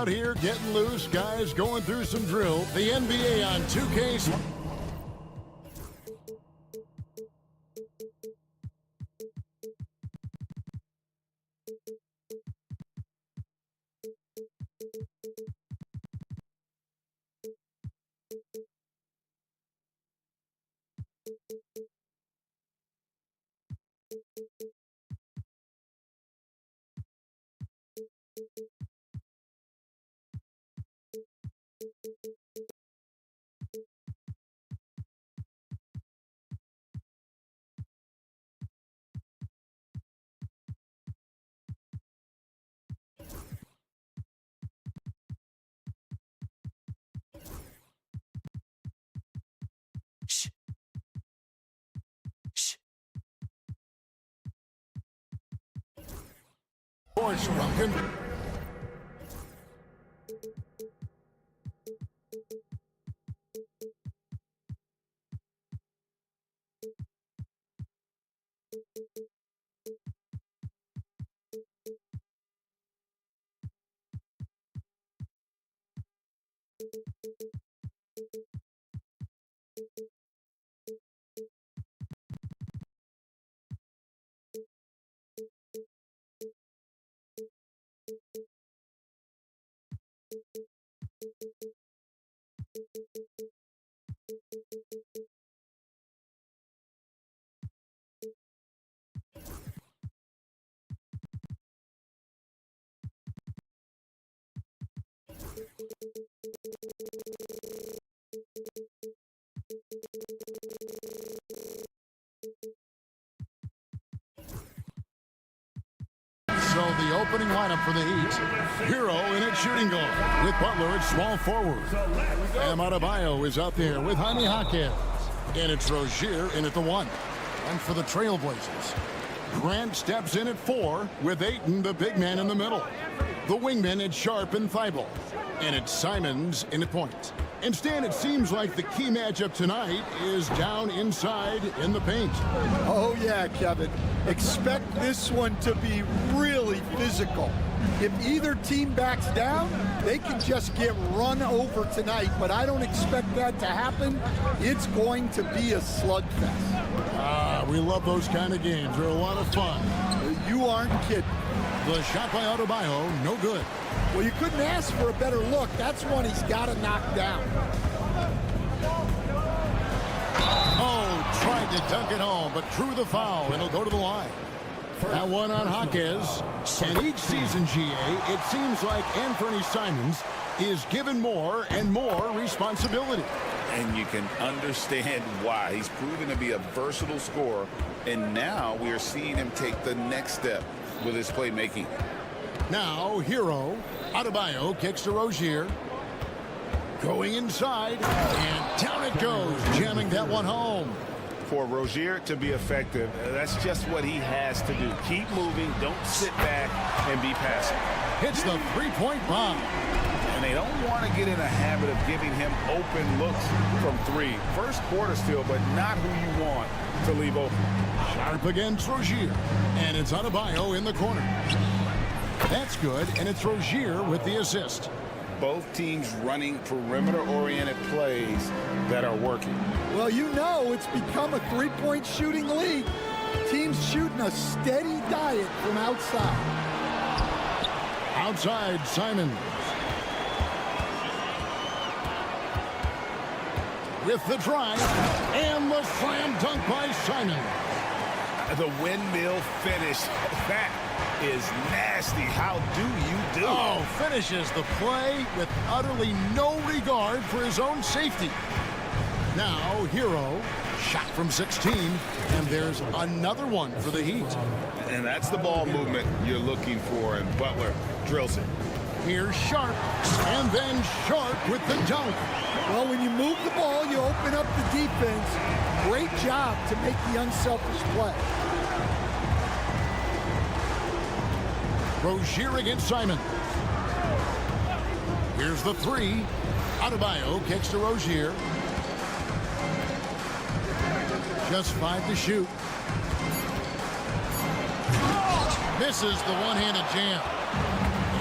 out here getting loose. Guys going through some drill. The NBA on 2K. Horse Runkin. So the opening lineup for the Heat. Hero in at shooting guard with Butler at small forward. Adebayo is out there with Jaime Jaquez. And it's Rozier in at the 1. And for the Trailblazers, Grant steps in at 4 with Ayton, the big man, in the middle. The wingmen at Sharp and Thibault. And it's Simons in at point. Instead, it seems like the key matchup tonight is down inside in the paint. Oh, yeah, Kevin. Expect this one to be really physical. If either team backs down, they can just get run over tonight, but I don't expect that to happen. It's going to be a slugfest. We love those kind of games. They're a lot of fun. You aren't kidding. The shot by Adebayo, no good. Well, you couldn't ask for a better look. That's one he's got to knock down. Oh, tried to dunk it home, but drew the foul, and he'll go to the line. That one on Jaquez. And each season, GA, it seems like Anthony Simons is given more and more responsibility. And you can understand why. He's proven to be a versatile scorer, and now we are seeing him take the next step with his playmaking. Now, Hero. Adebayo kicks to Rozier. Going inside, and down it goes, jamming that one home. For Rozier to be effective, that's just what he has to do. Keep moving, don't sit back and be passive. Hits the three-point bomb. And they don't want to get in a habit of giving him open looks from 3. First quarter still, but not who you want to leave open. Sharp against Rozier, and it's Adebayo in the corner. That's good, and it's Rozier with the assist. Both teams running perimeter-oriented plays that are working. Well, you know it's become a three-point shooting league. Teams shooting a steady diet from outside. Outside, Simons. With the drive, and the slam dunk by Simons. The windmill finish. That is nasty. How do you do? Oh, finishes the play with utterly no regard for his own safety. Now, Hero, shot from 16, and there's another one for the Heat. And that's the ball movement you're looking for, and Butler drills it. Here's Sharp, and then Sharp with the dunk. Well, when you move the ball, you open up the defense. Great job to make the unselfish play. Rozier against Simon. Here's the 3. Adebayo kicks to Rozier. Just 5 to shoot. Misses the one-handed jam.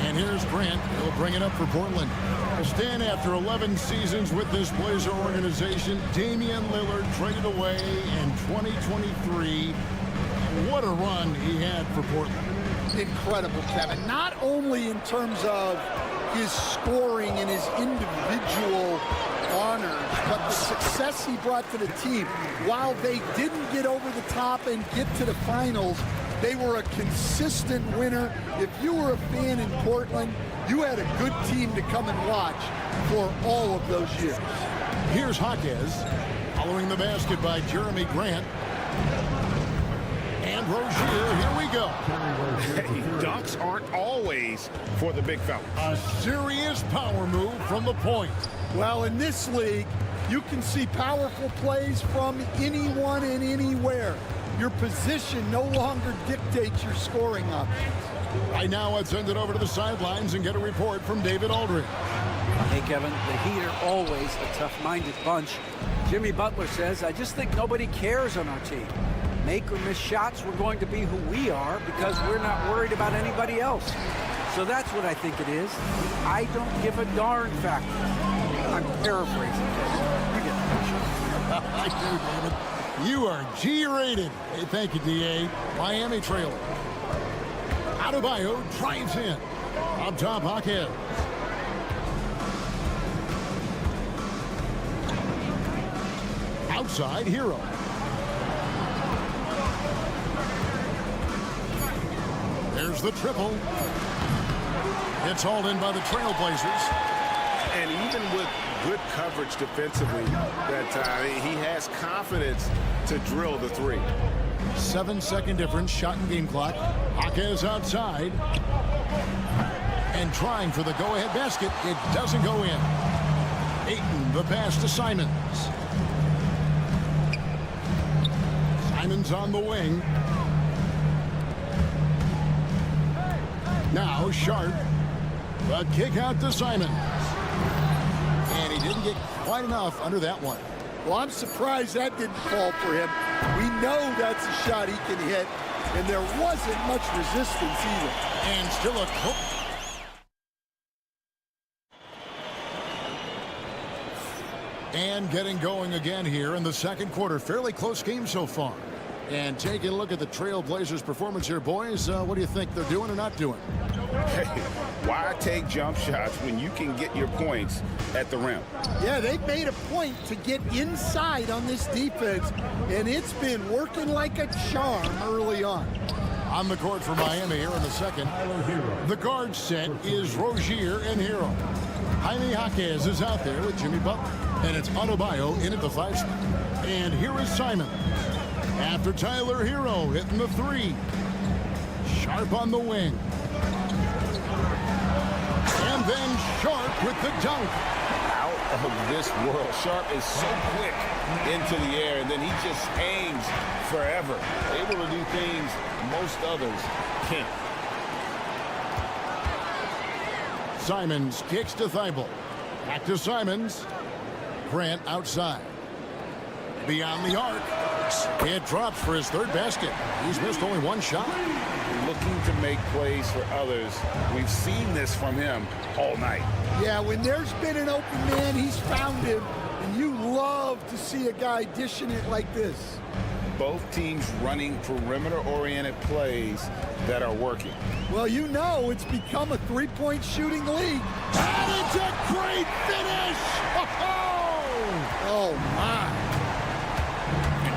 And And here's Grant. He'll bring it up for Portland. Well, Stan, after 11 seasons with this Blazer organization, Damian Lillard traded away in 2023. What a run he had for Portland. Incredible, Kevin. Not only in terms of his scoring and his individual honors, but the success he brought to the team. While they didn't get over the top and get to the finals, they were a consistent winner. If you were a fan in Portland, you had a good team to come and watch for all of those years. Here's Jaquez, following the basket by Jeremy Grant. And Rozier, here we go. Hey, dunks aren't always for the big fella. A serious power move from the point. Well, in this league, you can see powerful plays from anyone and anywhere. Your position no longer dictates your scoring options. Right now, let's send it over to the sidelines and get a report from David Aldridge. Hey, Kevin, the Heat are always a tough-minded bunch. Jimmy Butler says, I just think nobody cares on our team. Make or miss shots, we're going to be who we are because we're not worried about anybody else. So that's what I think it is. I don't give a darn factor. I'm paraphrasing. You get the picture. I do, David. You are G-rated. Hey, thank you, D.A. Miami trailer. Adebayo drives in. Up top, Jaquez. Outside, Hero. There's the triple. It's hauled in by the Trailblazers. And even with good coverage defensively that time, he has confidence to drill the three. 7-second difference, shot and game clock. Jaquez outside. And trying for the go-ahead basket. It doesn't go in. Ayton, the pass to Simons. Simons on the wing. Now Sharp. The kick out to Simons. And he didn't get quite enough under that one. Well, I'm surprised that didn't fall for him. We know that's a shot he can hit, and there wasn't much resistance either. And still a and getting going again here in the second quarter. Fairly close game so far. And taking a look at the Trailblazers' performance here, boys. What do you think they're doing or not doing? Hey, why take jump shots when you can get your points at the rim? Yeah, they've made a point to get inside on this defense, and it's been working like a charm early on. On the court for Miami here in the second. The guard set is Rozier and Hero. Jaime Jaquez is out there with Jimmy Butler. And it's Adebayo in at the 5 spot. And here is Simon. After Tyler Hero hitting the 3. Sharp on the wing. And then Sharp with the dunk. Out of this world. Sharp is so quick into the air, and then he just hangs forever. Able to do things most others can't. Simons kicks to Thibault. Back to Simons. Grant outside. Beyond the arc. It drops for his 3rd basket. He's missed only 1 shot. Looking to make plays for others. We've seen this from him all night. Yeah, when there's been an open man, he's found him, and you love to see a guy dishing it like this. Both teams running perimeter-oriented plays that are working. Well, you know it's become a 3-point shooting league. And it's a great finish! Oh, my.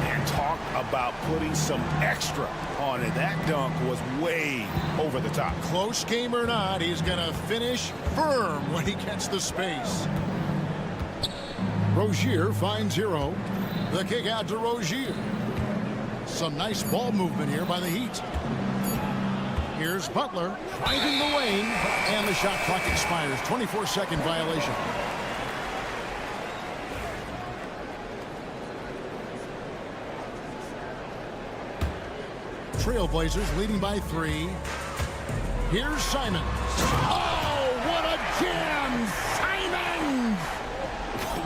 And talk about putting some extra on it. That dunk was way over the top. Close game or not, he's going to finish firm when he gets the space. Rozier finds Hero. The kick out to Rozier. Some nice ball movement here by the Heat. Here's Butler driving the lane, and the shot clock expires. 24-second violation. Trailblazers leading by 3. Here's Simons. Oh, what a jam! Simons!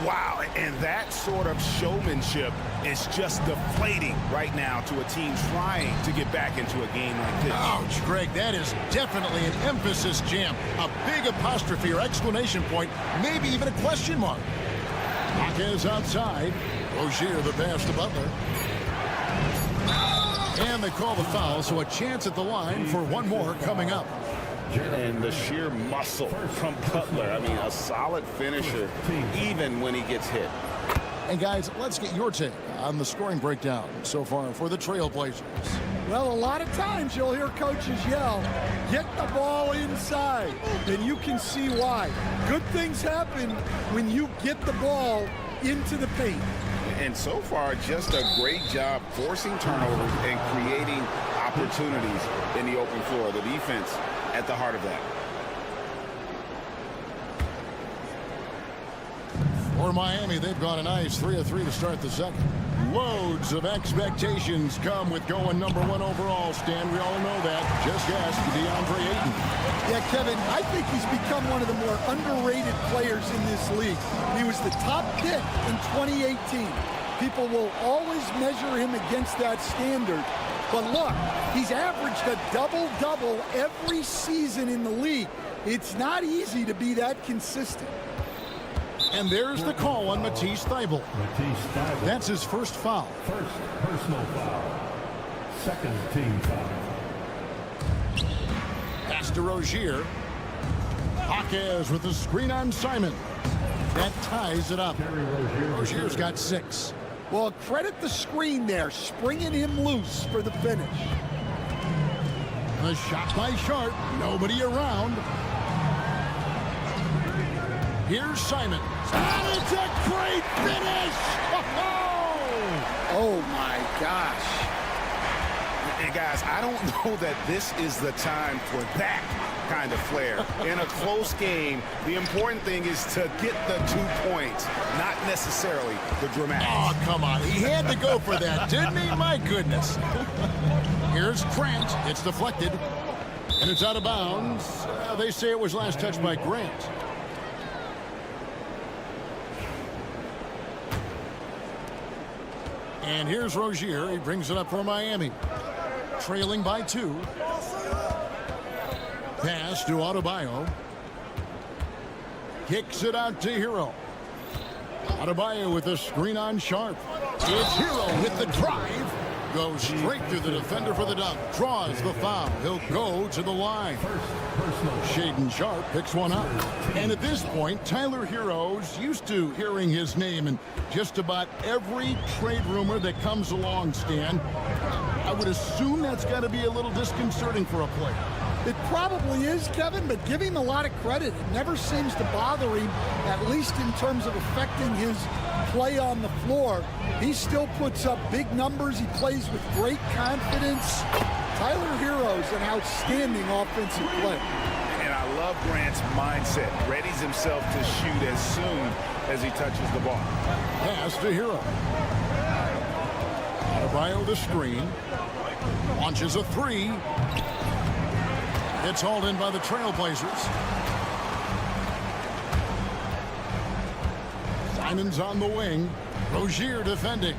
Wow, and that sort of showmanship It's just deflating right now to a team trying to get back into a game like this. Ouch, Greg, that is definitely an emphasis jam. A big apostrophe or exclamation point, maybe even a question mark. Hawkins outside. Rozier the pass to Butler. And they call the foul, so a chance at the line for one more coming up. And the sheer muscle from Butler. I mean, a solid finisher, even when he gets hit. And guys, let's get your take on the scoring breakdown so far for the Trailblazers. Well, a lot of times you'll hear coaches yell, get the ball inside, and you can see why. Good things happen when you get the ball into the paint. And so far, just a great job forcing turnovers and creating opportunities in the open floor. The defense at the heart of that. For Miami, they've gone a nice 3 of 3 to start the second. Loads of expectations come with going #1 overall, Stan. We all know that. Just ask DeAndre Ayton. Yeah, Kevin, I think he's become one of the more underrated players in this league. He was the top pick in 2018. People will always measure him against that standard. But look, he's averaged a double-double every season in the league. It's not easy to be that consistent. And there's the call on Matisse Thybulle. That's his first foul. First personal foul. Second team foul. Pass to Rozier. Hawkins with the screen on Simon. That ties it up. Rozier's got 6. Well, credit the screen there, springing him loose for the finish. The shot by Sharp. Nobody around. Here's Simon. And it's a great finish! Oh, my gosh. And guys, I don't know that this is the time for that kind of flair. In a close game, the important thing is to get the 2 points, not necessarily the dramatics. Oh, come on. He had to go for that, didn't he? My goodness. Here's Grant. It's deflected. And it's out of bounds. They say it was last touched by Grant. And here's Rozier. He brings it up for Miami. Trailing by 2. Pass to Adebayo. Kicks it out to Hero. Adebayo with a screen on Sharp. It's Hero with the drive. Goes straight through the defender for the dunk. Draws the foul. He'll go to the line. Shaedon Sharp picks one up. And at this point, Tyler Hero's used to hearing his name in just about every trade rumor that comes along, Stan. I would assume that's got to be a little disconcerting for a player. It probably is, Kevin, but give him a lot of credit. It never seems to bother him, at least in terms of affecting his play on the floor. He still puts up big numbers. He plays with great confidence. Tyler Hero's an outstanding offensive player. And I love Grant's mindset. Readies himself to shoot as soon as he touches the ball. Pass to Hero. Adebayo the screen. Launches a 3. It's hauled in by the Trailblazers. Simon's on the wing. Rozier defending.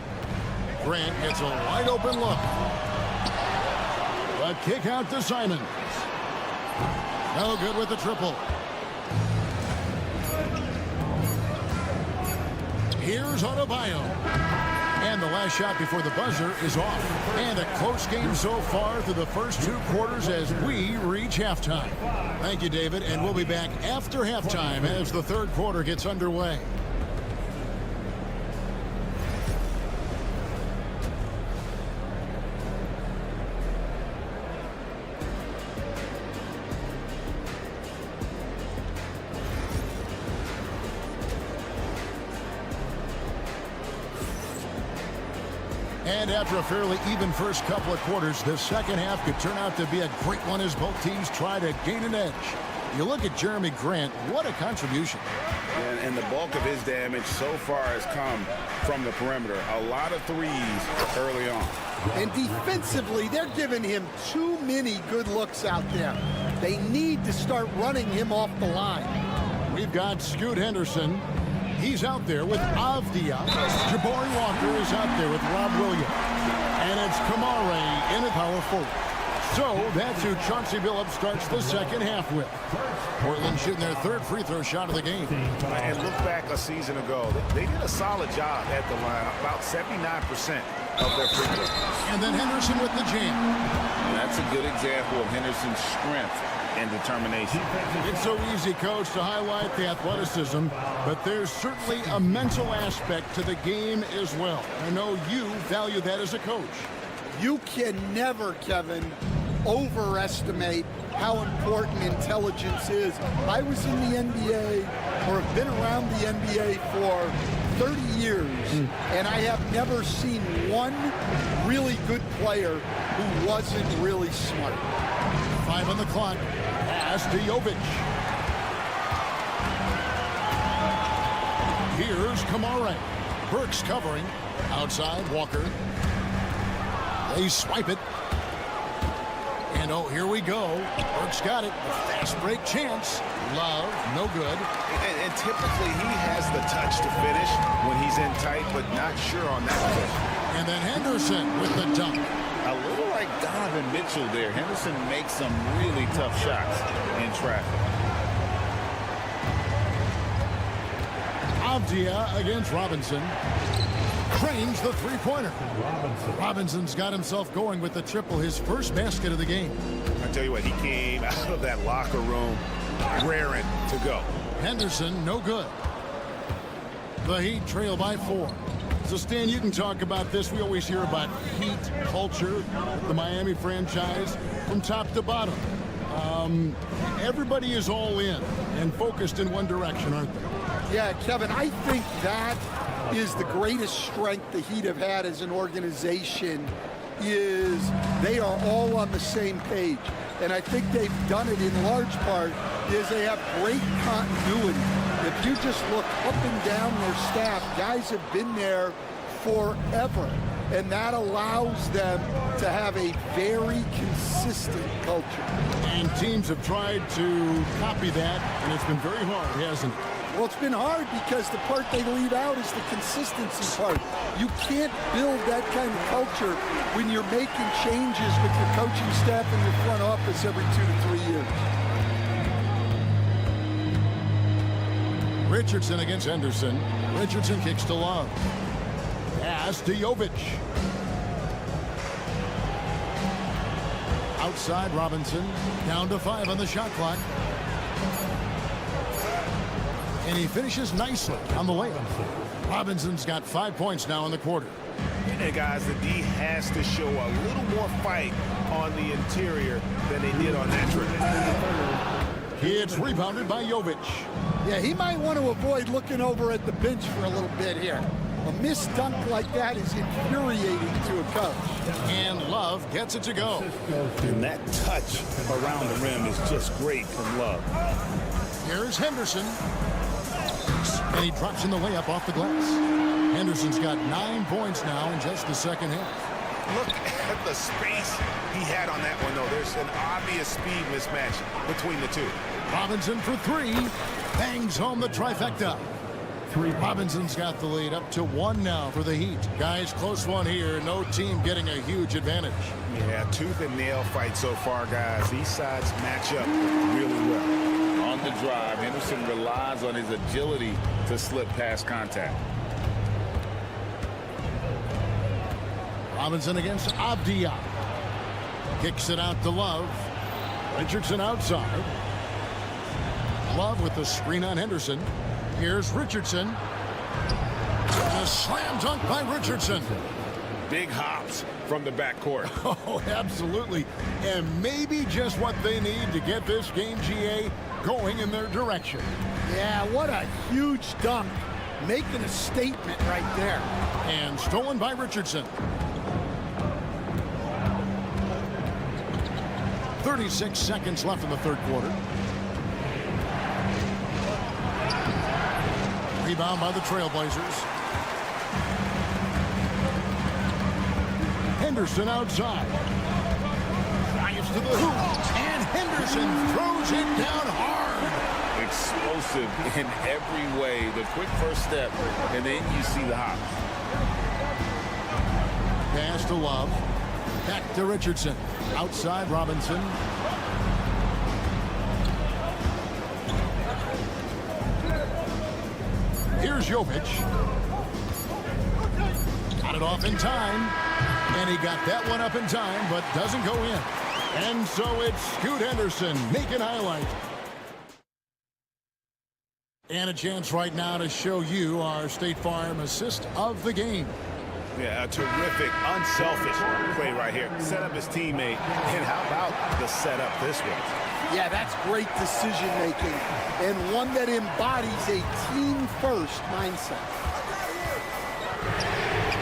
Grant gets a wide open look. A kick out to Simon. No good with the triple. Here's Adebayo. And the last shot before the buzzer is off. And a close game so far through the first 2 quarters as we reach halftime. Thank you, David, and we'll be back after halftime as the 3rd quarter gets underway. And after a fairly even first couple of quarters, the second half could turn out to be a great one as both teams try to gain an edge. You look at Jeremy Grant, what a contribution. And the bulk of his damage so far has come from the perimeter. A lot of threes early on. And defensively, they're giving him too many good looks out there. They need to start running him off the line. We've got Scoot Henderson. He's out there with Avdia. Jabari Walker is out there with Rob Williams. And it's Kamare in at power forward. So that's who Chauncey Billups starts the second half with. Portland shooting their third free throw shot of the game. And look back a season ago. They did a solid job at the line, about 79% of their free throws. And then Henderson with the jam. That's a good example of Henderson's strength and determination. It's so easy, Coach, to highlight the athleticism, but there's certainly a mental aspect to the game as well. I know you value that as a coach. You can never, Kevin, overestimate how important intelligence is. I was in the NBA, or have been around the NBA for 30 years, and I have never seen one really good player who wasn't really smart. 5 on the clock. Pass to Jovic. Here's Kamare. Burks covering. Outside, Walker. They swipe it. And oh, here we go. Burks got it. A fast break chance. Love, no good. And typically he has the touch to finish when he's in tight, but not sure on that one. And then Henderson with the dunk. A little like Donovan Mitchell there. Henderson makes some really tough shots in traffic. Avdia against Robinson. Cranes the three-pointer. Robinson's got himself going with the triple, his first basket of the game. I tell you what, he came out of that locker room raring to go. Henderson, no good. The Heat trail by 4. So, Stan, you can talk about this. We always hear about Heat culture, the Miami franchise, from top to bottom. Everybody is all in and focused in one direction, aren't they? Yeah, Kevin, I think that is the greatest strength the Heat have had as an organization, is they are all on the same page. And I think they've done it in large part is they have great continuity. If you just look up and down their staff, guys have been there forever. And that allows them to have a very consistent culture. And teams have tried to copy that, and it's been very hard, hasn't it? Well, it's been hard because the part they leave out is the consistency part. You can't build that kind of culture when you're making changes with your coaching staff and your front office every 2 to 3 years. Richardson against Henderson. Richardson kicks to Love. Pass to Jovic. Outside Robinson. Down to 5 on the shot clock. And he finishes nicely on the layup. Robinson's got 5 points now in the quarter. And guys, the D has to show a little more fight on the interior than they did on that trip. It's rebounded by Jovic. Yeah, he might want to avoid looking over at the bench for a little bit here. A missed dunk like that is infuriating to a coach. And Love gets it to go. And that touch around the rim is just great from Love. Here's Henderson. And he drops in the layup off the glass. Henderson's got 9 points now in just the second half. Look at the space he had on that one, though. There's an obvious speed mismatch between the two. Robinson for 3. Bangs home the trifecta. Robinson's got the lead up to 1 now for the Heat. Guys, close one here. No team getting a huge advantage. Yeah, tooth and nail fight so far, guys. These sides match up really well. On the drive, Henderson relies on his agility to slip past contact. Robinson against Avdia. Kicks it out to Love. Richardson outside. Love with the screen on Henderson. Here's Richardson. A slam dunk by Richardson. Big hops from the backcourt. Oh, absolutely. And maybe just what they need to get this game, GA, going in their direction. Yeah, what a huge dunk. Making a statement right there. And stolen by Richardson. 36 seconds left in the third quarter. Rebound by the Trailblazers. Henderson outside. Drives to the hoop. And Henderson throws it down hard. explosive in every way. The quick first step, and then you see the hop. Pass to Love. Back to Richardson. Outside Robinson. Here's Jovic. Got it off in time. And he got that one up in time, but doesn't go in. And so it's Scoot Henderson making highlight. And a chance right now to show you our State Farm assist of the game. Yeah, a terrific, unselfish play right here. Set up his teammate. And how about the setup this way? Yeah, that's great decision-making and one that embodies a team-first mindset.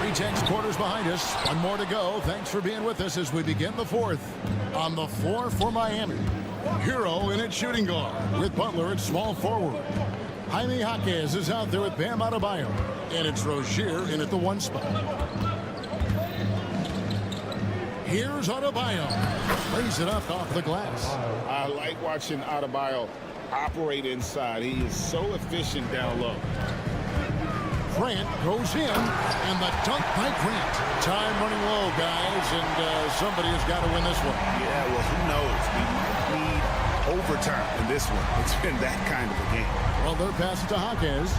3:10 quarters behind us. One more to go. Thanks for being with us as we begin the fourth. On the floor for Miami, Hero in at shooting guard with Butler at small forward. Jaime Jaquez is out there with Bam Adebayo. And it's Rozier in at the one spot. Here's Adebayo. Lays it up off the glass. I like watching Adebayo operate inside. He is so efficient down low. Grant goes in, and the dunk by Grant. Time running low, guys, and somebody has got to win this one. Yeah, well, who knows? We might need overtime in this one. It's been that kind of a game. Well, they're passing to Jaquez.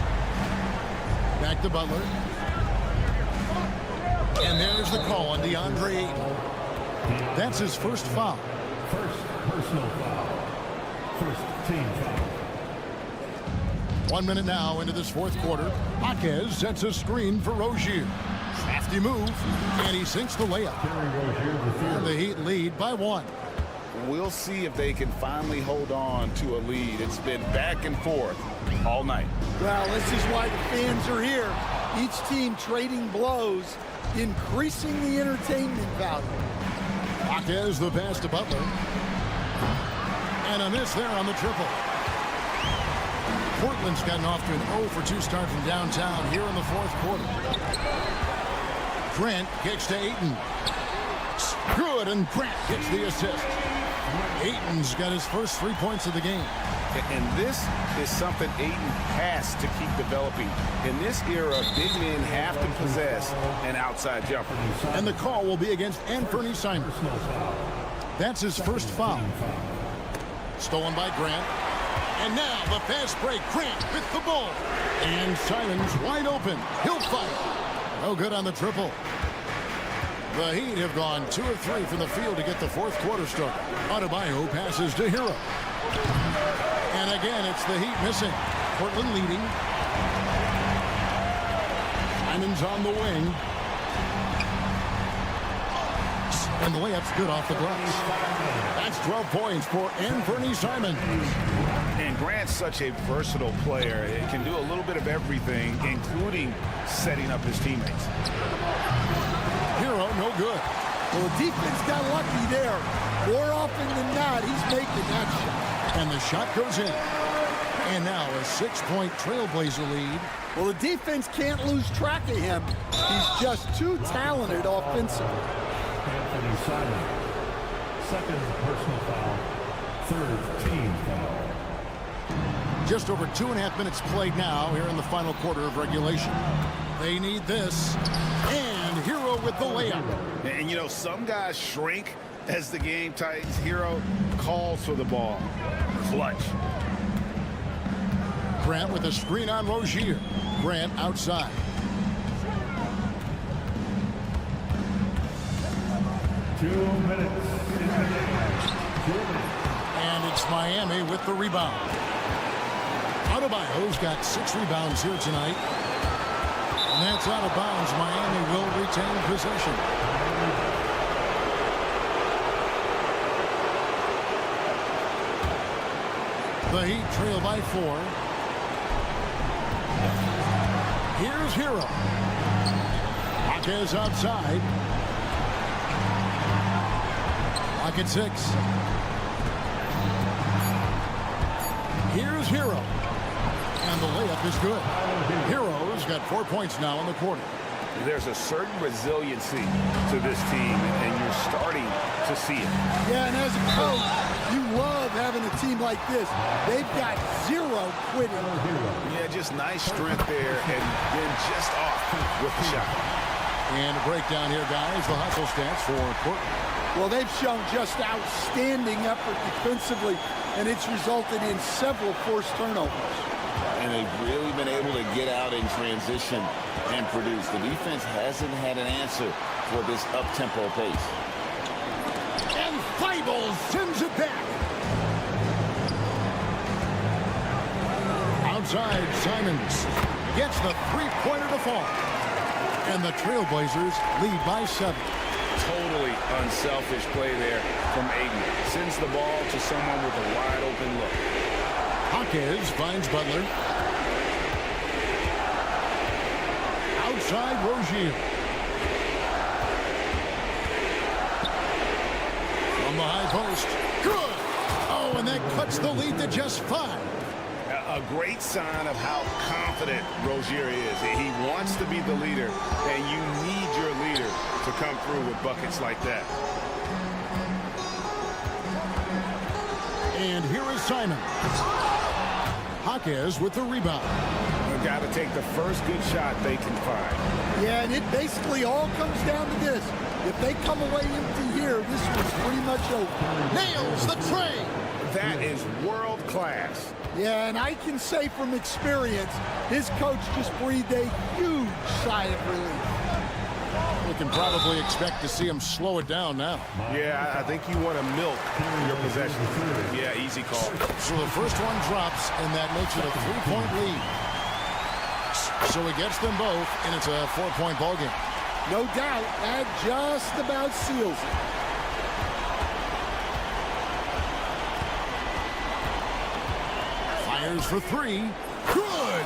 Back to Butler. And there's the call on DeAndre Ayton. That's his first foul. First personal foul. First team foul. 1 minute now into this fourth quarter. Jaquez sets a screen for Rozier. Crafty move, and he sinks the layup. And the Heat lead by 1. We'll see if they can finally hold on to a lead. It's been back and forth all night. Well, this is why the fans are here. Each team trading blows, increasing the entertainment value. Jaquez the pass to Butler. And a miss there on the triple. Portland's gotten off to an 0 for 2 start from downtown here in the fourth quarter. Grant kicks to Ayton. Good, and Grant gets the assist. Ayton's got his first 3 points of the game. And this is something Ayton has to keep developing. In this era, big men have to possess an outside jumper. And the call will be against Anthony Simon. That's his first foul. Stolen by Grant. And now the fast break. Grant with the ball. And Simon's wide open. He'll fight. No good on the triple. The Heat have gone 2 of 3 from the field to get the fourth quarter started. Adebayo passes to Hero. And again, it's the Heat missing. Portland leading. Simon's on the wing. And the layup's good off the glass. That's 12 points for Anthony Simons. And Grant's such a versatile player. He can do a little bit of everything, including setting up his teammates. Hero, no good. Well, the defense got lucky there. More often than not, he's making that shot. And the shot goes in. And now a 6-point Trailblazer lead. Well, the defense can't lose track of him. He's just too talented offensively. Anthony Simon. Second personal foul. Third team foul. Just over 2.5 minutes played now here in the final quarter of regulation. They need this. And Hero with the layup. And, you know, some guys shrink as the game tightens. Hero calls for the ball. Clutch. Grant with a screen on Rozier. Grant outside. And it's Miami with the rebound. Adebayo's got 6 rebounds here tonight. And that's out of bounds. Miami will retain possession. The Heat trail by 4. Here's Hero. Jaquez outside. Lock at 6. Here's Hero. And the layup is good. Hero's got 4 points now in the quarter. There's a certain resiliency to this team, and you're starting to see it. Yeah, and as a coach, You love having a team like this. They've got zero quitting. Yeah, just nice strength there, and then just off with the shot. And a breakdown here, guys. The hustle stats for Portland. Well, they've shown just outstanding effort defensively, and it's resulted in several forced turnovers. And they've really been able to get out in transition and produce. The defense hasn't had an answer for this up-tempo pace. And Feibel sends it back. Outside, Simons gets the three-pointer to fall. And the Trailblazers lead by 7. Totally unselfish play there from Aiden. Sends the ball to someone with a wide-open look. Hawkins finds Butler. Outside, Rozier. From the high post. Good! Oh, and that cuts the lead to just 5. A great sign of how confident Rozier is. He wants to be the leader, and you need your leader to come through with buckets like that. And here is Simon. Hawkins with the rebound. They've got to take the first good shot they can find. Yeah, and it basically all comes down to this. If they come away empty here, this one's pretty much over. Nails the tray. That is world class. Yeah, and I can say from experience, his coach just breathed a huge sigh of relief. We can probably expect to see him slow it down now. Yeah, I think you want to milk your possession. Yeah, easy call. So the first one drops, and that makes it a 3-point lead. So he gets them both, and it's a 4-point ball game. No doubt, that just about seals it. Fires for 3. Good!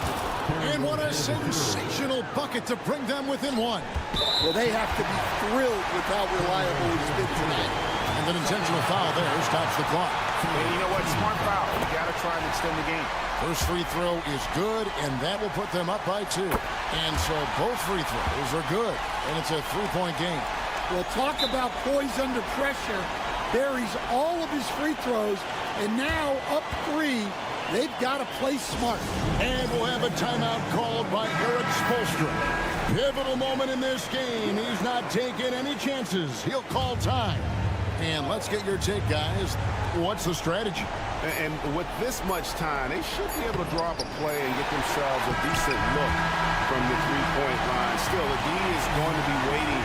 And what a sensational bucket to bring them within 1. Well, they have to be thrilled with how reliable he's been tonight. And an intentional foul there stops the clock. And you know what? Smart foul. You got to try and extend the game. First free throw is good, and that will put them up by 2. And so both free throws are good, and it's a 3-point game. Well, talk about poise under pressure. Buries all of his free throws, and now up 3. They've got to play smart. And we'll have a timeout called by Eric Spoelstra. Pivotal moment in this game. He's not taking any chances. He'll call time. And let's get your take, guys. What's the strategy? And with this much time, they should be able to draw up a play and get themselves a decent look from the three-point line. Still, the D is going to be waiting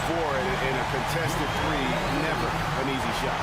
for it in a contested 3. Never an easy shot.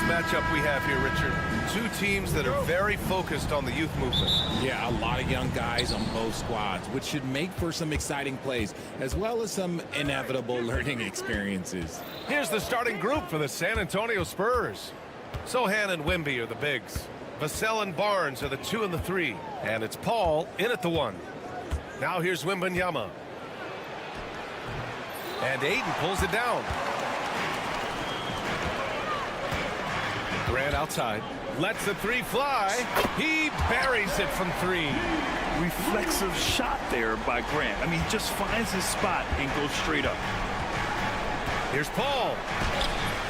matchup we have here, Richard. Two teams that are very focused on the youth movement. Yeah, a lot of young guys on both squads, which should make for some exciting plays, as well as some inevitable learning experiences. Here's the starting group for the San Antonio Spurs. Sohan and Wemby are the bigs. Vassell and Barnes are the 2 and the 3. And it's Paul in at the 1. Now here's Wembanyama. And Aiden pulls it down. Grant outside. Lets the 3 fly. He buries it from 3. Reflexive shot there by Grant. I mean, he just finds his spot and goes straight up. Here's Paul.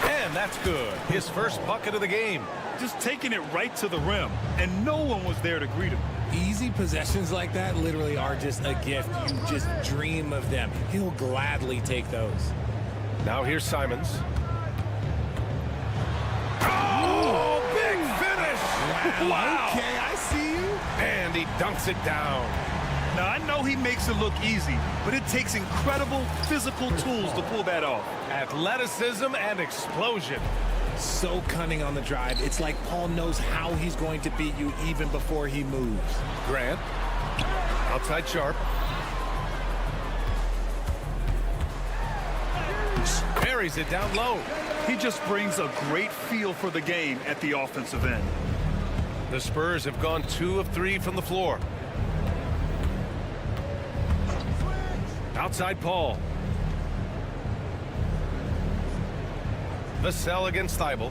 And that's good. His first bucket of the game. Just taking it right to the rim, and no one was there to greet him. Easy possessions like that literally are just a gift. You just dream of them. He'll gladly take those. Now here's Simons. Oh, big finish! Wow. Okay, I see you. And he dunks it down. Now, I know he makes it look easy, but it takes incredible physical tools to pull that off. Athleticism and explosion. So cunning on the drive. It's like Paul knows how he's going to beat you even before he moves. Grant. Outside Sharp. Buries it down low. He just brings a great feel for the game at the offensive end. The Spurs have gone 2 of 3 from the floor. Outside Paul. Vassell against Thibault.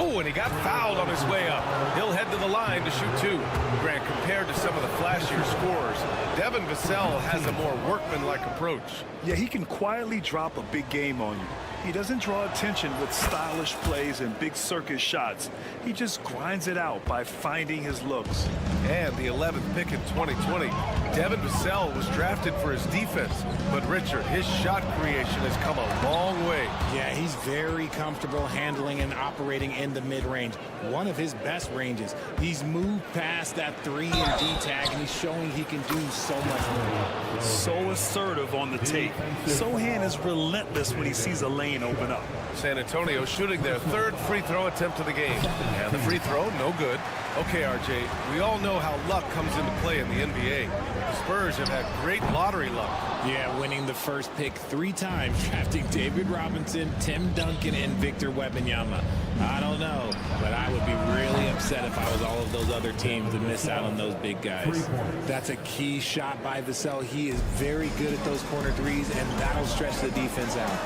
Oh, and he got fouled on his way up. He'll head to the line to shoot 2. Grant, compared to some of the flashier scorers, Devin Vassell has a more workmanlike approach. Yeah, he can quietly drop a big game on you. He doesn't draw attention with stylish plays and big circus shots. He just grinds it out by finding his looks. And the 11th pick in 2020, Devin Vassell was drafted for his defense. But Richard, his shot creation has come a long way. Yeah, he's very comfortable handling and operating in the mid-range. One of his best ranges. He's moved past that 3 and D tag, and he's showing he can do so much more. So assertive on the tape. Sohan is relentless when he sees a lane open up. San Antonio shooting their 3rd free throw attempt of the game. And the free throw, no good. Okay, RJ, we all know how luck comes into play in the NBA. The Spurs have had great lottery luck. Yeah, winning the first pick 3 times, drafting David Robinson, Tim Duncan, and Victor Wembanyama. I don't know, but I would be really upset if I was all of those other teams to miss out on those big guys. That's a key shot by Vassell. He is very good at those corner threes, and that'll stretch the defense out.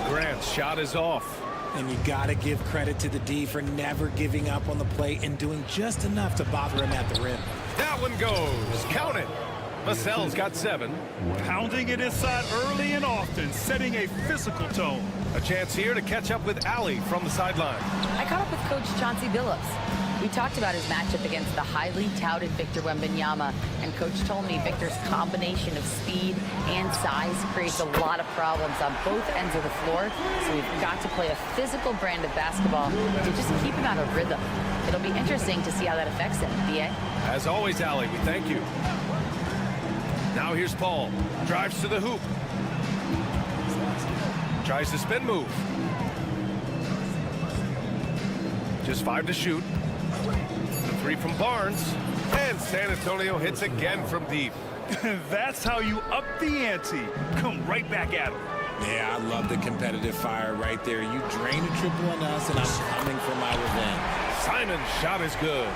Grant's shot is off. And you got to give credit to the D for never giving up on the plate and doing just enough to bother him at the rim. That one goes. Count it. Vassell's got 7. Pounding it inside early and often, setting a physical tone. A chance here to catch up with Allie from the sideline. I caught up with Coach Chauncey Billups. We talked about his matchup against the highly touted Victor Wembanyama, and Coach told me Victor's combination of speed and size creates a lot of problems on both ends of the floor, so we've got to play a physical brand of basketball to just keep him out of rhythm. It'll be interesting to see how that affects him, B.A. As always, Allie, we thank you. Now here's Paul. Drives to the hoop. Tries the spin move. Just 5 to shoot. The 3 from Barnes. And San Antonio hits again from deep. That's how you up the ante. Come right back at him. Yeah, I love the competitive fire right there. You drain a triple on us, and I'm coming for my revenge. Simon's shot is good.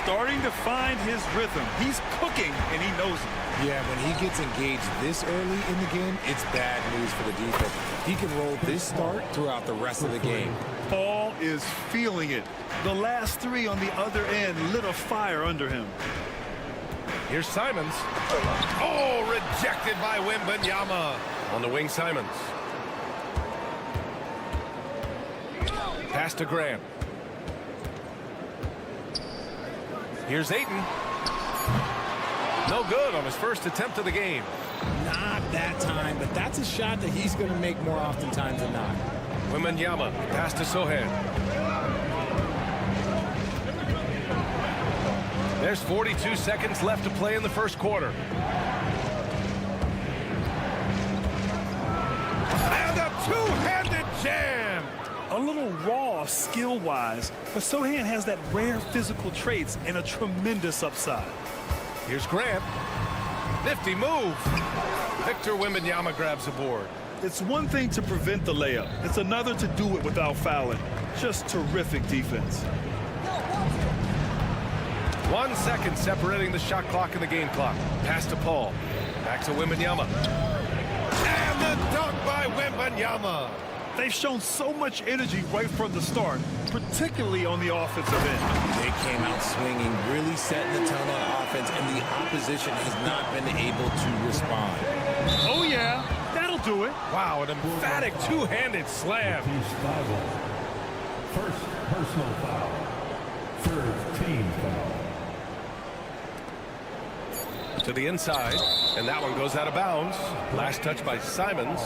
Starting to find his rhythm. He's cooking, and he knows it. Yeah, when he gets engaged this early in the game, it's bad news for the defense. He can roll this start throughout the rest of the game. Paul is feeling it. The last 3 on the other end lit a fire under him. Here's Simons. Oh, rejected by Wembanyama. On the wing, Simons. Pass to Grant. Here's Ayton. No good on his first attempt of the game. Not that time, but that's a shot that he's going to make more oftentimes than not. Wembanyama, pass to Sohan. There's 42 seconds left to play in the first quarter. jammed. A little raw skill-wise, but Sohan has that rare physical traits and a tremendous upside. Here's Grant. Nifty move. Victor Wembanyama grabs the board. It's one thing to prevent the layup. It's another to do it without fouling. Just terrific defense. 1 second separating the shot clock and the game clock. Pass to Paul. Back to Wembanyama. And the dunk by Wembanyama. They've shown so much energy right from the start, particularly on the offensive end. They came out swinging, really setting the tone on offense, and the opposition has not been able to respond. Oh, yeah, that'll do it. Wow, an emphatic two-handed slam. First personal foul. Third team foul. To the inside, and that one goes out of bounds. Last touch by Simons.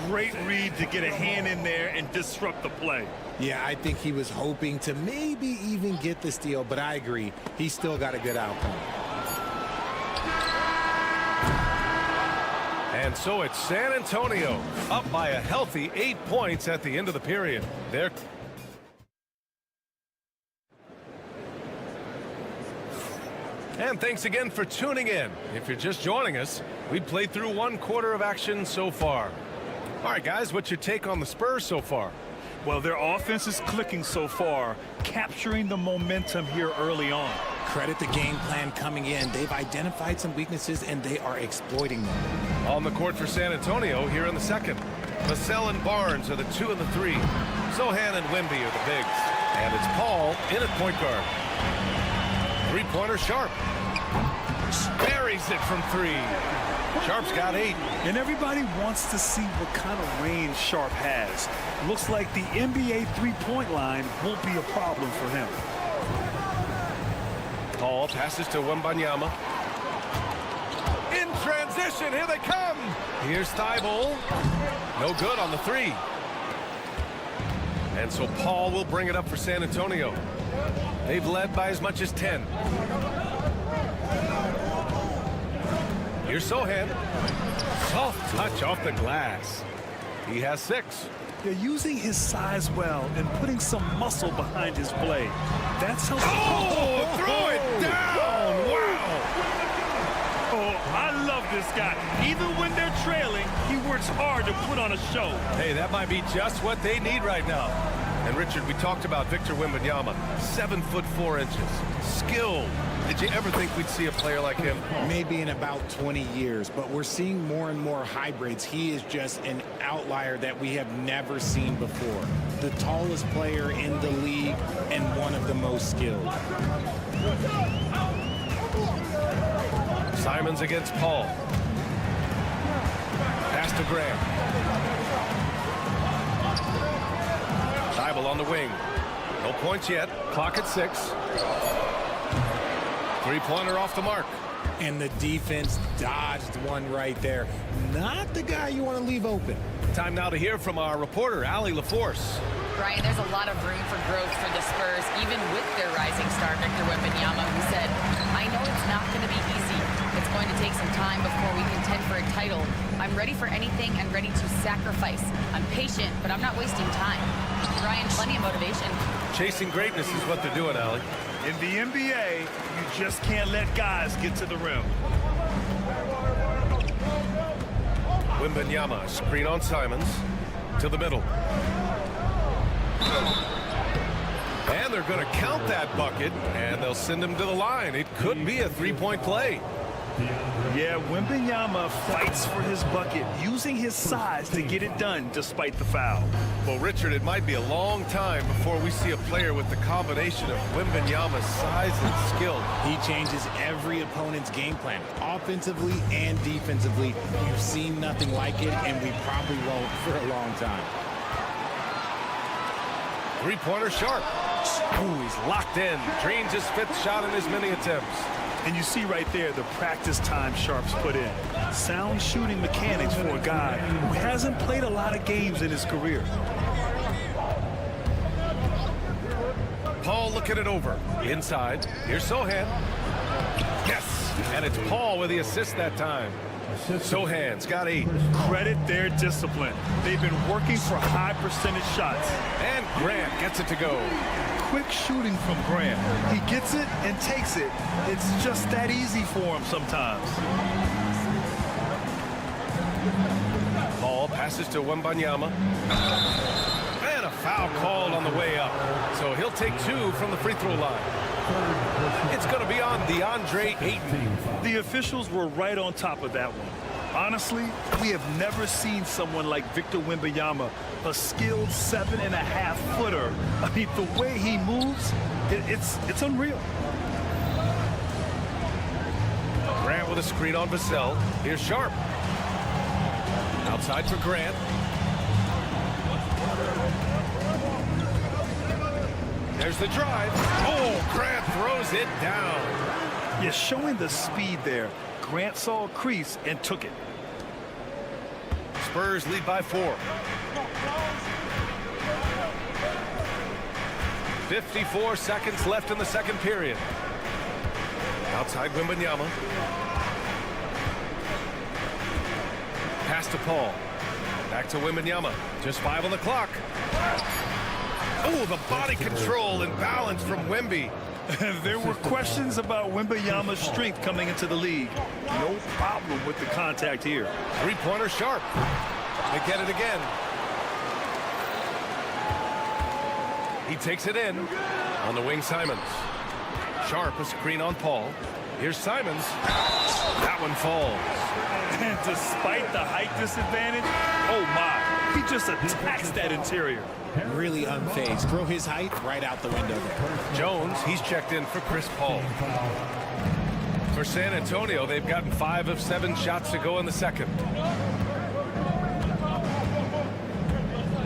Great read to get a hand in there and disrupt the play. Yeah, I think he was hoping to maybe even get the steal, but I agree. He's still got a good outcome. And so it's San Antonio up by a healthy 8 points at the end of the period. They're And thanks again for tuning in. If you're just joining us, we've played through 1 quarter of action so far. All right, guys, what's your take on the Spurs so far? Well, their offense is clicking so far, capturing the momentum here early on. Credit the game plan coming in. They've identified some weaknesses, and they are exploiting them. On the court for San Antonio here in the second. Vassell and Barnes are the 2 and the 3. Sohan and Wemby are the bigs. And it's Paul in at point guard. Three-pointer Sharp. Buries it from 3. Sharp's got 8. And everybody wants to see what kind of range Sharp has. Looks like the NBA three-point line won't be a problem for him. Paul passes to Wembanyama. In transition, here they come. Here's Thibault. No good on the 3. And so Paul will bring it up for San Antonio. They've led by as much as 10. Here's Sohan. Soft touch off the glass. He has 6. They're using his size well and putting some muscle behind his play. That's how... Oh, throw it down! Wow! Oh, I love this guy. Even when they're trailing, he works hard to put on a show. Hey, that might be just what they need right now. And Richard, we talked about Victor Wembanyama, 7'4". Skilled. Did you ever think we'd see a player like him? Maybe in about 20 years, but we're seeing more and more hybrids. He is just an outlier that we have never seen before. The tallest player in the league and one of the most skilled. Simons against Paul. Pass to Graham. Thibault on the wing. No points yet. Clock at 6. Three-pointer off the mark. And the defense dodged one right there. Not the guy you want to leave open. Time now to hear from our reporter, Allie LaForce. Brian, there's a lot of room for growth for the Spurs, even with their rising star, Victor Wembanyama, who said, I know it's not going to be easy. It's going to take some time before we contend for a title. I'm ready for anything and ready to sacrifice. I'm patient, but I'm not wasting time. Brian, plenty of motivation. Chasing greatness is what they're doing, Allie. In the NBA, you just can't let guys get to the rim. Wembanyama, screen on Simons. To the middle. And they're going to count that bucket, and they'll send him to the line. It could be a three-point play. Yeah, Wembanyama fights for his bucket, using his size to get it done despite the foul. Well, Richard, it might be a long time before we see a player with the combination of Wembanyama's size and skill. He changes every opponent's game plan, offensively and defensively. You've seen nothing like it, and we probably won't for a long time. Three-pointer Sharp. Ooh, he's locked in. Drains his 5th shot in as many attempts. And you see right there the practice time Sharp's put in. Sound shooting mechanics for a guy who hasn't played a lot of games in his career. Paul looking it over. Inside. Here's Sohan. Yes. And it's Paul with the assist that time. Sohan's got 8. Credit their discipline. They've been working for high percentage shots. And Grant gets it to go. Quick shooting from Grant. He gets it and takes it. It's just that easy for him sometimes. Ball passes to Wembanyama. And a foul called on the way up. So he'll take 2 from the free throw line. It's going to be on DeAndre Ayton. The officials were right on top of that one. Honestly, we have never seen someone like Victor Wembanyama, a skilled 7.5-footer. I mean, the way he moves, it's unreal. Grant with a screen on Vassell. Here's Sharp. Outside for Grant. There's the drive. Oh, Grant throws it down. Yeah, showing the speed there. Grant saw a crease and took it. Spurs lead by 4. 54 seconds left in the second period. Outside Wembanyama. Pass to Paul. Back to Wembanyama. Just 5 on the clock. Oh, the body control and balance from Wemby. There were questions about Wembanyama's strength coming into the league. No problem with the contact here. Three-pointer Sharp. They get it again. He takes it in. On the wing, Simons. Sharp, a screen on Paul. Here's Simons. That one falls. And despite the height disadvantage, oh my, he just attacks that interior. Really unfazed. Throw his height right out the window. Jones, he's checked in for Chris Paul. For San Antonio, they've gotten 5 of 7 shots to go in the second.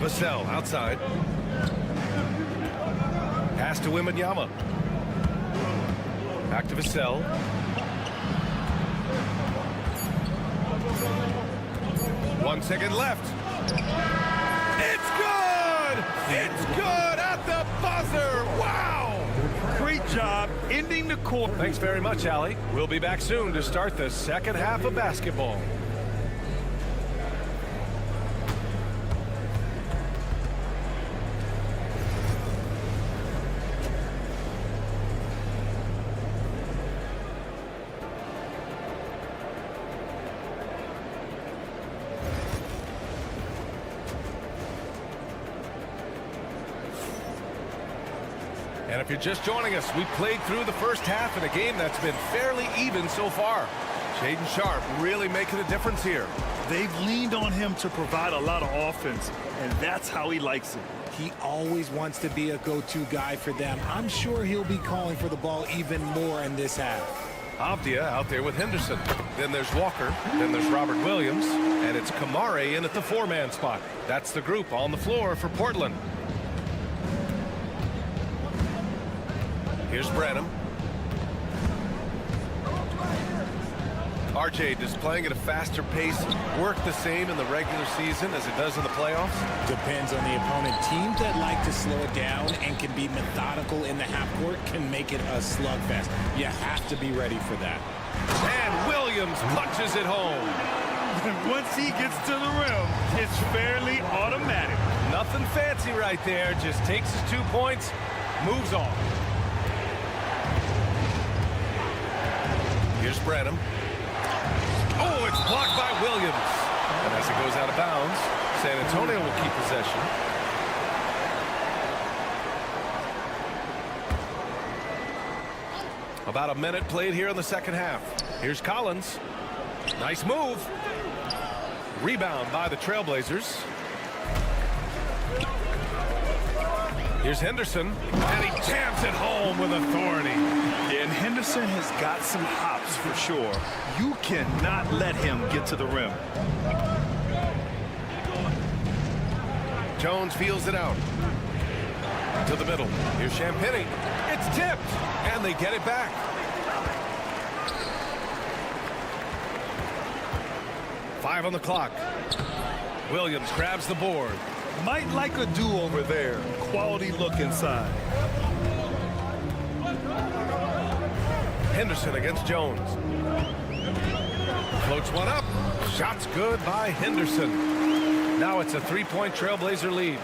Vassell outside. Pass to Wembanyama. Back to Vassell. One second left. It's good! It's good at the buzzer! Wow! Great job ending the quarter. Thanks very much, Allie. We'll be back soon to start the second half of basketball. And if you're just joining us, we played through the first half in a game that's been fairly even so far. Shaedon Sharp really making a difference here. They've leaned on him to provide a lot of offense, and that's how he likes it. He always wants to be a go-to guy for them. I'm sure he'll be calling for the ball even more in this half. Avdia out there with Henderson. Then there's Walker. Then there's Robert Williams. And it's Kamare in at the 4-man spot. That's the group on the floor for Portland. Here's Branham. RJ displaying at a faster pace. Work the same in the regular season as it does in the playoffs? Depends on the opponent. Teams that like to slow it down and can be methodical in the half court can make it a slugfest. You have to be ready for that. And Williams punches it home. Once he gets to the rim, it's fairly automatic. Nothing fancy right there. Just takes his 2 points, moves on. Here's Branham. Oh, it's blocked by Williams. And as it goes out of bounds, San Antonio will keep possession. About a minute played here in the second half. Here's Collins. Nice move. Rebound by the Trailblazers. Here's Henderson, and he jams it home with authority. Yeah, and Henderson has got some hops for sure. You cannot let him get to the rim. Jones feels it out. To the middle. Here's Champagny. It's tipped, and they get it back. Five on the clock. Williams grabs the board. Might like a do-over there. Quality look inside. Henderson against Jones. Floats one up. Shot's good by Henderson. Now it's a three-point Trailblazer lead.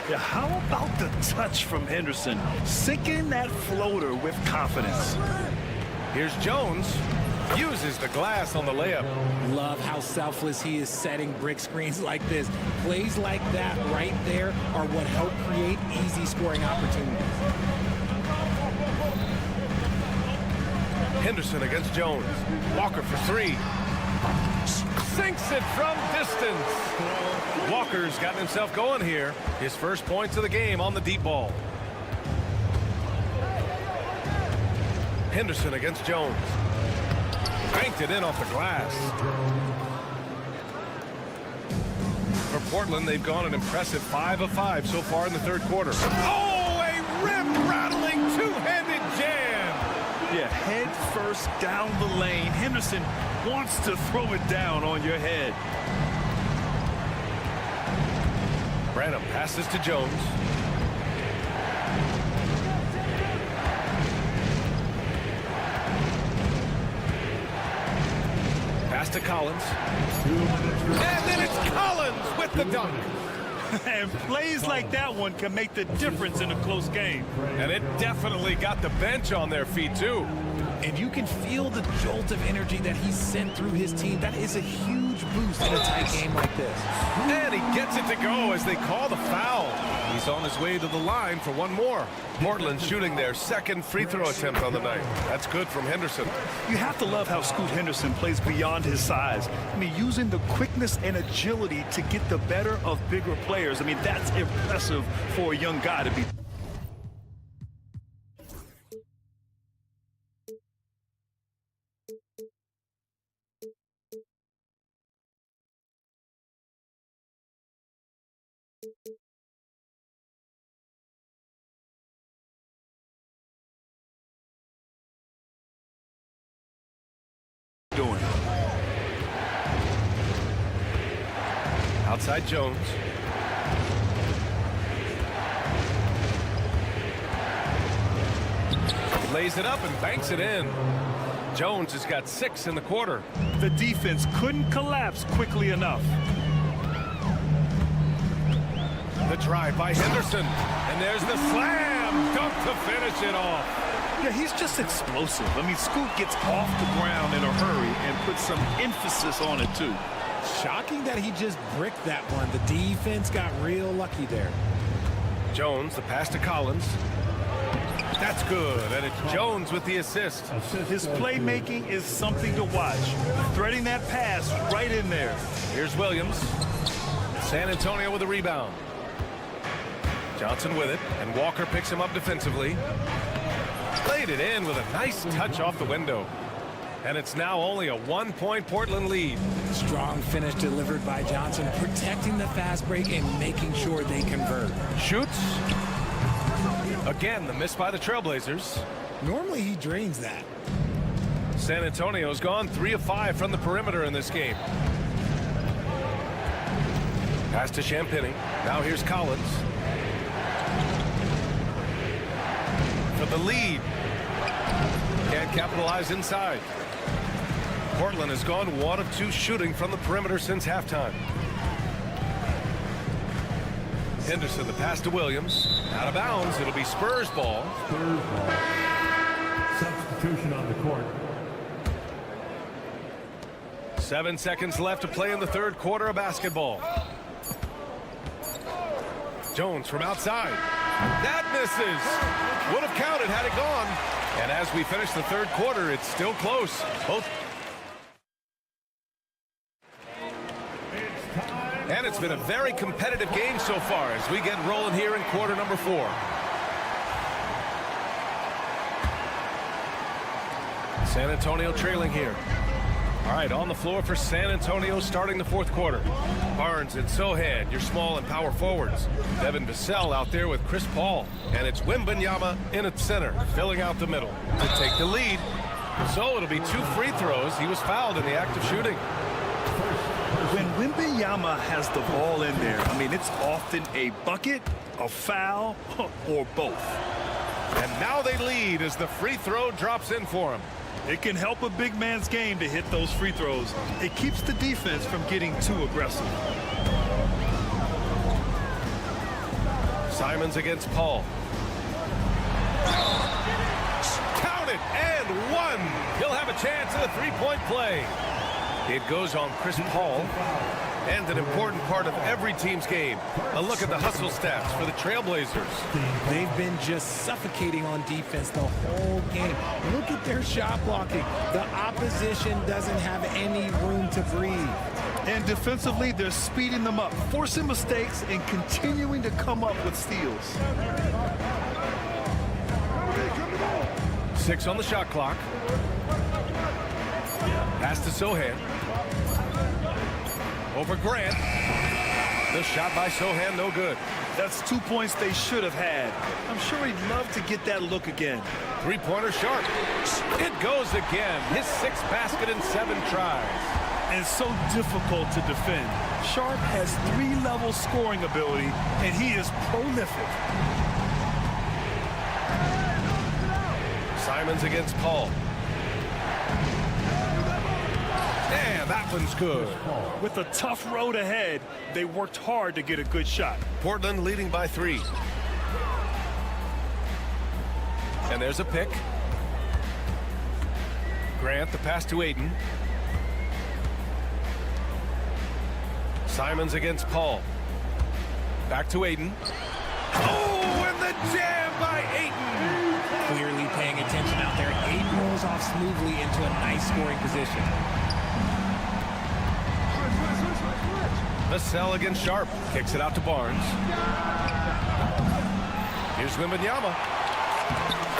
Yeah, how about the touch from Henderson? Sinking that floater with confidence. Here's Jones. Uses the glass on the layup. Love how selfless he is setting brick screens like this. Plays like that right there are what help create easy scoring opportunities. Henderson against Jones. Walker for three. Sinks it from distance. Walker's gotten himself going here. His first points of the game on the deep ball. Henderson against Jones. Banked it in off the glass. For Portland, they've gone an impressive 5 of 5 so far in the third quarter. Oh, a rim-rattling two-handed jam. Yeah, head first down the lane. Henderson wants to throw it down on your head. Branham passes to Jones. Pass to Collins. And then it's Collins with the dunk. And plays like that one can make the difference in a close game. And it definitely got the bench on their feet, too. And you can feel the jolt of energy that he's sent through his team. That is a huge boost in a tight game like this. And he gets it to go as they call the foul. He's on his way to the line for one more. Portland shooting their second free throw attempt on the night. That's good from Henderson. You have to love how Scoot Henderson plays beyond his size. I mean, using the quickness and agility to get the better of bigger players. I mean, that's impressive for a young guy to be. Doing. Outside Jones. He lays it up and banks it in. Jones has got 6 in the quarter. The defense couldn't collapse quickly enough. The drive by Henderson. And there's the slam dunk to finish it off. Yeah, he's just explosive. I mean, Scoot gets off the ground in a hurry and puts some emphasis on it, too. Shocking that he just bricked that one. The defense got real lucky there. Jones, the pass to Collins. That's good, and it's Jones with the assist. His playmaking is something to watch. Threading that pass right in there. Here's Williams. San Antonio with a rebound. Johnson with it, and Walker picks him up defensively. Played it in with a nice touch off the window. And it's now only a 1-point Portland lead. Strong finish delivered by Johnson, protecting the fast break and making sure they convert. Shoots. Again, the miss by the Trailblazers. Normally he drains that. San Antonio's gone 3 of 5 from the perimeter in this game. Pass to Champagny. Now here's Collins. For the lead. Can't capitalize inside. Portland has gone 1 of 2 shooting from the perimeter since halftime. Henderson, the pass to Williams. Out of bounds. It'll be Spurs ball. Spurs ball. Substitution on the court. 7 seconds left to play in the third quarter of basketball. Jones from outside. That misses. Would have counted had it gone. And as we finish the third quarter, it's still close. Both. And it's been a very competitive game so far as we get rolling here in quarter number 4. San Antonio trailing here. All right, on the floor for San Antonio starting the fourth quarter. Barnes and Sohan, your small and power forwards. Devin Vassell out there with Chris Paul. And it's Wembanyama in at center, filling out the middle to take the lead. So it'll be 2 free throws. He was fouled in the act of shooting. When Wembanyama has the ball in there, I mean, it's often a bucket, a foul, or both. And now they lead as the free throw drops in for him. It can help a big man's game to hit those free throws. It keeps the defense from getting too aggressive. Simons against Paul. Count it, and one. He'll have a chance at a three-point play. It goes on Chris Paul, and an important part of every team's game. A look at the hustle stats for the Trailblazers. They've been just suffocating on defense the whole game. Look at their shot blocking. The opposition doesn't have any room to breathe. And defensively, they're speeding them up, forcing mistakes, and continuing to come up with steals. 6 on the shot clock. Pass to Sohan. Over Grant. The shot by Sohan, no good. That's 2 points they should have had. I'm sure he'd love to get that look again. Three-pointer Sharp. It goes again. His 6th basket in 7 tries. And so difficult to defend. Sharp has 3-level scoring ability, and he is prolific. Simons against Paul. And that one's good. With a tough road ahead, they worked hard to get a good shot. Portland leading by 3. And there's a pick. Grant, the pass to Ayton. Simons against Paul. Back to Ayton. Oh, and the jam by Ayton. Clearly paying attention out there. Ayton rolls off smoothly into a nice scoring position. Vassell against Sharp. Kicks it out to Barnes. Here's Wembanyama.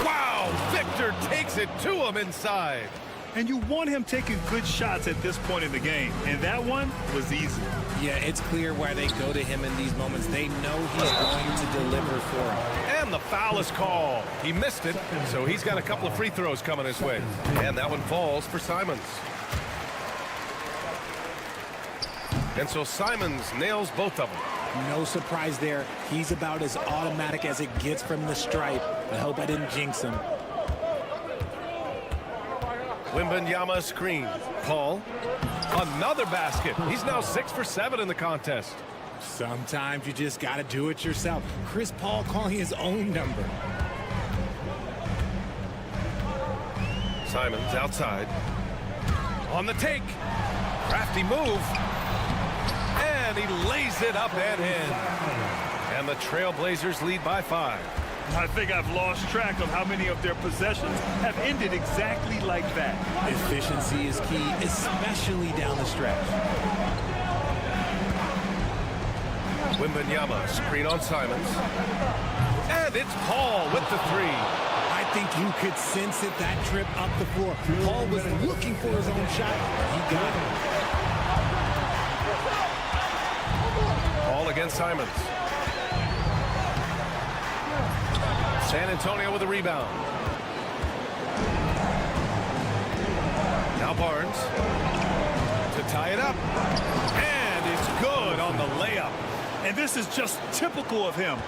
Wow! Victor takes it to him inside. And you want him taking good shots at this point in the game. And that one was easy. Yeah, it's clear why they go to him in these moments. They know he's going to deliver for them. And the foul is called. He missed it, so he's got a couple of free throws coming his way. And that one falls for Simons. And so Simons nails both of them. No surprise there. He's about as automatic as it gets from the stripe. I hope I didn't jinx him. Wembanyama screen. Paul. Another basket. He's now 6 for 7 in the contest. Sometimes you just got to do it yourself. Chris Paul calling his own number. Simons outside. On the take. Crafty move. And he lays it up and in. And the Trailblazers lead by 5. I think I've lost track of how many of their possessions have ended exactly like that. Efficiency is key, especially down the stretch. Wembanyama screen on Simons. And it's Paul with the 3. I think you could sense it, that trip up the floor. Paul was looking for his own shot. He got it. Paul against Simons. San Antonio with a rebound. Now Barnes to tie it up. And it's good on the layup. And this is just typical of him.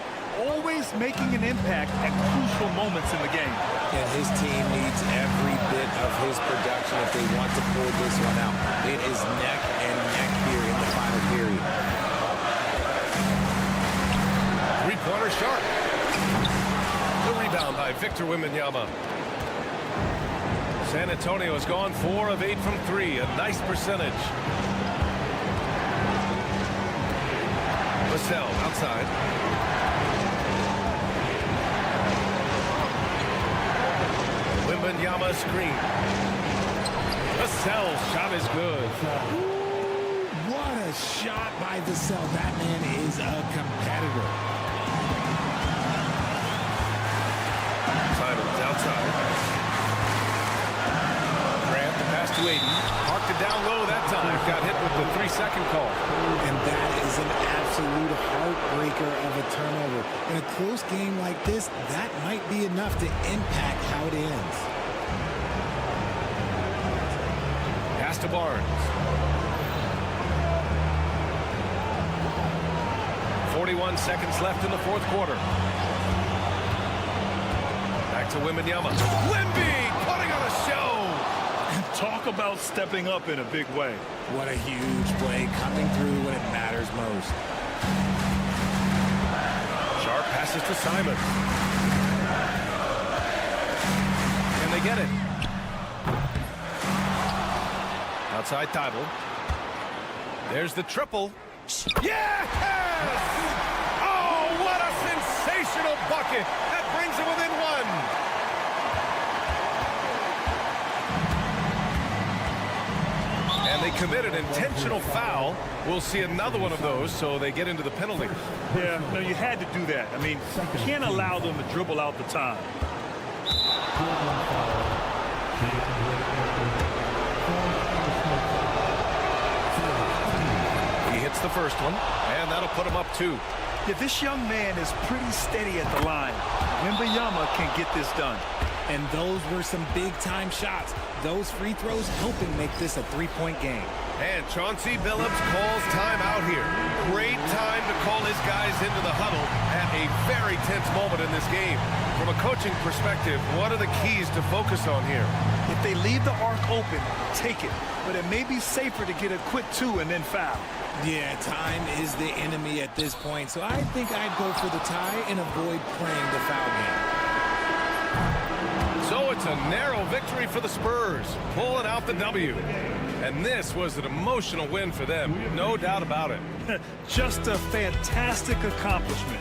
Always making an impact at crucial moments in the game. And his team needs every bit of his production if they want to pull this one out. It is neck and neck here in the final period. Three-pointer Sharp. The rebound by Victor Wembanyama. San Antonio has gone 4 of 8 from 3. A nice percentage. Vassell outside. Wembanyama screen. Vassell's shot is good. What a shot by Vassell. That man is a competitor. Simons outside. Grant, the pass to Ayton. Parked it down low that time. Got hit with the 3-second call. And that is an absolute heartbreaker of a turnover. In a close game like this, that might be enough to impact how it ends. Pass to Barnes. 41 seconds left in the fourth quarter. Back to Wembanyama. Wemby putting on a show. Talk about stepping up in a big way. What a huge play, coming through when it matters most. Sharp passes to Simon. And they get it. Outside Tybal. There's the triple. Yes! Oh, what a sensational bucket. That brings him within one. And they commit an intentional foul. We'll see another one of those, so they get into the penalty. Yeah, no, you had to do that. I mean, you can't allow them to dribble out the time. He hits the first one, and that'll put him up 2. Yeah, this young man is pretty steady at the line. Wembanyama can get this done. And those were some big-time shots. Those free throws helping make this a 3-point game. And Chauncey Billups calls time out here. Great time to call his guys into the huddle at a very tense moment in this game. From a coaching perspective, what are the keys to focus on here? If they leave the arc open, take it. But it may be safer to get a quick 2 and then foul. Yeah, time is the enemy at this point, so I think I'd go for the tie and avoid playing the foul game. So it's a narrow victory for the Spurs, pulling out the W. And this was an emotional win for them, no doubt about it. Just a fantastic accomplishment.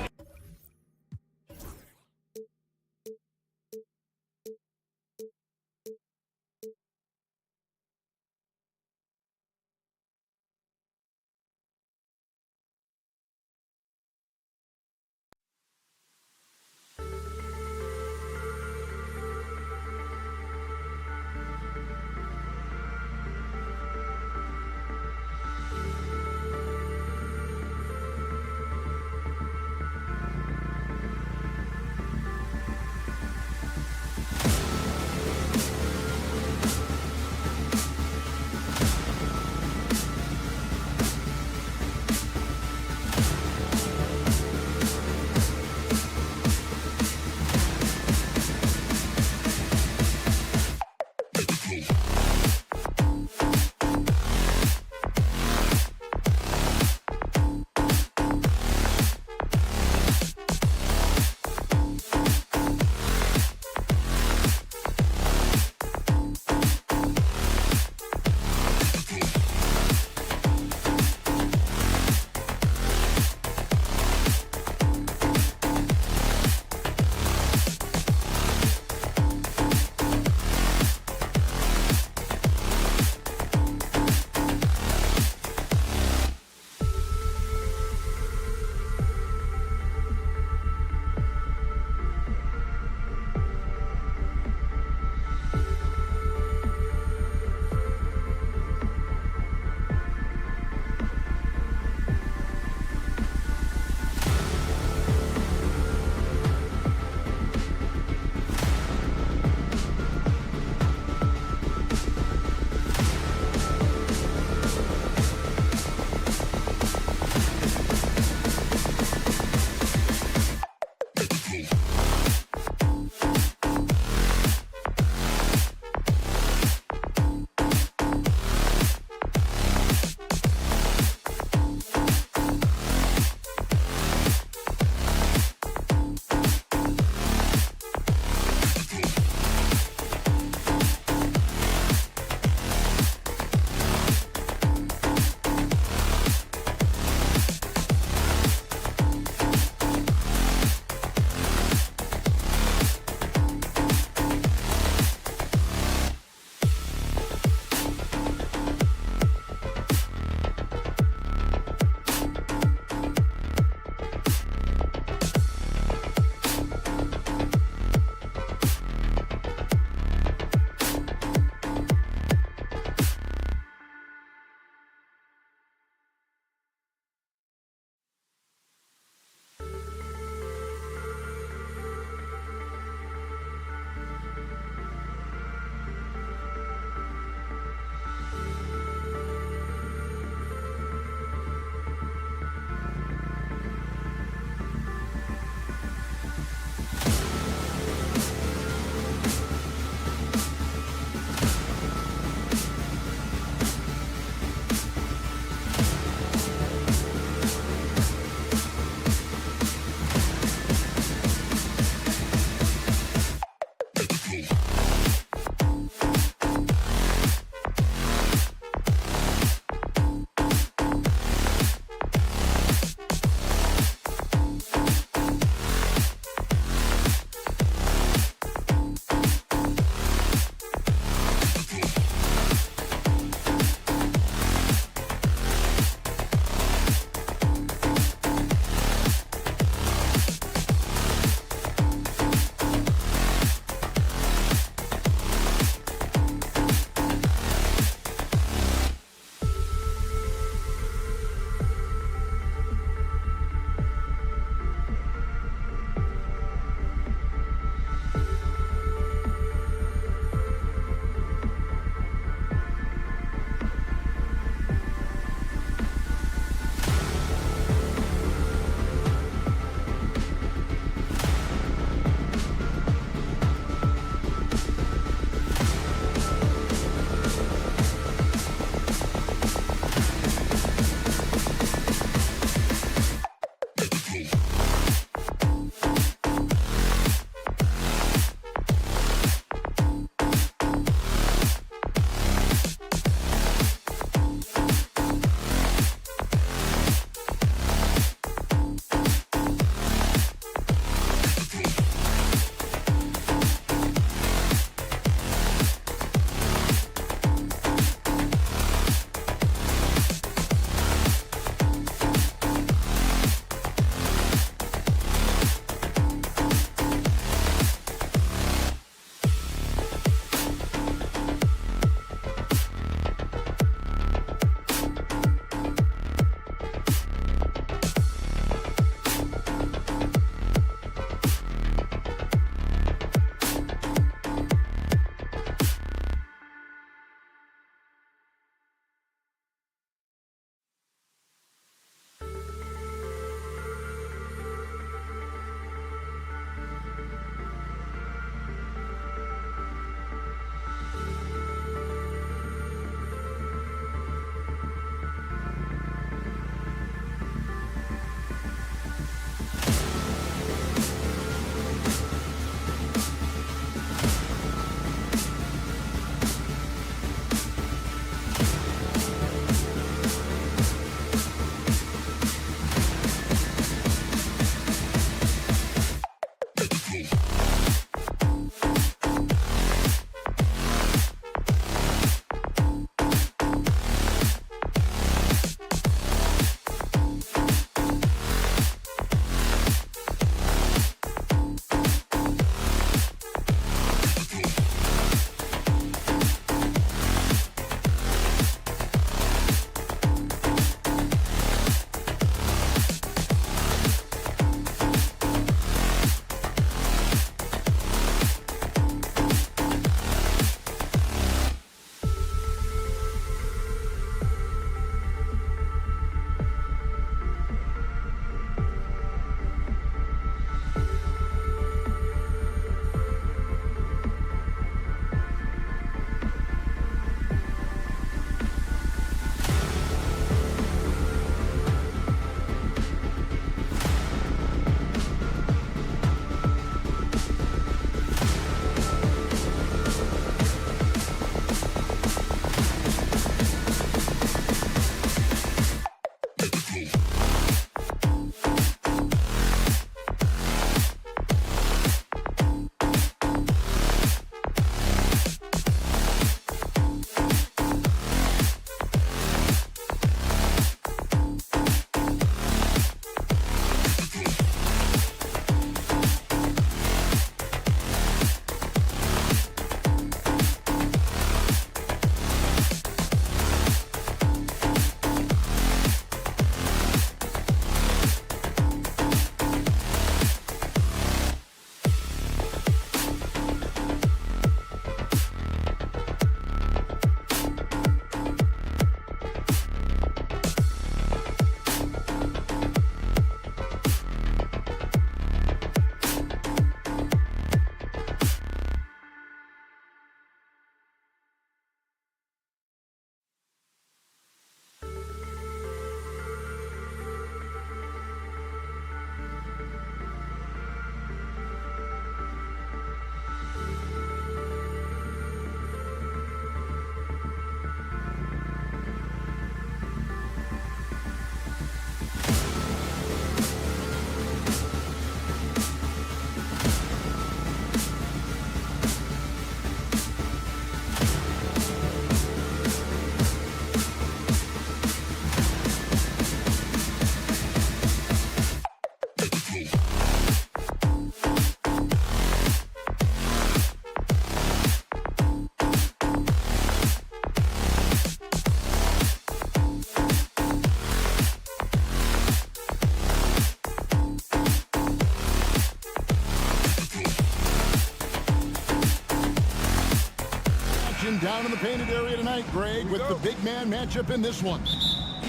action down in the painted area tonight, Greg, with the big man matchup in this one.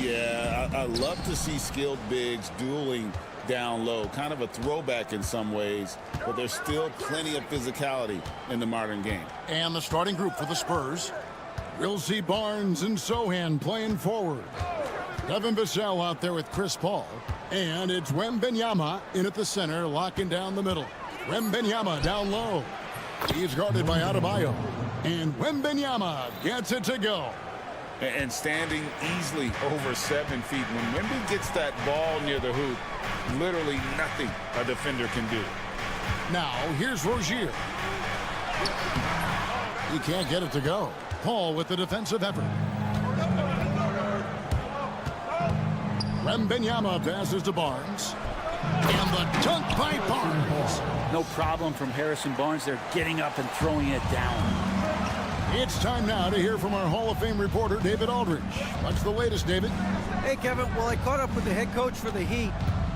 Yeah, I love to see skilled bigs dueling down low. Kind of a throwback in some ways, but there's still plenty of physicality in the modern game. And the starting group for the Spurs. We'll see Barnes and Sohan playing forward. Devin Vassell out there with Chris Paul. And it's Wembanyama in at the center, locking down the middle. Wembanyama down low. He's guarded by Adebayo. And Wembanyama gets it to go. And standing easily over 7 feet. When Wemby gets that ball near the hoop, literally nothing a defender can do. Now, here's Rozier. He can't get it to go. Paul with the defensive effort. Wembanyama passes to Barnes. And the dunk by Barnes. No problem from Harrison Barnes. They're getting up and throwing it down. It's time now to hear from our Hall of Fame reporter, David Aldridge. What's the latest, David? Hey, Kevin. Well, I caught up with the head coach for the Heat.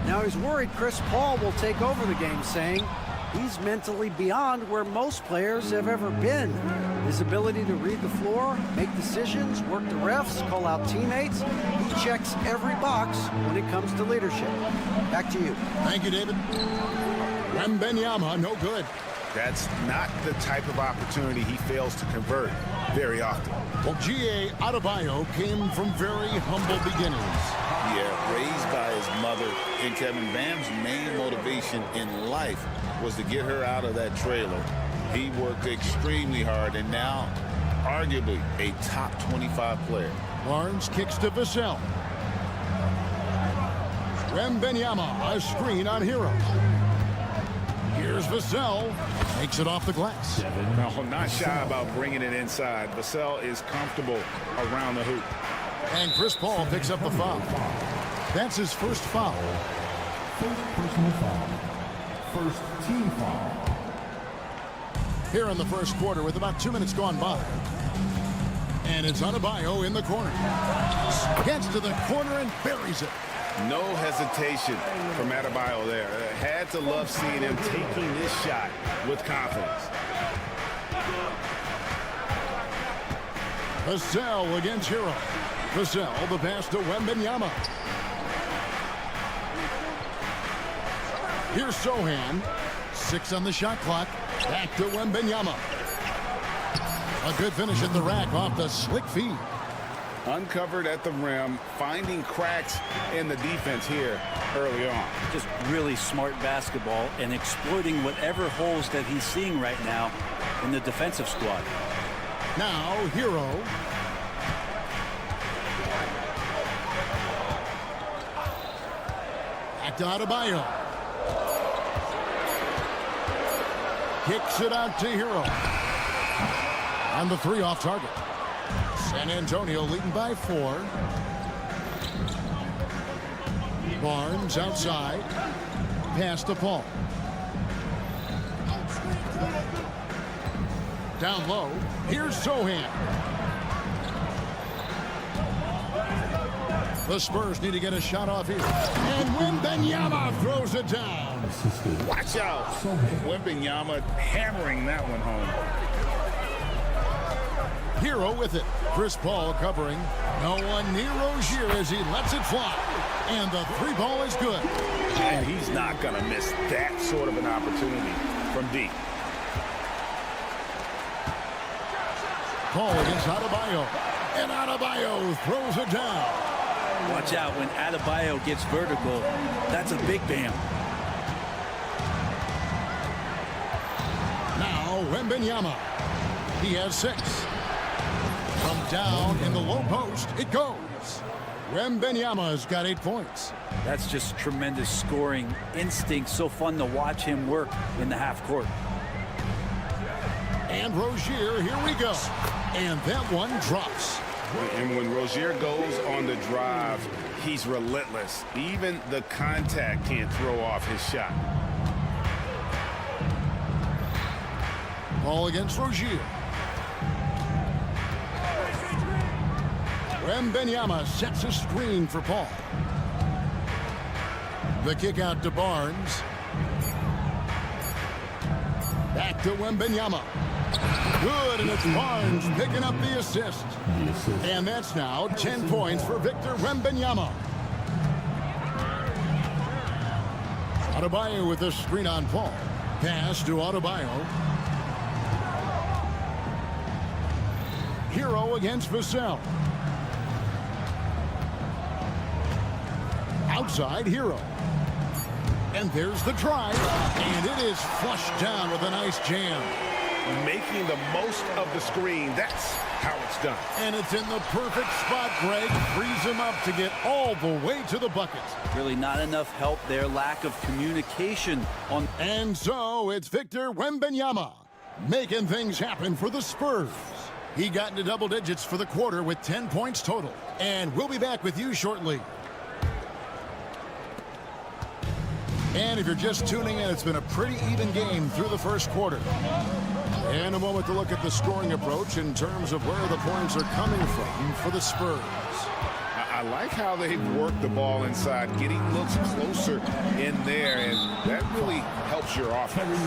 Now he's worried Chris Paul will take over the game, saying he's mentally beyond where most players have ever been. His ability to read the floor, make decisions, work the refs, call out teammates. He checks every box when it comes to leadership. Back to you. Thank you, David. Wembanyama, no good. That's not the type of opportunity he fails to convert very often. Well, G.A. Adebayo came from very humble beginnings. Yeah, raised by his mother. And Kevin, Bam's main motivation in life was to get her out of that trailer. He worked extremely hard and now arguably a top 25 player. Barnes kicks to Vassell. Wembanyama, a screen on Hero. Here's Vassell. Takes it off the glass. No, not shy about bringing it inside. Vassell is comfortable around the hoop. And Chris Paul picks up the foul. That's his first foul. First personal foul. First team foul. Here in the first quarter with about 2 minutes gone by. And it's Adebayo in the corner. Gets to the corner and buries it. No hesitation from Adebayo there. Had to love seeing him taking this shot with confidence. Vassell against Hero. Vassell, the pass to Wembanyama. Here's Sohan. 6 on the shot clock. Back to Wembanyama. A good finish at the rack off the slick feed. Uncovered at the rim, finding cracks in the defense here early on. Just really smart basketball and exploiting whatever holes that he's seeing right now in the defensive squad. Now, Hero. Back to Adebayo. Kicks it out to Hero. And the 3 off target. San Antonio leading by 4. Barnes outside. Pass to Paul. Down low. Here's Sohan. The Spurs need to get a shot off here. And Wembanyama throws it down. Watch out. Wembanyama hammering that one home. Hero with it. Chris Paul covering. No one near Rozier as he lets it fly. And the 3 ball is good. And he's not going to miss that sort of an opportunity from deep. Paul against Adebayo. And Adebayo throws it down. Watch out when Adebayo gets vertical. That's a big bam. Now Wembanyama. He has 6. From down in the low post, it goes. Wembanyama's got 8 points. That's just tremendous scoring instinct. So fun to watch him work in the half court. And Rozier, here we go. And that one drops. And when Rozier goes on the drive, he's relentless. Even the contact can't throw off his shot. Ball against Rozier. Wembanyama sets a screen for Paul. The kick out to Barnes. Back to Wembanyama. Good, and it's Barnes picking up the assist. And that's now 10 points for Victor Wembanyama. Adebayo with the screen on Paul. Pass to Adebayo. Hero against Vassell. Outside Hero. And there's the drive. And it is flushed down with a nice jam. Making the most of the screen. That's how it's done. And it's in the perfect spot, Greg. Frees him up to get all the way to the bucket. Really not enough help there. Lack of communication on. And so it's Victor Wembanyama making things happen for the Spurs. He got into double digits for the quarter with 10 points total. And we'll be back with you shortly. And if you're just tuning in, it's been a pretty even game through the first quarter. And a moment to look at the scoring approach in terms of where the points are coming from for the Spurs. I like how they've worked the ball inside, getting looks closer in there, and that really helps your offense.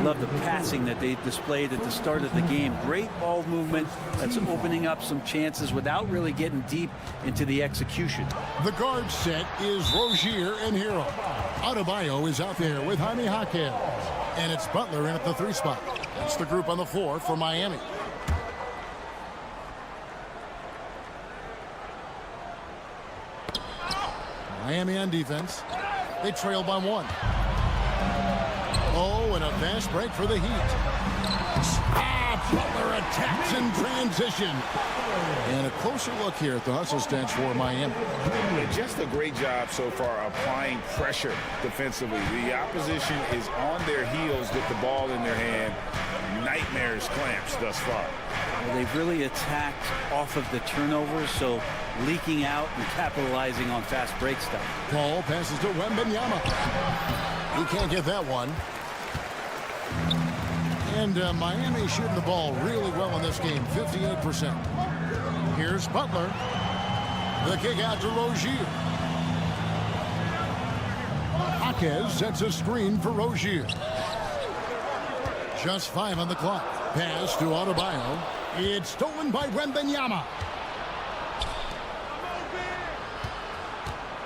Love the passing that they displayed at the start of the game. Great ball movement that's opening up some chances without really getting deep into the execution. The guard set is Rozier and Hero. Adebayo is out there with Jaime Jaquez. And it's Butler in at the 3 spot. That's the group on the floor for Miami. Miami on defense. They trail by 1. Oh, and a fast break for the Heat. Butler attacks in transition. And a closer look here at the hustle stats for Miami. Just a great job so far applying pressure defensively. The opposition is on their heels with the ball in their hand. Nightmares clamps thus far. Well, they've really attacked off of the turnovers, so leaking out and capitalizing on fast break stuff. Paul passes to Wembanyama. He can't get that one. And Miami shooting the ball really well in this game, 58%. Here's Butler. The kick out to Rozier. Jaquez sets a screen for Rozier. Just 5 on the clock. Pass to Adebayo. It's stolen by Wembanyama.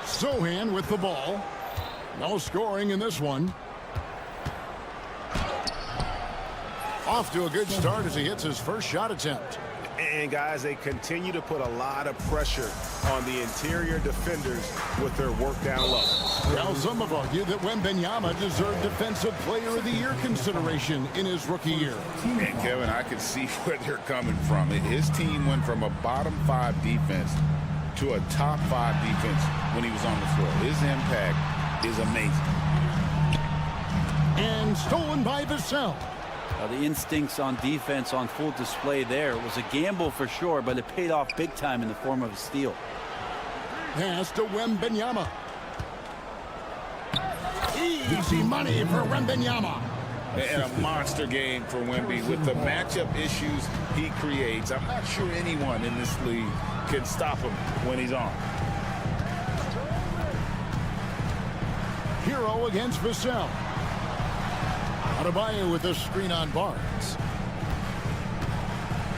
Sohan with the ball. No scoring in this one. Off to a good start as he hits his first shot attempt. And guys, they continue to put a lot of pressure on the interior defenders with their work down low. Now some have argued that Wembanyama deserved Defensive Player of the Year consideration in his rookie year. And Kevin, I can see where they're coming from. His team went from a bottom 5 defense to a top 5 defense when he was on the floor. His impact is amazing. And stolen by Vassell. The instincts on defense on full display there. It was a gamble for sure, but it paid off big time in the form of a steal. Pass to Wembanyama. Easy money for Wembanyama. And a monster game for Wemby with the matchup issues he creates. I'm not sure anyone in this league can stop him when he's on. Hero against Vassell. Adebayo with a screen on Barnes.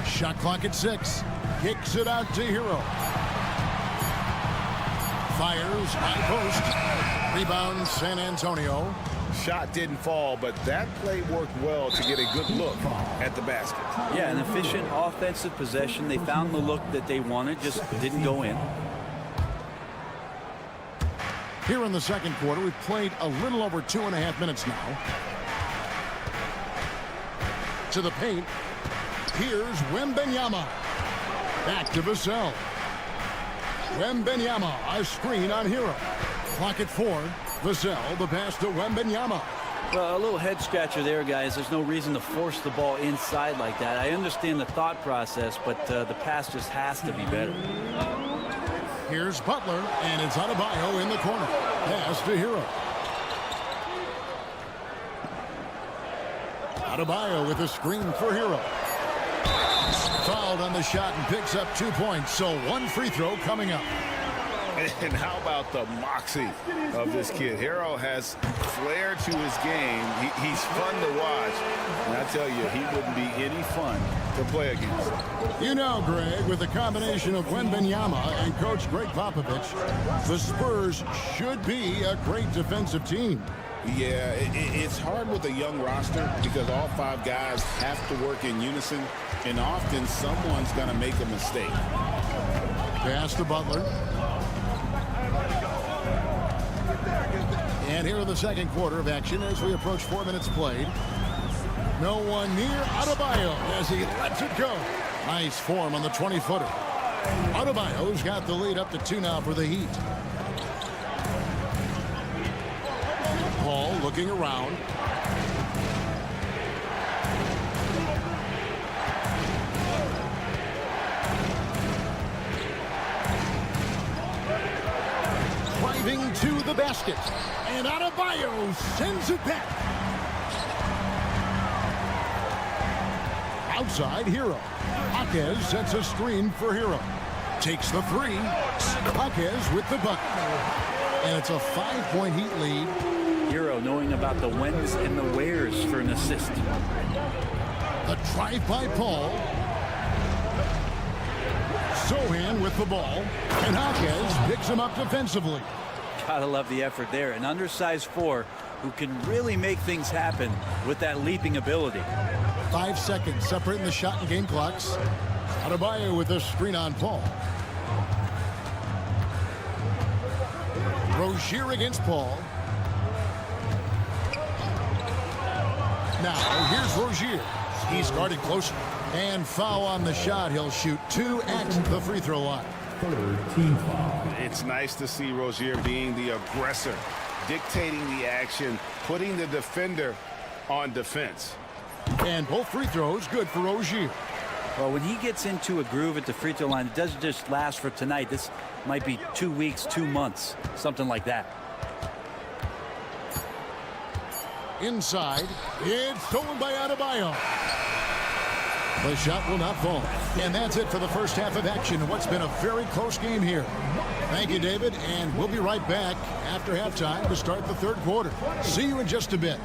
Shot clock at 6. Kicks it out to Hero. Fires, high post. Rebound, San Antonio. Shot didn't fall, but that play worked well to get a good look at the basket. Yeah, an efficient offensive possession. They found the look that they wanted, just didn't go in. Here in the second quarter, we've played a little over 2.5 minutes now. To the paint. Here's Wembanyama. Back to Vassell. Wembanyama, a screen on Hero. Clock at 4. Vassell, the pass to Wembanyama. Well, a little head scratcher there, guys. There's no reason to force the ball inside like that. I understand the thought process, but the pass just has to be better. Here's Butler, and it's Adebayo in the corner. Pass to Hero. Adebayo with a screen for Hero. Fouled on the shot and picks up 2 points, so 1 free throw coming up. And how about the moxie of this kid? Hero has flair to his game. He's fun to watch. And I tell you, he wouldn't be any fun to play against. You know, Greg, with the combination of Wembanyama and Coach Greg Popovich, the Spurs should be a great defensive team. Yeah, it's hard with a young roster because all 5 guys have to work in unison, and often someone's going to make a mistake. Pass to Butler. And here in the second quarter of action as we approach 4 minutes played. No one near Adebayo as he lets it go. Nice form on the 20-footer. Adebayo's got the lead up to 2 now for the Heat. Paul looking around. Driving to the basket. And Adebayo sends it back. Outside, Hero. Jaquez sets a screen for Hero. Takes the 3. Jaquez with the bucket. And it's a 5-point Heat lead. Hero knowing about the whens and the wheres for an assist. The drive by Paul. Sohan with the ball. And Jaquez picks him up defensively. Gotta love the effort there. An undersized 4 who can really make things happen with that leaping ability. 5 seconds separating the shot and game clocks. Adebayo with a screen on Paul. Rozier against Paul. Now, here's Rozier. He's guarded closer. And foul on the shot. He'll shoot 2 at the free throw line. Team foul. It's nice to see Rozier being the aggressor, dictating the action, putting the defender on defense. And both free throws good for Rozier. Well, when he gets into a groove at the free throw line, it doesn't just last for tonight. This might be 2 weeks, 2 months, something like that. Inside, it's stolen by Adebayo. The shot will not fall. And that's it for the first half of action in what's been a very close game here. Thank you, David, and we'll be right back after halftime to start the third quarter. See you in just a bit.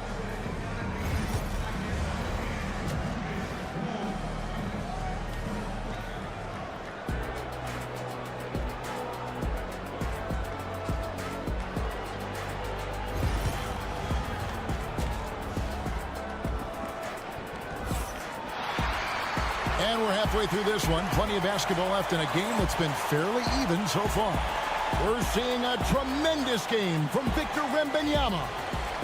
And we're halfway through this one. Plenty of basketball left in a game that's been fairly even so far. We're seeing a tremendous game from Victor Wembanyama.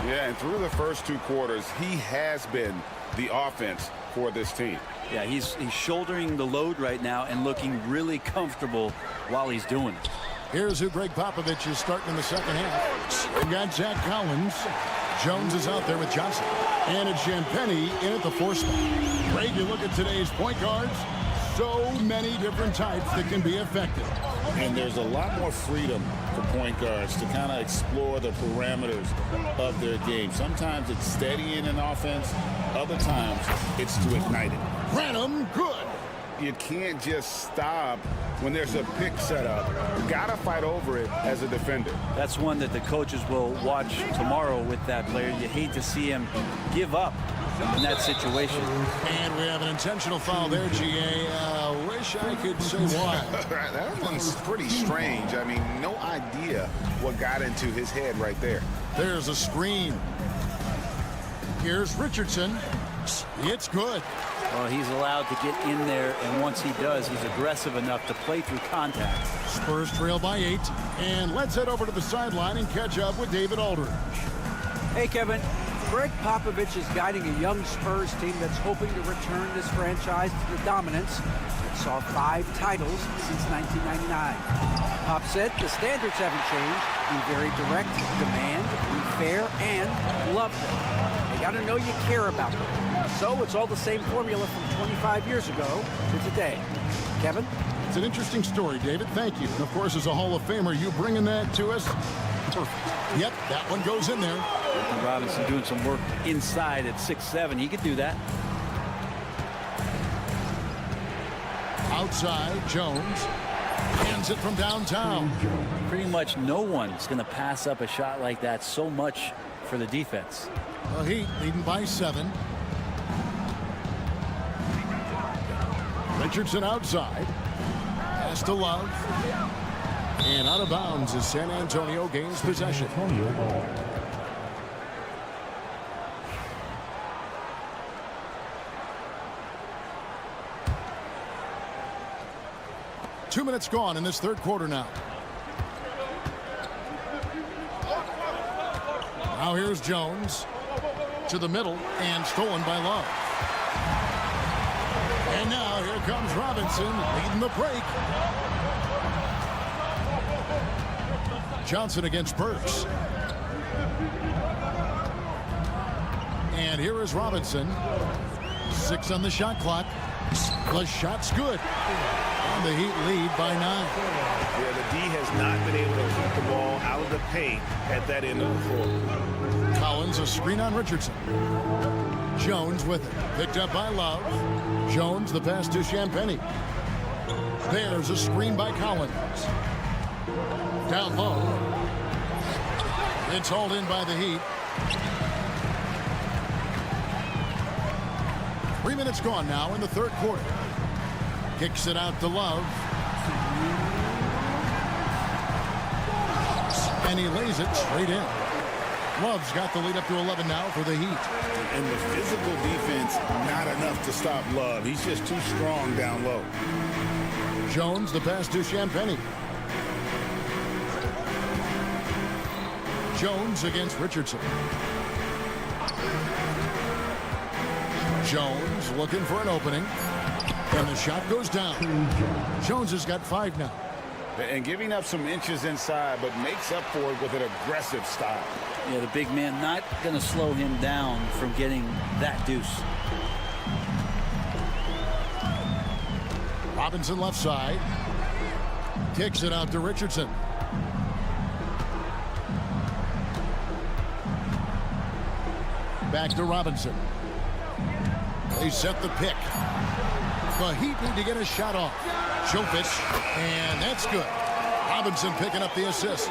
Yeah, and through the first 2 quarters, he has been the offense for this team. Yeah, he's shouldering the load right now and looking really comfortable while he's doing it. Here's who Greg Popovich is starting in the second half. We've got Zach Collins. Jones is out there with Johnson. And it's Champagnie in at the 4 spot. Greg, you look at today's point guards, so many different types that can be effective. And there's a lot more freedom for point guards to kind of explore the parameters of their game. Sometimes it's steadying an offense. Other times it's to ignite it. Branham, good. You can't just stop when there's a pick set up. You gotta fight over it as a defender. That's one that the coaches will watch tomorrow with that player. You hate to see him give up in that situation. And we have an intentional foul there, GA. Wish I could say why. That one's pretty strange. I mean, no idea what got into his head right there. There's a screen. Here's Richardson. It's good. Well, he's allowed to get in there, and once he does, he's aggressive enough to play through contact. Spurs trail by 8. And let's head over to the sideline and catch up with David Aldridge. Hey, Kevin. Greg Popovich is guiding a young Spurs team that's hoping to return this franchise to the dominance that saw 5 titles since 1999. Pop said the standards haven't changed. Be very direct, demand, be fair, and love them. They got to know you care about them. So it's all the same formula from 25 years ago to today. Kevin? It's an interesting story, David. Thank you. And of course, as a Hall of Famer, you bringing that to us. Perfect. Yep, that one goes in there. Robinson doing some work inside at 6'7". He could do that. Outside, Jones. Hands it from downtown. Pretty much no one's going to pass up a shot like that so much for the defense. The Heat leading by 7. Richardson outside. Pass to Love. And out of bounds as San Antonio gains possession. 2 minutes gone in this third quarter now. Now here's Jones to the middle and stolen by Love. And now here comes Robinson leading the break. Johnson against Spurs. And here is Robinson. 6 on the shot clock. The shot's good. And the Heat lead by 9. Yeah, the D has not been able to keep the ball out of the paint at that end of the floor. Collins a screen on Richardson. Jones with it. Picked up by Love. Jones the pass to Champagnie. There's a screen by Collins. Down low. It's hauled in by the Heat. 3 minutes gone now in the third quarter. Kicks it out to Love. And he lays it straight in. Love's got the lead up to 11 now for the Heat. And the physical defense, not enough to stop Love. He's just too strong down low. Jones the pass to Champagnie. Jones against Richardson. Jones looking for an opening. And the shot goes down. Jones has got 5 now. And giving up some inches inside, but makes up for it with an aggressive style. Yeah, the big man not going to slow him down from getting that deuce. Robinson left side. Kicks it out to Richardson. Back to Robinson. They set the pick. The Heat need to get a shot off. Jokic, and that's good. Robinson picking up the assist.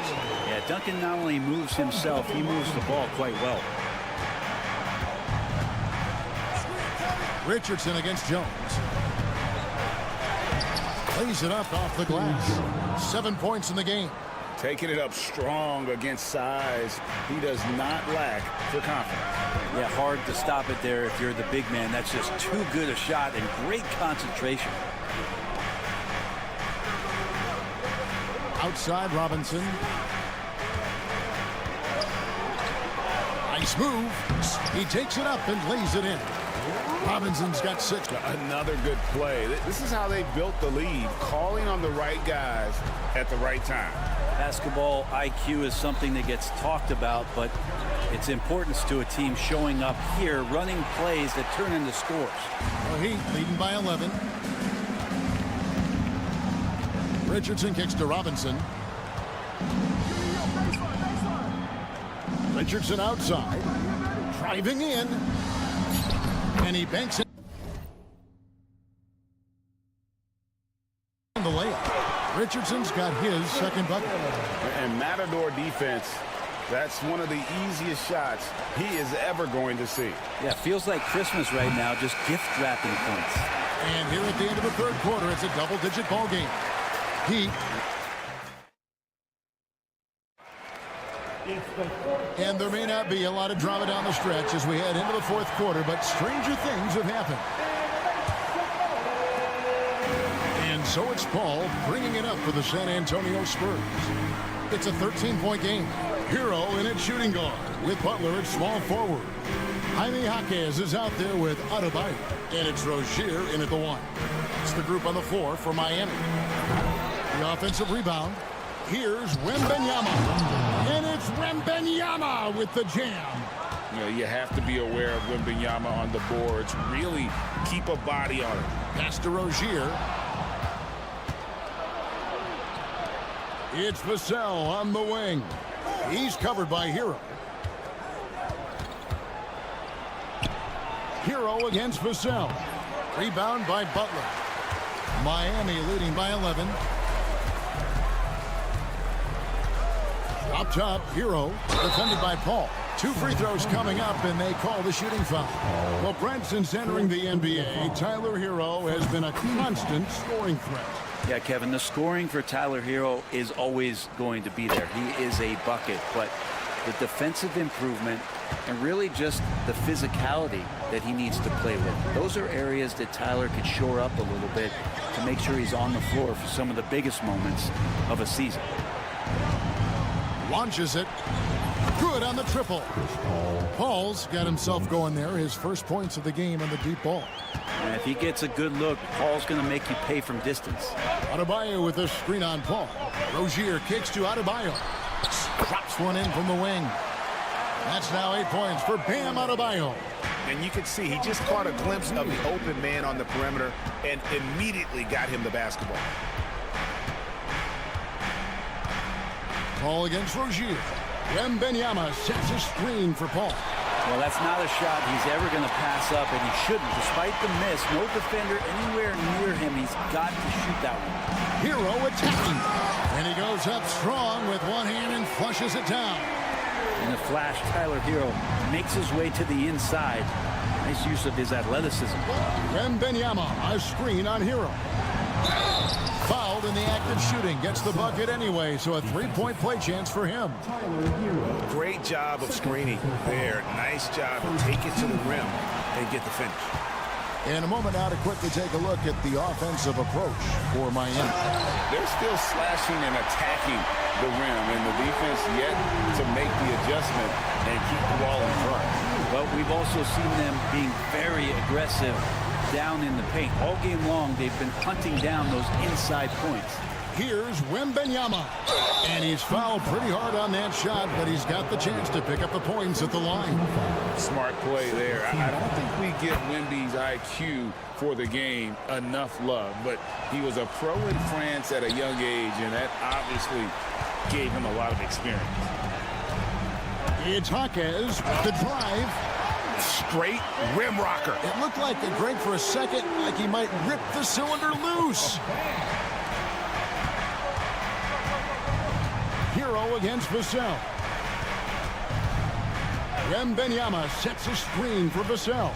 Yeah, Duncan not only moves himself, he moves the ball quite well. Richardson against Jones. Lays it up off the glass. 7 points in the game. Taking it up strong against size. He does not lack for confidence. Yeah, hard to stop it there if you're the big man. That's just too good a shot and great concentration. Outside Robinson. Nice move. He takes it up and lays it in. Robinson's got 6. Another good play. This is how they built the lead, calling on the right guys at the right time. Basketball IQ is something that gets talked about, but its importance to a team showing up here, running plays that turn into scores. The Heat leading by 11. Richardson kicks to Robinson. Richardson outside. Driving in. And he banks it. The layup. Richardson's got his second bucket. And Matador defense, that's one of the easiest shots he is ever going to see. Yeah, feels like Christmas right now, just gift wrapping points. And here at the end of the third quarter, it's a double-digit ball game. Heat. And there may not be a lot of drama down the stretch as we head into the fourth quarter, but stranger things have happened. And so it's Paul bringing it up for the San Antonio Spurs. It's a 13-point game. Hero in at shooting guard with Butler at small forward. Jaime Jaquez is out there with Adebayo. And it's Rozier in at the 1. It's the group on the floor for Miami. The offensive rebound. Here's Wembanyama. And it's Wembanyama with the jam. You know, you have to be aware of Wembanyama on the boards. Really keep a body on it. Pass to Rozier. It's Vassell on the wing. He's covered by Hero. Hero against Vassell. Rebound by Butler. Miami leading by 11. Up top, Hero, defended by Paul. 2 free throws coming up, and they call the shooting foul. Well, Brent, since entering the NBA, Tyler Hero has been a constant scoring threat. Yeah, Kevin, the scoring for Tyler Hero is always going to be there. He is a bucket, but the defensive improvement and really just the physicality that he needs to play with. Those are areas that Tyler could shore up a little bit to make sure he's on the floor for some of the biggest moments of a season. Launches it. Good on the triple. Paul's got himself going there. His first points of the game on the deep ball. And if he gets a good look, Paul's going to make you pay from distance. Adebayo with a screen on Paul. Rozier kicks to Adebayo. Drops one in from the wing. That's now 8 points for Bam Adebayo. And you can see he just caught a glimpse of the open man on the perimeter and immediately got him the basketball. Paul against Rozier. Wembanyama sets a screen for Paul. Well, that's not a shot he's ever going to pass up, and he shouldn't. Despite the miss, no defender anywhere near him. He's got to shoot that one. Hero attacking. And he goes up strong with one hand and flushes it down. In the flash, Tyler Hero makes his way to the inside. Nice use of his athleticism. Wembanyama, a screen on Hero. Fouled in the act of shooting. Gets the bucket anyway, so a 3-point play chance for him. Great job of screening there. Nice job to take it to the rim and get the finish. In a moment now to quickly take a look at the offensive approach for Miami. They're still slashing and attacking the rim, and the defense yet to make the adjustment and keep the ball in front. But we've also seen them being very aggressive down in the paint. All game long, they've been hunting down those inside points. Here's Wembanyama. And he's fouled pretty hard on that shot, but he's got the chance to pick up the points at the line. Smart play there. I don't think we give Wemby's IQ for the game enough love, but he was a pro in France at a young age, and that obviously gave him a lot of experience. It's Jaquez, the drive. Straight rim rocker. It looked like a Greg for a second, like he might rip the cylinder loose. Hero against Vassell. Wembanyama sets a screen for Vassell.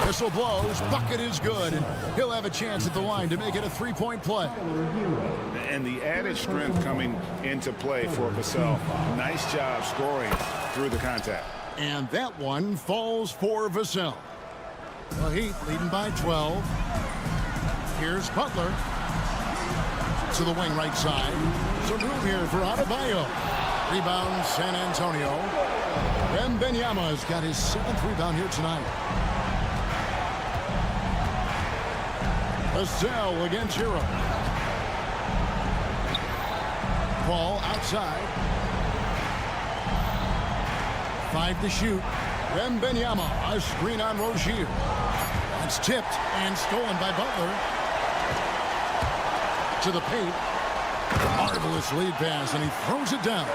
Whistle blows, bucket is good, and he'll have a chance at the line to make it a 3-point play. And the added strength coming into play for Vassell. Nice job scoring through the contact. And that one falls for Vassell. The Heat leading by 12. Here's Butler to the wing right side. Some room here for Adebayo. Rebound San Antonio. Wembanyama's got his 7th rebound here tonight. Vassell against Hero. Paul outside. 5 to shoot. Wembanyama, a screen on Rozier. That's tipped and stolen by Butler. To the paint. Marvelous lead pass, and he throws it down.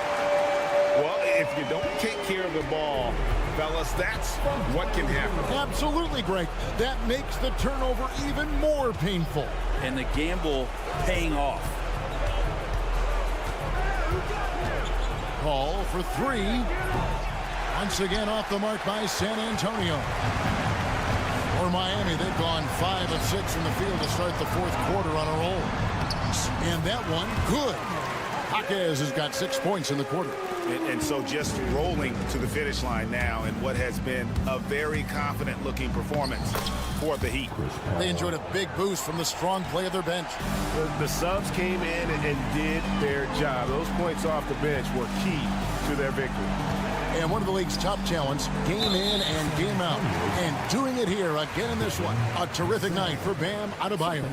Well, if you don't take care of the ball, fellas, that's what can happen. Absolutely, Greg. That makes the turnover even more painful. And the gamble paying off. Paul for 3. Once again off the mark by San Antonio. For Miami, they've gone 5 of 6 in the field to start the 4th quarter on a roll. And that one, good. Jaquez has got 6 points in the quarter. And so just rolling to the finish line now in what has been a very confident-looking performance for the Heat. They enjoyed a big boost from the strong play of their bench. The subs came in and did their job. Those points off the bench were key to their victory. And one of the league's top talents, game in and game out. And doing it here again in this one. A terrific night for Bam Adebayo.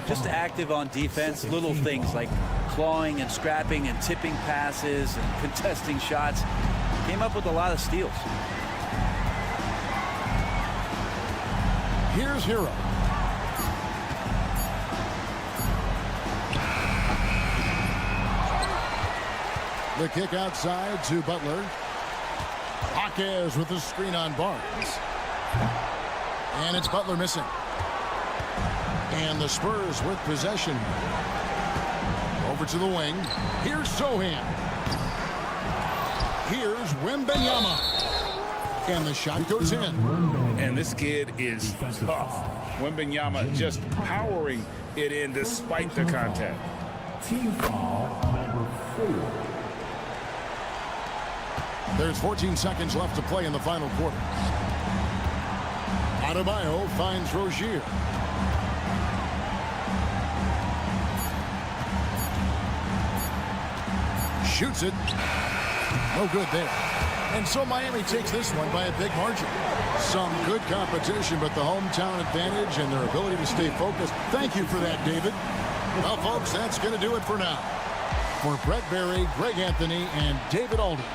Just active on defense, little things like clawing and scrapping and tipping passes and contesting shots. Came up with a lot of steals. Here's Hero. The kick outside to Butler. Jaquez with the screen on Barnes. And it's Butler missing. And the Spurs with possession. Over to the wing. Here's Sohan. Here's Wembanyama. And the shot goes in. And this kid is tough. Wembanyama just powering it in despite the contact. Team foul number 4. There's 14 seconds left to play in the final quarter. Adebayo finds Rozier. Shoots it. No good there. And so Miami takes this one by a big margin. Some good competition, but the hometown advantage and their ability to stay focused. Thank you for that, David. Well, folks, that's going to do it for now. For Brett Berry, Greg Anthony, and David Aldridge.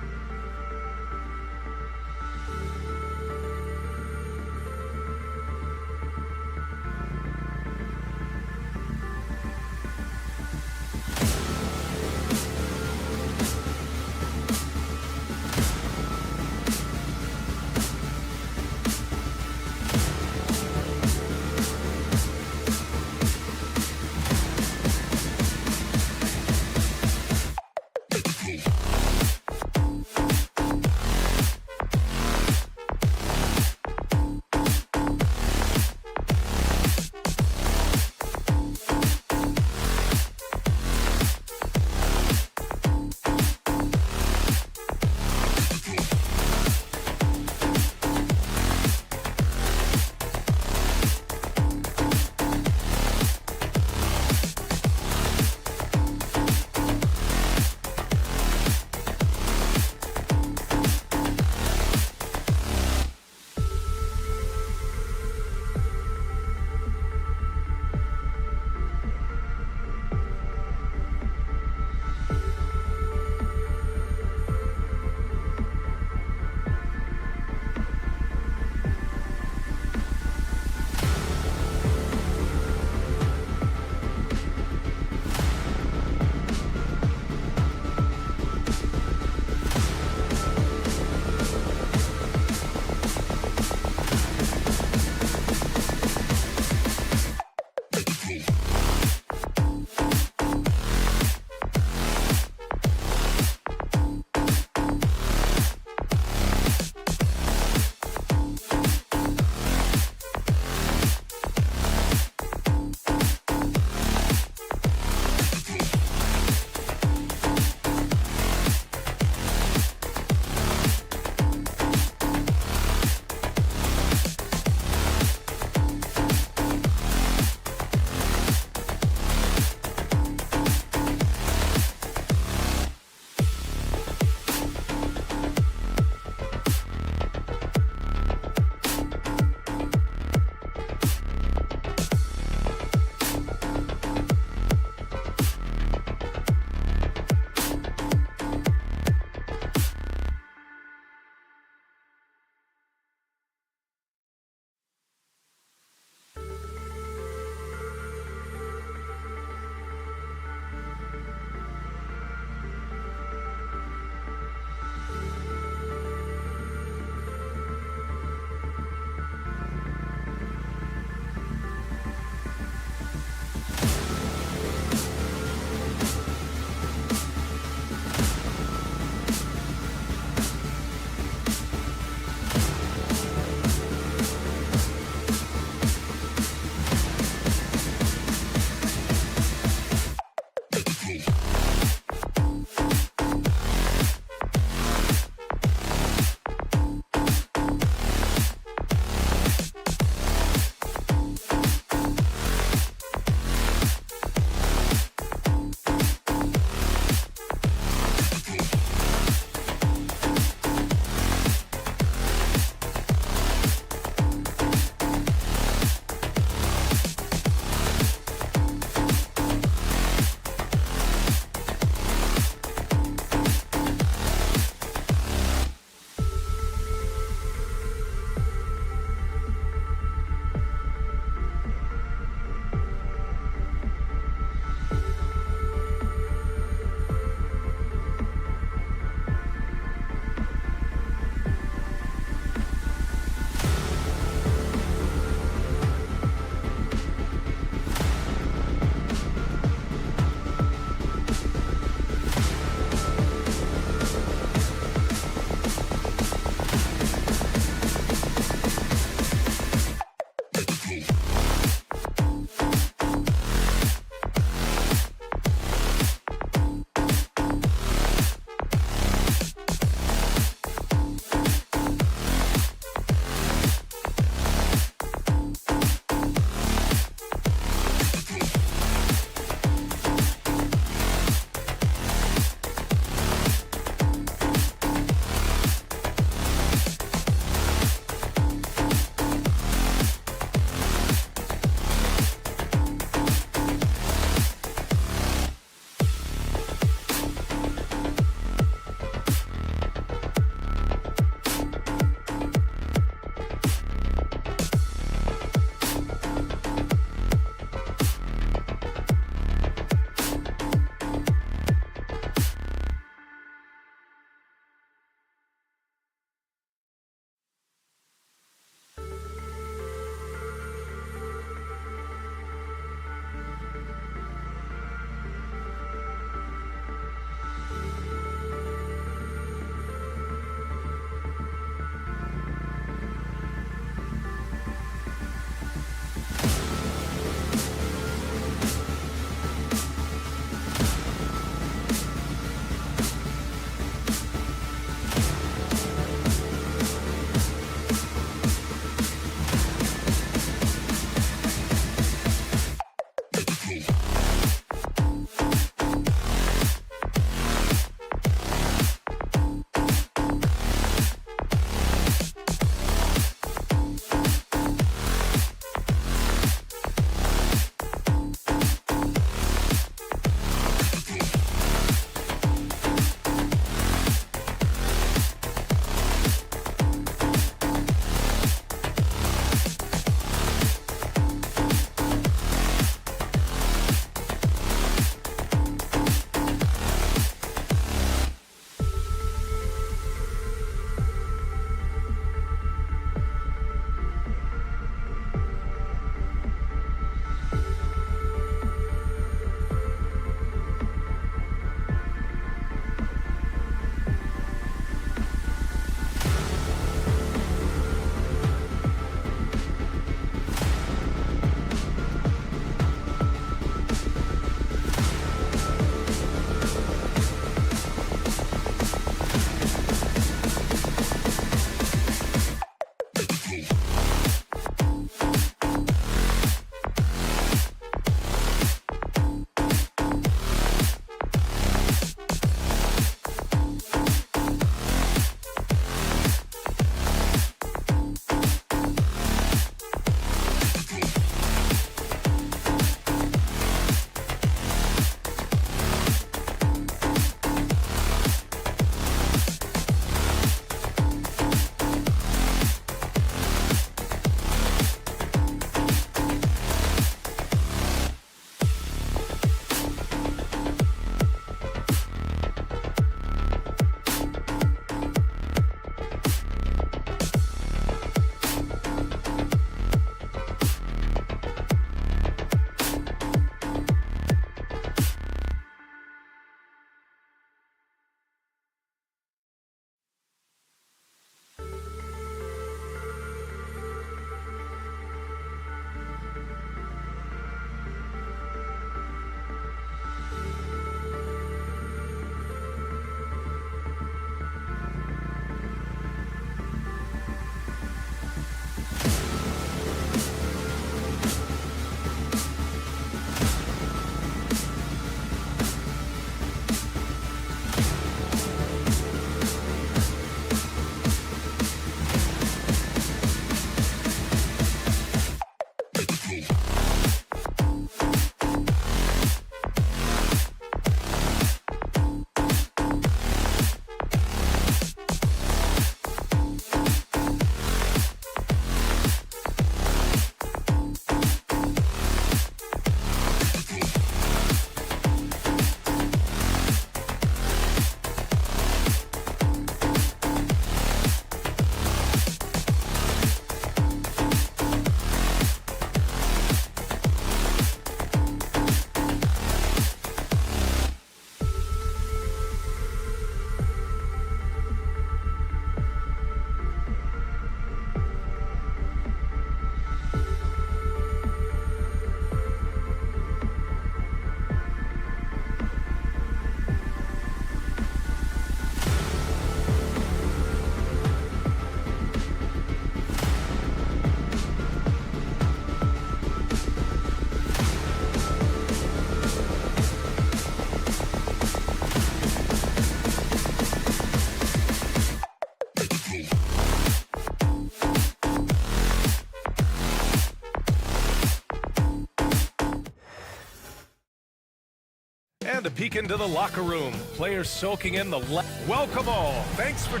And a peek into the locker room. Players soaking in the welcome all. Thanks for...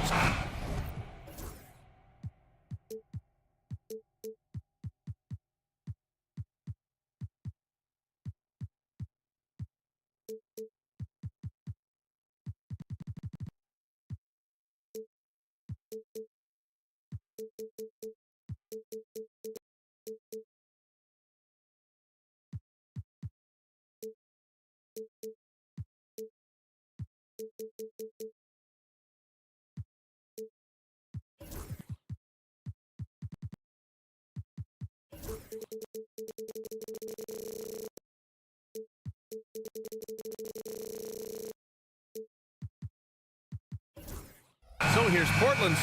So here's Portland's...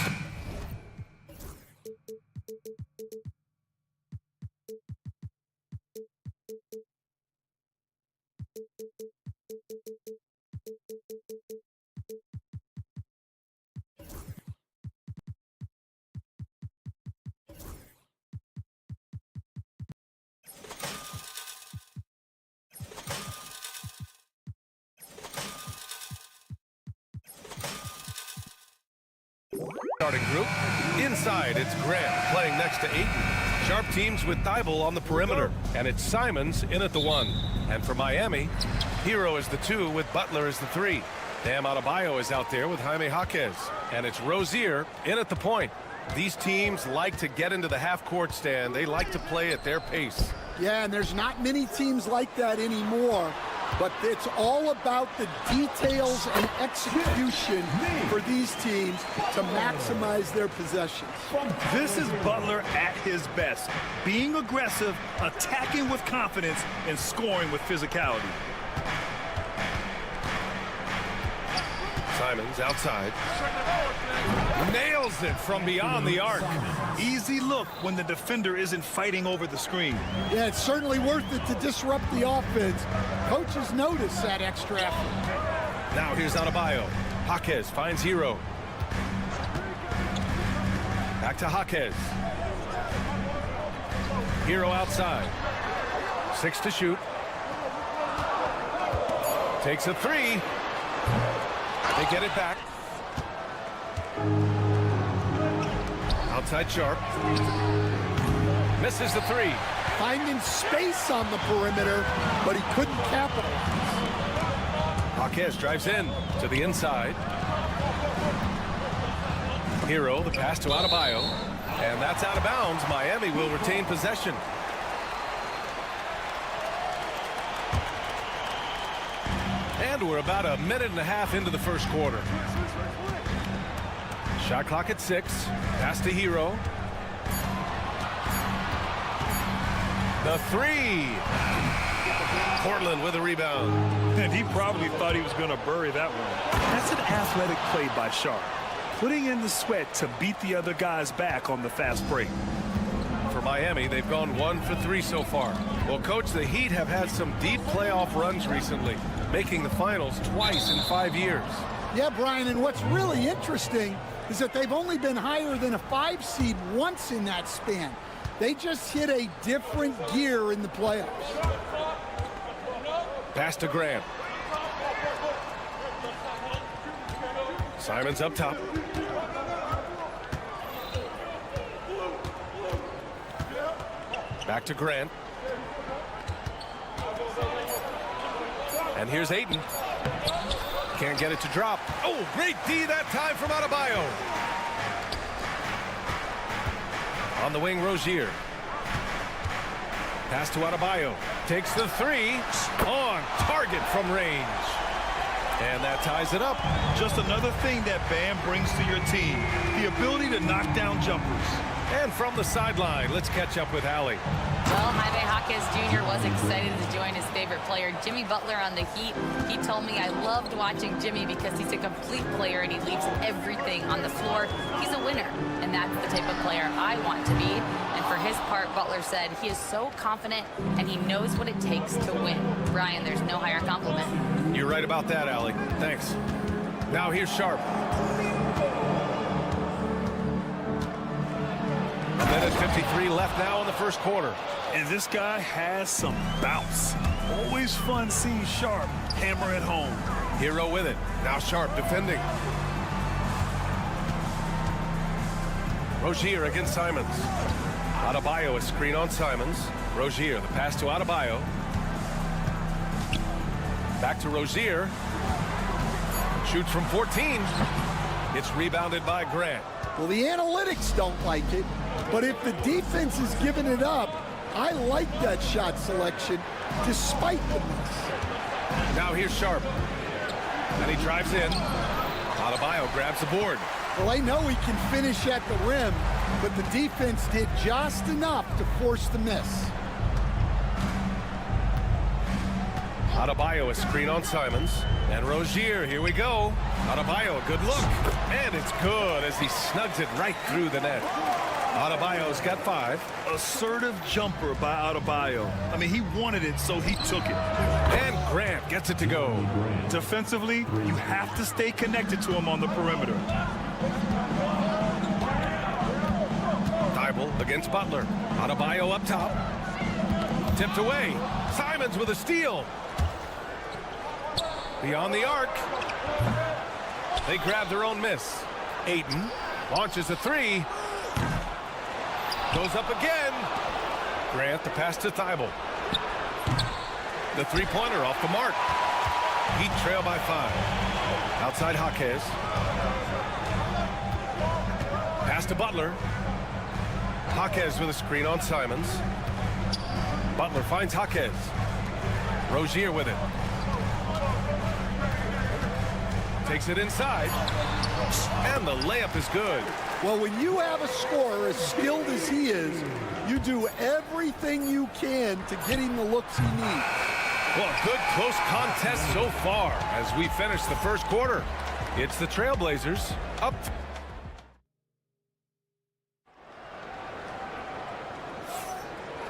starting group. Inside, it's Grant playing next to Ayton. Sharp teams with Thibault on the perimeter. And it's Simons in at the 1. And for Miami, Hero is the 2 with Butler as the 3. Bam Adebayo is out there with Jaime Jaquez. And it's Rozier in at the point. These teams like to get into the half-court stand. They like to play at their pace. Yeah, and there's not many teams like that anymore. But it's all about the details and execution for these teams to maximize their possessions. This is Butler at his best. Being aggressive, attacking with confidence, and scoring with physicality. Simons outside. Nails it from beyond the arc. Easy look when the defender isn't fighting over the screen. Yeah, it's certainly worth it to disrupt the offense. Coaches notice that extra effort. Now here's Adebayo. Jaquez finds Hero. Back to Jaquez. Hero outside. 6 to shoot. Takes a 3. They get it back. Outside Sharp. Misses the 3. Finding space on the perimeter, but he couldn't capitalize. Jaquez drives in to the inside. Hero, the pass to Adebayo. And that's out of bounds. Miami will retain possession. And we're about a minute and a half into the first quarter. Shot clock at 6. Pass to Hero. The 3. Portland with a rebound. And he probably thought he was going to bury that one. That's an athletic play by Sharp. Putting in the sweat to beat the other guys back on the fast break. For Miami, they've gone 1 for 3 so far. Well, Coach, the Heat have had some deep playoff runs recently, making the finals twice in 5 years. Yeah, Brian, and what's really interesting is that they've only been higher than a 5 seed once in that span. They just hit a different gear in the playoffs. Pass to Grant. Simons up top. Back to Grant. And here's Ayton. Can't get it to drop. Oh, great D that time from Adebayo. On the wing, Rozier. Pass to Adebayo. Takes the 3. On target from range. And that ties it up. Just another thing that Bam brings to your team. The ability to knock down jumpers. And from the sideline, let's catch up with Allie. Well, Jaime Jaquez Jr. was excited to join his favorite player, Jimmy Butler, on the Heat. He told me, I loved watching Jimmy because he's a complete player and he leaves everything on the floor. He's a winner, and that's the type of player I want to be. And for his part, Butler said he is so confident and he knows what it takes to win. Brian, there's no higher compliment. You're right about that, Allie. Thanks. Now here's Sharp. Minute 53 left now in the first quarter. And this guy has some bounce. Always fun seeing Sharp hammer it home. Hero with it. Now Sharp defending. Rozier against Simons. Adebayo, a screen on Simons. Rozier, the pass to Adebayo. Back to Rozier. Shoots from 14. It's rebounded by Grant. Well, the analytics don't like it, but if the defense is giving it up, I like that shot selection despite the miss. Now here's Sharp. And he drives in. Adebayo grabs the board. Well, I know he can finish at the rim, but the defense did just enough to force the miss. Adebayo, a screen on Simons. And Rozier, here we go. Adebayo, good look. And it's good as he snugs it right through the net. Adebayo's got 5. Assertive jumper by Adebayo. I mean, he wanted it, so he took it. And Grant gets it to go. Defensively, you have to stay connected to him on the perimeter. Thibault against Butler. Adebayo up top. Tipped away. Simons with a steal. Beyond the arc. They grab their own miss. Ayton launches a 3. Goes up again. Grant, the pass to Thibault. The three-pointer off the mark. Heat trail by 5. Outside Jaquez. Pass to Butler. Jaquez with a screen on Simons. Butler finds Jaquez. Rozier with it. Takes it inside. And the layup is good. Well, when you have a scorer as skilled as he is, you do everything you can to get him the looks he needs. Well, a good close contest so far as we finish the first quarter. It's the Trailblazers up.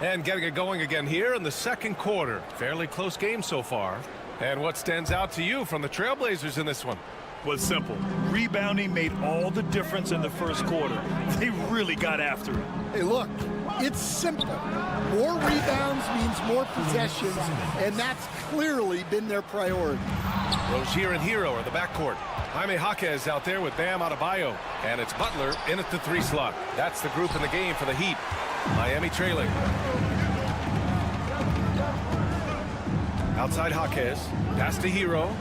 And getting it going again here in the second quarter. Fairly close game so far. And what stands out to you from the Trailblazers in this one? Was simple. Rebounding made all the difference in the first quarter. They really got after it. Hey, look, it's simple. More rebounds means more possessions, and that's clearly been their priority. Rozier and Hero are the backcourt. Jaime Jaquez out there with Bam Adebayo. And it's Butler in at the 3 slot. That's the group in the game for the Heat. Miami trailing. Outside Jaquez. Pass to Hero.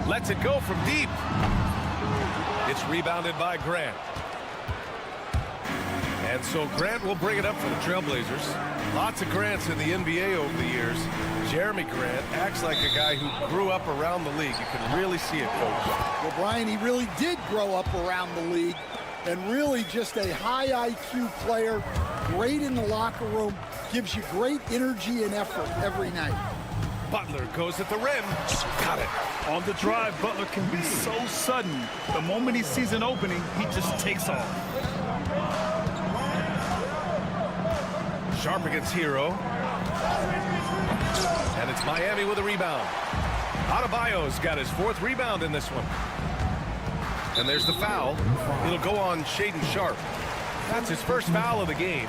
Lets it go from deep. It's rebounded by Grant. And so Grant will bring it up for the Trailblazers. Lots of Grants in the NBA over the years. Jeremy Grant acts like a guy who grew up around the league. You can really see it, Coach. Well, Brian, he really did grow up around the league, and really just a high IQ player, great in the locker room, gives you great energy and effort every night. Butler goes at the rim. Got it. On the drive, Butler can be so sudden. The moment he sees an opening, he just takes off. Sharp against Hero. And it's Miami with a rebound. Adebayo's got his 4th rebound in this one. And there's the foul. It'll go on Shaedon Sharp. That's his first foul of the game.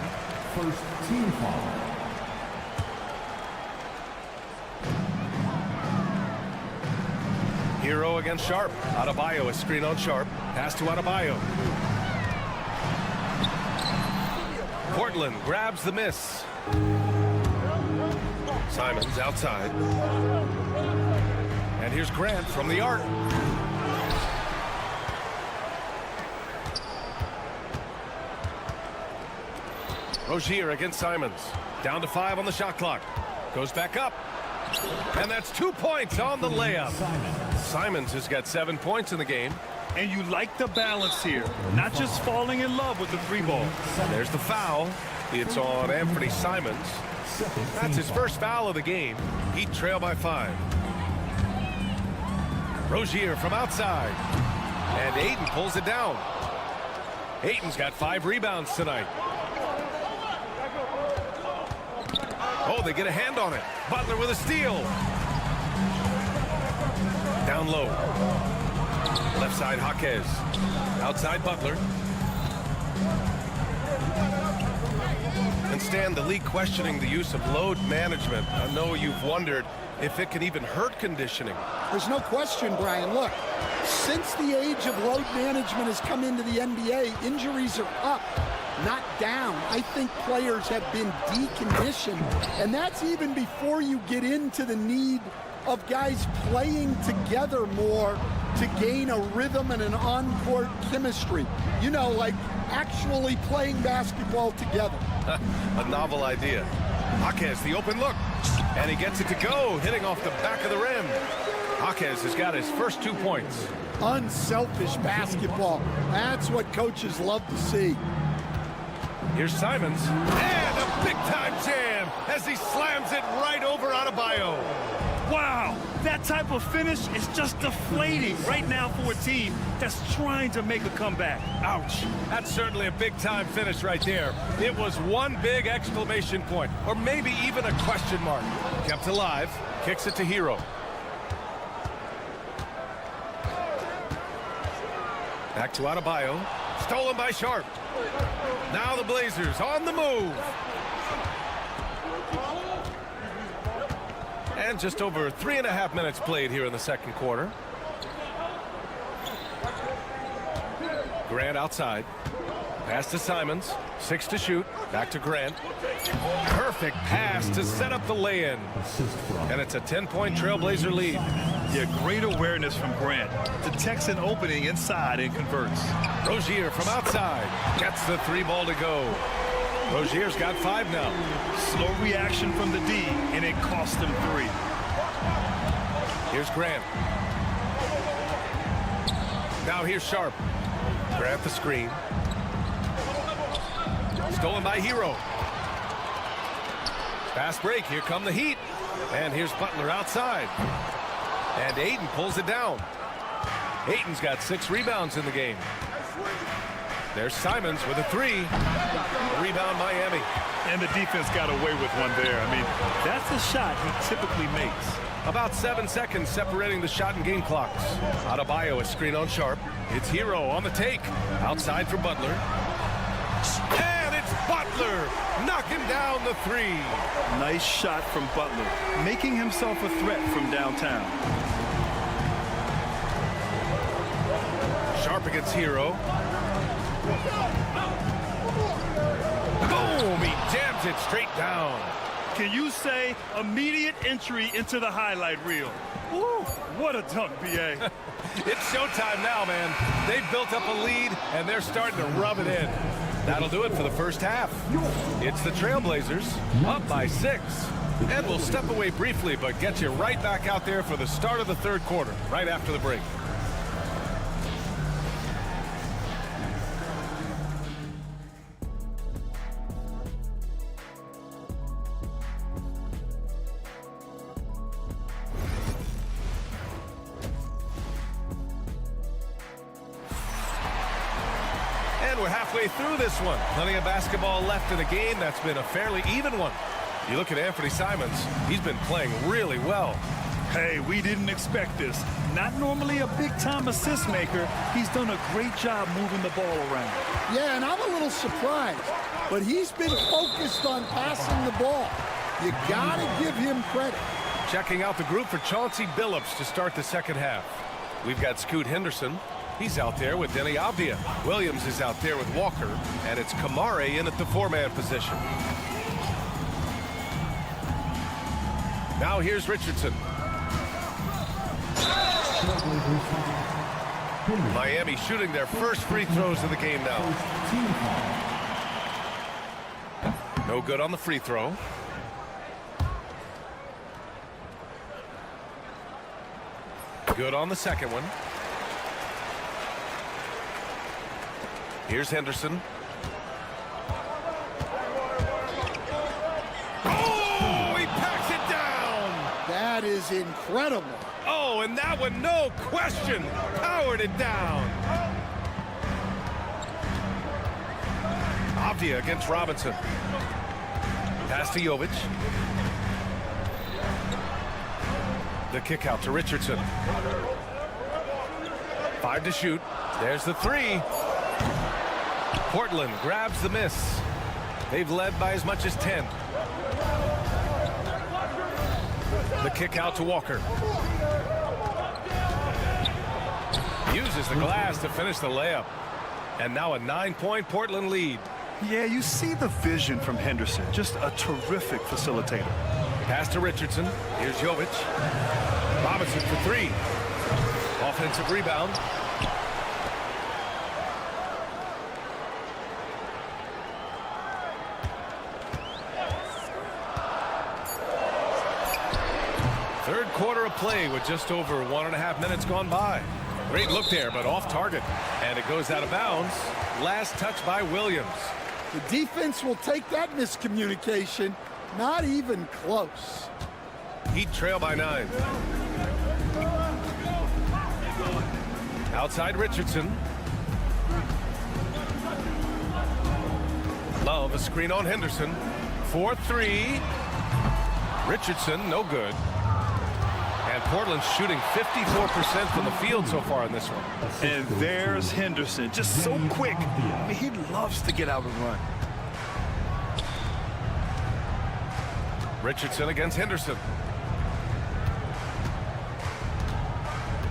First team foul. Hero against Sharp. Adebayo, a screen on Sharp. Pass to Adebayo. Portland grabs the miss. Simons outside. And here's Grant from the arc. Rozier against Simons. Down to 5 on the shot clock. Goes back up. And that's 2 points on the layup. Simons has got 7 points in the game. And you like the balance here. Not just falling in love with the 3-ball. There's the foul. It's on Anthony Simons. That's his first foul of the game. Heat trail by 5. Rozier from outside. And Ayton pulls it down. Ayton's got 5 rebounds tonight. Oh, they get a hand on it. Butler with a steal. Down low. Left side, Jaquez. Outside, Butler. And Stan, the league questioning the use of load management. I know you've wondered if it can even hurt conditioning. There's no question, Brian. Look, since the age of load management has come into the NBA, injuries are up, not down. I think players have been deconditioned, and that's even before you get into the need of guys playing together more to gain a rhythm and an on-court chemistry. You know, like actually playing basketball together. A novel idea. Jaquez, the open look. And he gets it to go, hitting off the back of the rim. Jaquez has got his first 2 points. Unselfish basketball. That's what coaches love to see. Here's Simons. And a big-time jam as he slams it right over Adebayo. Wow, that type of finish is just deflating right now for a team that's trying to make a comeback. Ouch. That's certainly a big-time finish right there. It was one big exclamation point, or maybe even a question mark. Kept alive, kicks it to Hero. Back to Adebayo. Stolen by Sharp. Now the Blazers on the move. And just over 3.5 minutes played here in the second quarter. Grant outside. Pass to Simons. 6 to shoot. Back to Grant. Perfect pass to set up the lay-in. And it's a 10-point Trailblazer lead. Yeah, great awareness from Grant. Detects an opening inside and converts. Rozier from outside. Gets the 3-ball to go. Rozier's got 5 now. Slow reaction from the D, and it cost him 3. Here's Grant. Now here's Sharp. Grant the screen. Stolen by Hero. Fast break. Here come the Heat. And here's Butler outside. And Ayton pulls it down. Ayton's got 6 rebounds in the game. There's Simons with a 3. Rebound Miami. And the defense got away with one there. I mean, that's a shot he typically makes. About 7 seconds separating the shot and game clocks. Adebayo is screen on Sharp. It's Hero on the take. Outside for Butler. And it's Butler knocking down the 3. Nice shot from Butler, making himself a threat from downtown. Sharp against Hero. Boom! He jams it straight down. Can you say immediate entry into the highlight reel? Woo, what a dunk, B.A. It's showtime now, man. They've built up a lead, and they're starting to rub it in. That'll do it for the first half. It's the Trailblazers up by 6. And we'll step away briefly, but get you right back out there for the start of the third quarter, right after the break. We're halfway through this one. Plenty of basketball left in the game. That's been a fairly even one. You look at Anthony Simons. He's been playing really well. Hey, we didn't expect this. Not normally a big-time assist maker. He's done a great job moving the ball around. Yeah, and I'm a little surprised, but he's been focused on passing the ball. You got to give him credit. Checking out the group for Chauncey Billups to start the second half. We've got Scoot Henderson. He's out there with Denny Avdia. Williams is out there with Walker, and it's Kamare in at the 4-man position. Now here's Richardson. Miami shooting their first free throws of the game now. No good on the free throw. Good on the second one. Here's Henderson. Oh, he packs it down. That is incredible. Oh, and that one, no question, powered it down. Avdia against Robinson. Pass to Jovic. The kick out to Richardson. 5 to shoot. There's the 3. Portland grabs the miss. They've led by as much as 10. The kick out to Walker. Uses the glass to finish the layup. And now a 9-point Portland lead. Yeah, you see the vision from Henderson. Just a terrific facilitator. Pass to Richardson. Here's Jovic. Robinson for 3. Offensive rebound. Third quarter of play with just over 1.5 minutes gone by. Great look there, but off target. And it goes out of bounds. Last touch by Williams. The defense will take that miscommunication. Not even close. Heat trail by 9. Outside Richardson. Love a screen on Henderson. 4-3. Richardson, no good. And Portland's shooting 54% from the field so far in this one. And there's Henderson, just so quick. I mean, he loves to get out and run. Richardson against Henderson.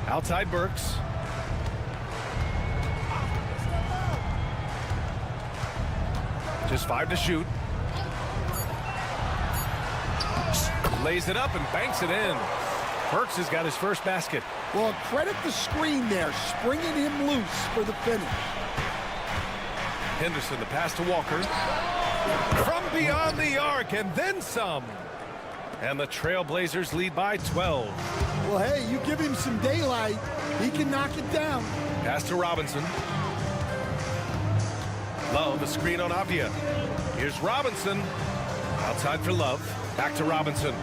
Outside Burks. Just 5 to shoot. Lays it up and banks it in. Burks has got his first basket. Well, credit the screen there, springing him loose for the finish. Henderson, the pass to Walker. From beyond the arc and then some. And the Trailblazers lead by 12. Well, hey, you give him some daylight, he can knock it down. Pass to Robinson. Love, a screen on Avdia. Here's Robinson. Outside for Love. Back to Robinson.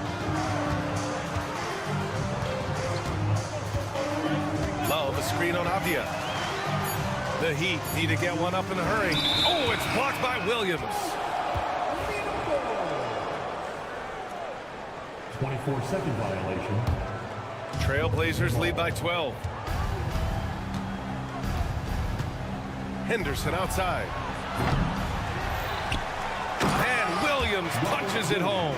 Love, a screen on Avdia. The Heat need to get one up in a hurry. Oh, it's blocked by Williams. 24-second violation. Trailblazers lead by 12. Henderson outside. And Williams punches it home.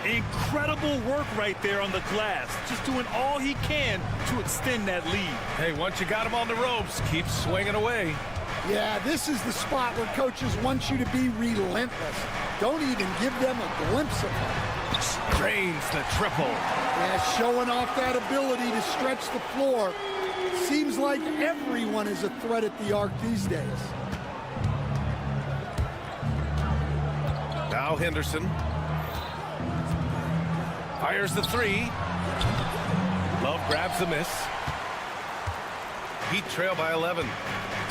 Incredible work right there on the glass. Just doing all he can to extend that lead. Hey, once you got him on the ropes, keep swinging away. Yeah, this is the spot where coaches want you to be relentless. Don't even give them a glimpse of it. Drains the triple. Yeah, showing off that ability to stretch the floor. Seems like everyone is a threat at the arc these days. Now Henderson. Fires the 3. Love grabs the miss. Heat trail by 11.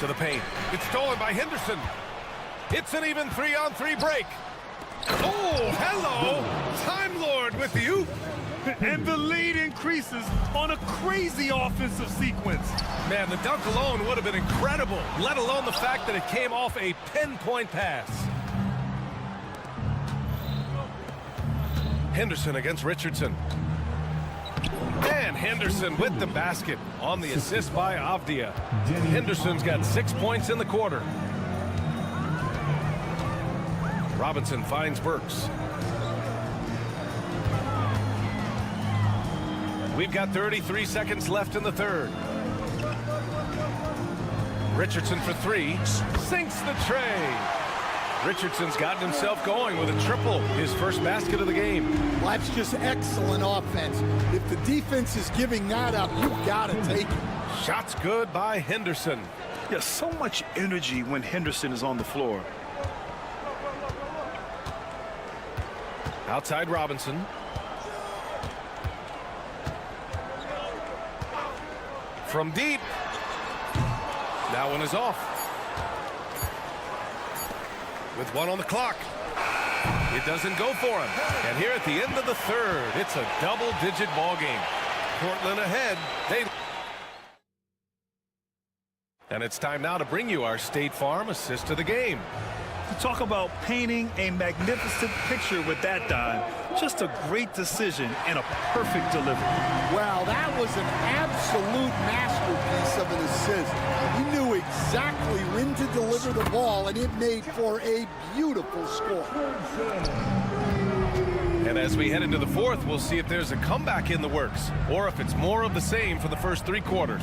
To the paint. It's stolen by Henderson. It's an even 3-on-3 break. Oh, hello. Time Lord with you. And the lead increases on a crazy offensive sequence. Man, the dunk alone would have been incredible, let alone the fact that it came off a pinpoint pass. Henderson against Richardson. And Henderson with the basket on the assist by Avdia. Henderson's got 6 points in the quarter. Robinson finds Burks. We've got 33 seconds left in the third. Richardson for 3. Sinks the tray. Richardson's gotten himself going with a triple, his first basket of the game. Well, that's just excellent offense. If the defense is giving that up, you've got to take it. Shots good by Henderson. Yeah, so much energy when Henderson is on the floor. Outside Robinson. From deep. That one is off. With 1 on the clock. It doesn't go for him. And here at the end of the third, it's a double-digit ball game. Portland ahead. And it's time now to bring you our State Farm assist of the game. You talk about painting a magnificent picture with that dime. Just a great decision and a perfect delivery. Wow, that was an absolute masterpiece of an assist. He knew exactly when to deliver the ball, and it made for a beautiful score. And as we head into the fourth, we'll see if there's a comeback in the works or if it's more of the same for the first 3 quarters.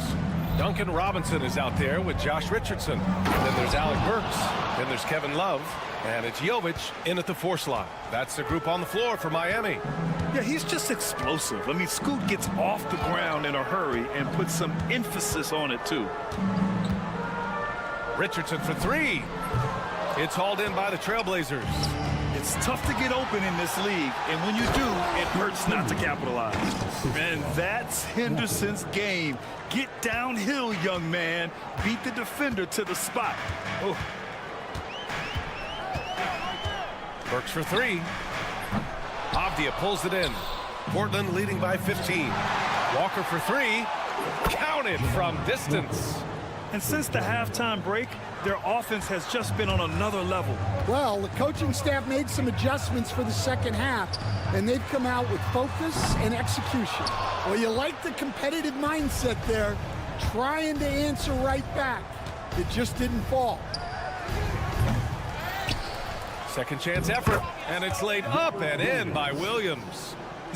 Duncan Robinson is out there with Josh Richardson. Then there's Alec Burks. Then there's Kevin Love. And it's Jovic in at the 4 slot. That's the group on the floor for Miami. Yeah, he's just explosive. I mean, Scoot gets off the ground in a hurry and puts some emphasis on it, too. Richardson for 3. It's hauled in by the Trailblazers. It's tough to get open in this league, and when you do, it hurts not to capitalize. And that's Henderson's game. Get downhill, young man. Beat the defender to the spot. Oh. Burks for 3. Avdia pulls it in. Portland leading by 15. Walker for 3. Counted from distance. And since the halftime break, their offense has just been on another level. Well, the coaching staff made some adjustments for the second half, and they've come out with focus and execution. Well, you like the competitive mindset there, trying to answer right back. It just didn't fall. Second chance effort, and it's laid up and in by Williams.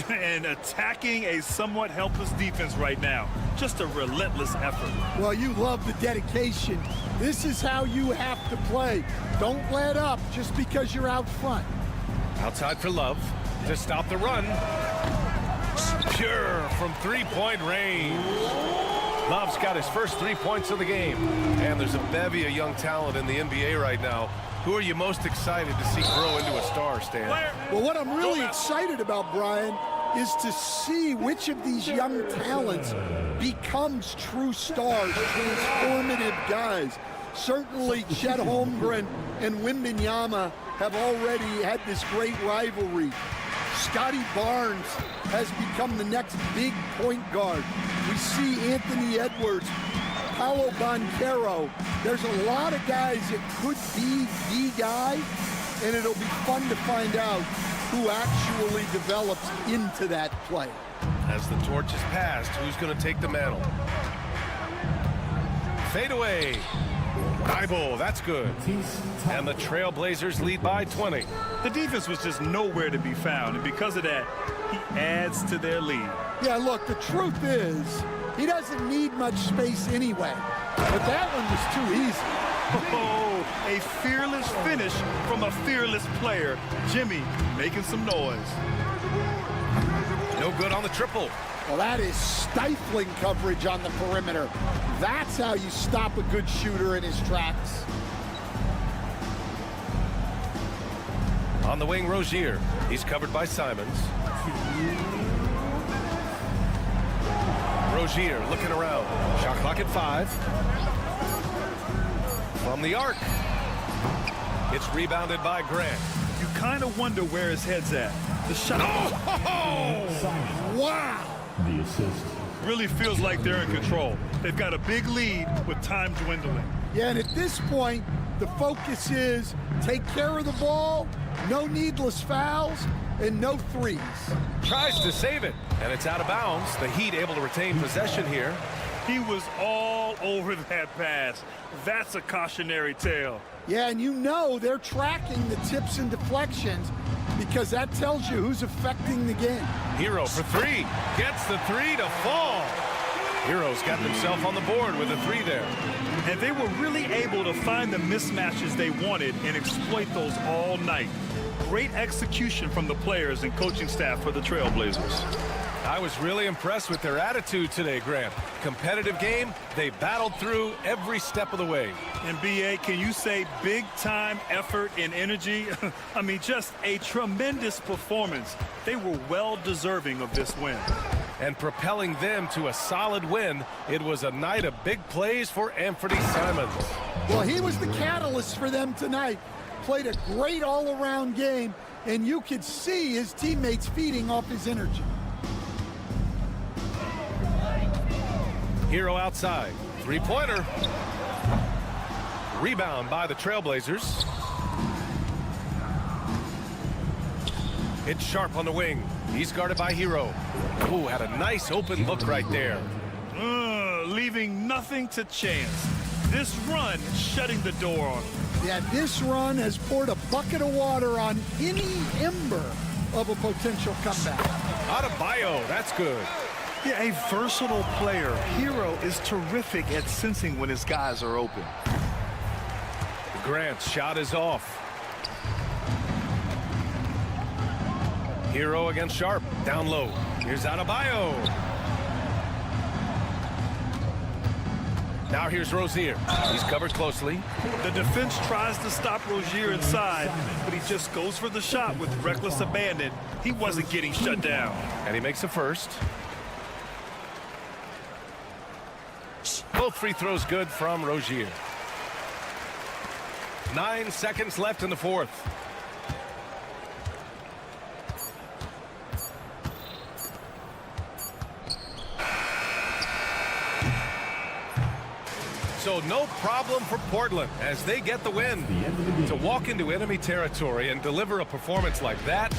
And attacking a somewhat helpless defense right now. Just a relentless effort. Well, you love the dedication. This is how you have to play. Don't let up just because you're out front. Outside for Love to stop the run. Pure from 3-point range. Love's got his first 3 points of the game. And there's a bevy of young talent in the NBA right now. Who are you most excited to see grow into a star, Stan? Well, what I'm really excited about, Brian, is to see which of these young talents becomes true stars, transformative guys. Certainly, Chet Holmgren and Wembanyama have already had this great rivalry. Scotty Barnes has become the next big point guard. We see Anthony Edwards, Paolo Banchero. There's a lot of guys that could be the guy, and it'll be fun to find out who actually develops into that play. As the torch is passed, who's going to take the mantle? Fade away. Bible, that's good. And the Trailblazers lead by 20. The defense was just nowhere to be found, and because of that, he adds to their lead. Yeah, look, the truth is, he doesn't need much space anyway. But that one was too easy. Oh, a fearless finish from a fearless player. Jimmy making some noise. No good on the triple. Well, that is stifling coverage on the perimeter. That's how you stop a good shooter in his tracks. On the wing, Rozier. He's covered by Simons. Rozier looking around. Shot clock at 5. From the arc. It's rebounded by Grant. You kind of wonder where his head's at. The shot. Oh! Wow! The assist. Really feels like they're in control. They've got a big lead with time dwindling. Yeah, and at this point, the focus is take care of the ball, no needless fouls, and no threes. Tries to save it, and it's out of bounds. The Heat able to retain possession here. He was all over that pass. That's a cautionary tale. Yeah, and you know they're tracking the tips and deflections because that tells you who's affecting the game. Hero for 3. Gets the 3 to fall. Hero's got himself on the board with a 3 there. And they were really able to find the mismatches they wanted and exploit those all night. Great execution from the players and coaching staff for the Trailblazers. I was really impressed with their attitude today, Grant. Competitive game, they battled through every step of the way. And BA, can you say big time effort and energy? I mean, just a tremendous performance. They were well deserving of this win. And propelling them to a solid win, it was a night of big plays for Anthony Simons. Well, he was the catalyst for them tonight. Played a great all-around game, and you could see his teammates feeding off his energy. Hero outside. 3-pointer. Rebound by the Trailblazers. It's Sharp on the wing. He's guarded by Hero. Ooh, had a nice open look right there. Leaving nothing to chance. This run shutting the door on him. Yeah, this run has poured a bucket of water on any ember of a potential comeback. Adebayo, that's good. Yeah, a versatile player. Hero is terrific at sensing when his guys are open. Grant's shot is off. Hero against Sharp. Down low. Here's Adebayo. Now here's Rozier. He's covered closely. The defense tries to stop Rozier inside, but he just goes for the shot with reckless abandon. He wasn't getting shut down. And he makes a first. Both free throws good from Rozier. 9 seconds left in the fourth. So no problem for Portland as they get the win. To walk into enemy territory and deliver a performance like that.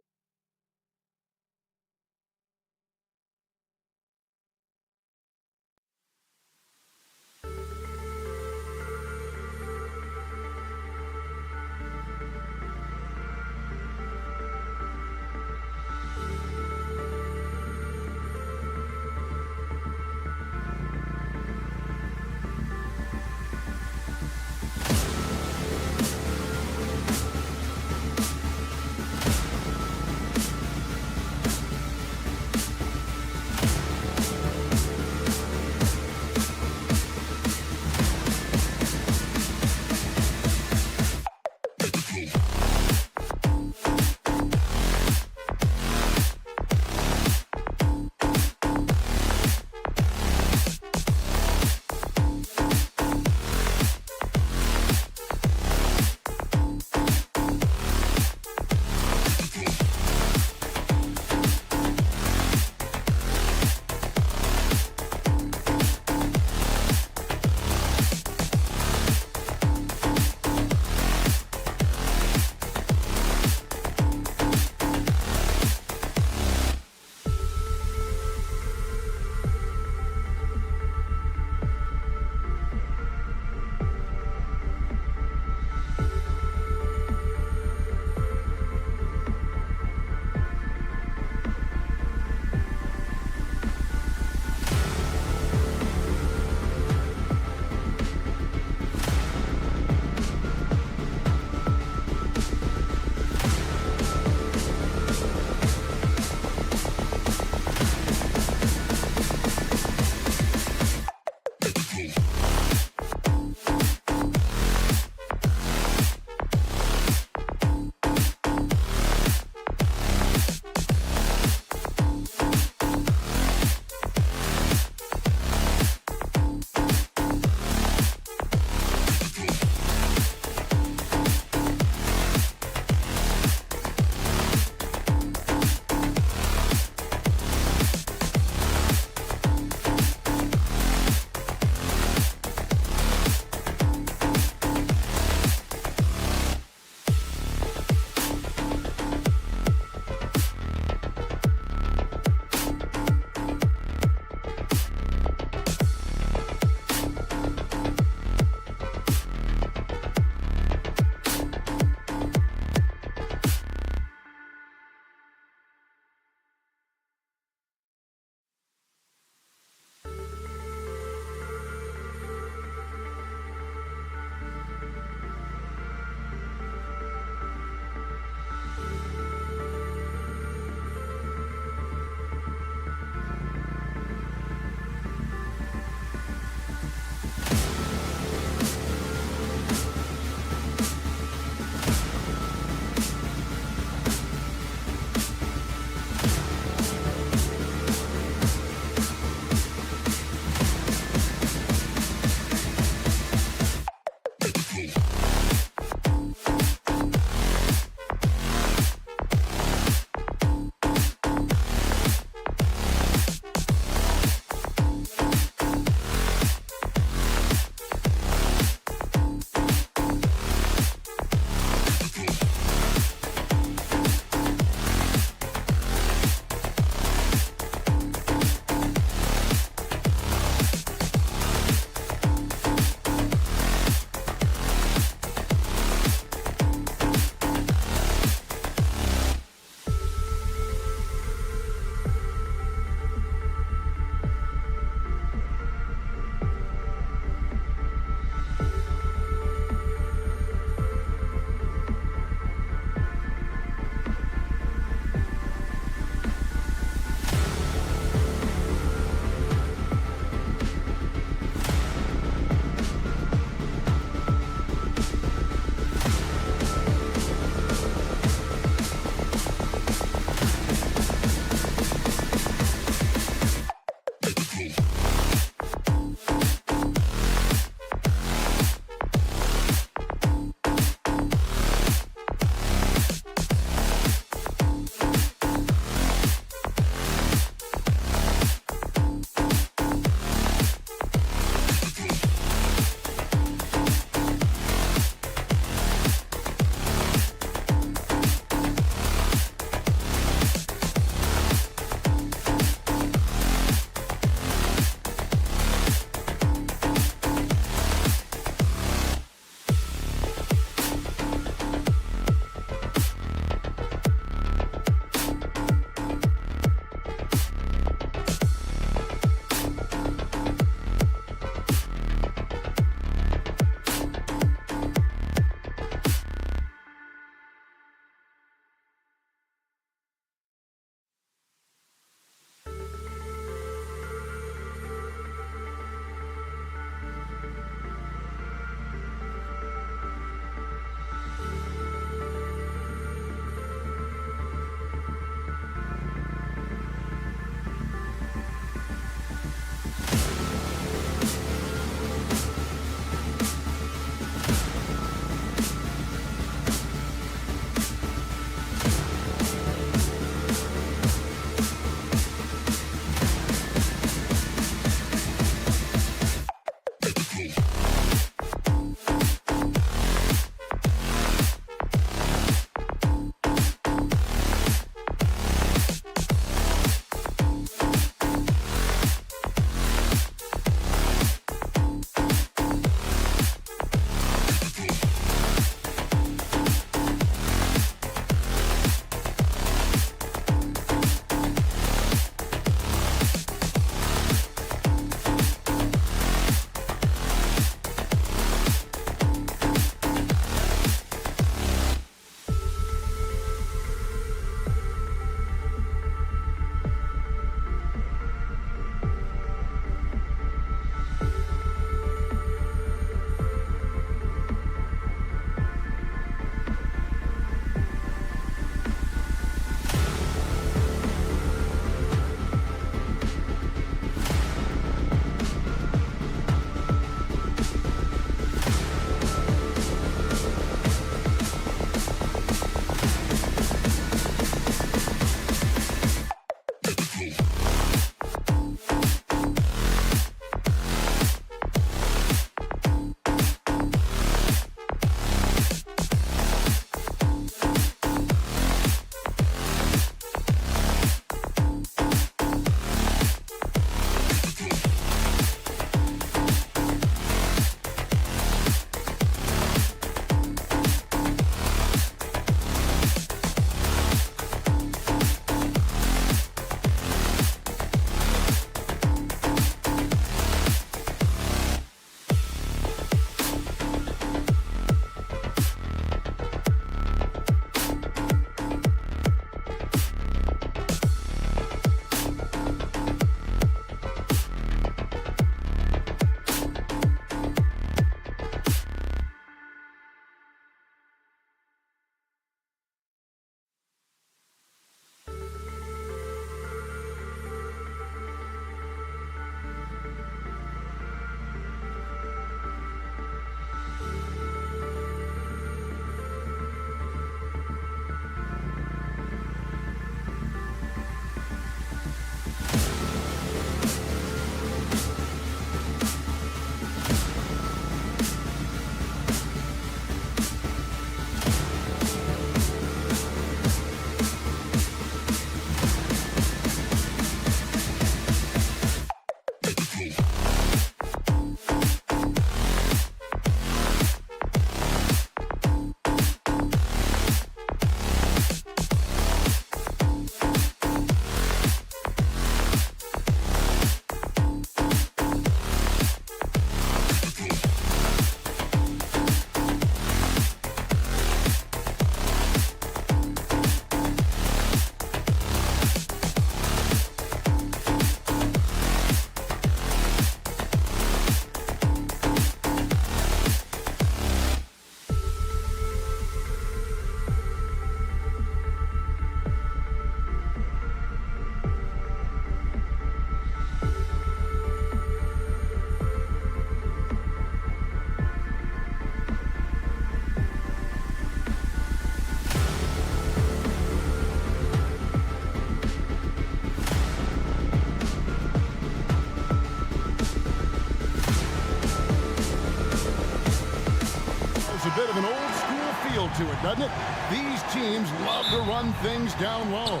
A bit of an old school feel to it, doesn't it? These teams love to run things down low.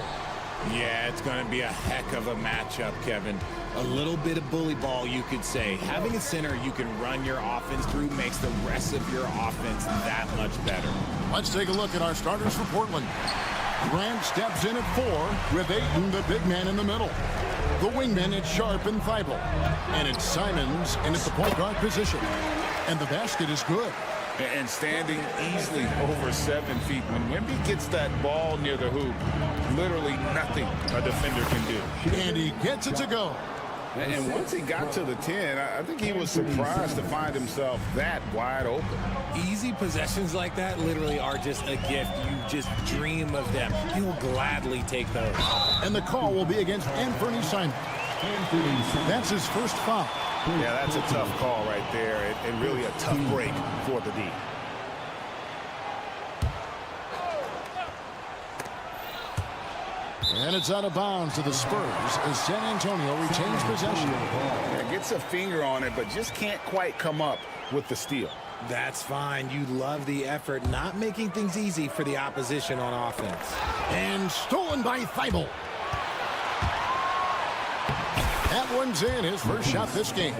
Yeah, it's going to be a heck of a matchup, Kevin. A little bit of bully ball, you could say. Having a center you can run your offense through makes the rest of your offense that much better. Let's take a look at our starters for Portland. Grant steps in at 4 with Ayton, the big man, in the middle. The wingmen, it's Sharp and Thibault. And it's Simons in at the point guard position. And the basket is good. And standing easily over 7 feet. When Wemby gets that ball near the hoop, literally nothing a defender can do. And he gets it to go. And once he got to the 10, I think he was surprised to find himself that wide open. Easy possessions like that literally are just a gift. You just dream of them. You will gladly take those. And the call will be against Anthony Simons. That's his first foul. Yeah, that's a tough call right there, and really a tough break for the D. And it's out of bounds to the Spurs as San Antonio retains possession. Yeah, gets a finger on it, but just can't quite come up with the steal. That's fine. You love the effort, not making things easy for the opposition on offense. And stolen by Thibault. That one's in, his first shot this game.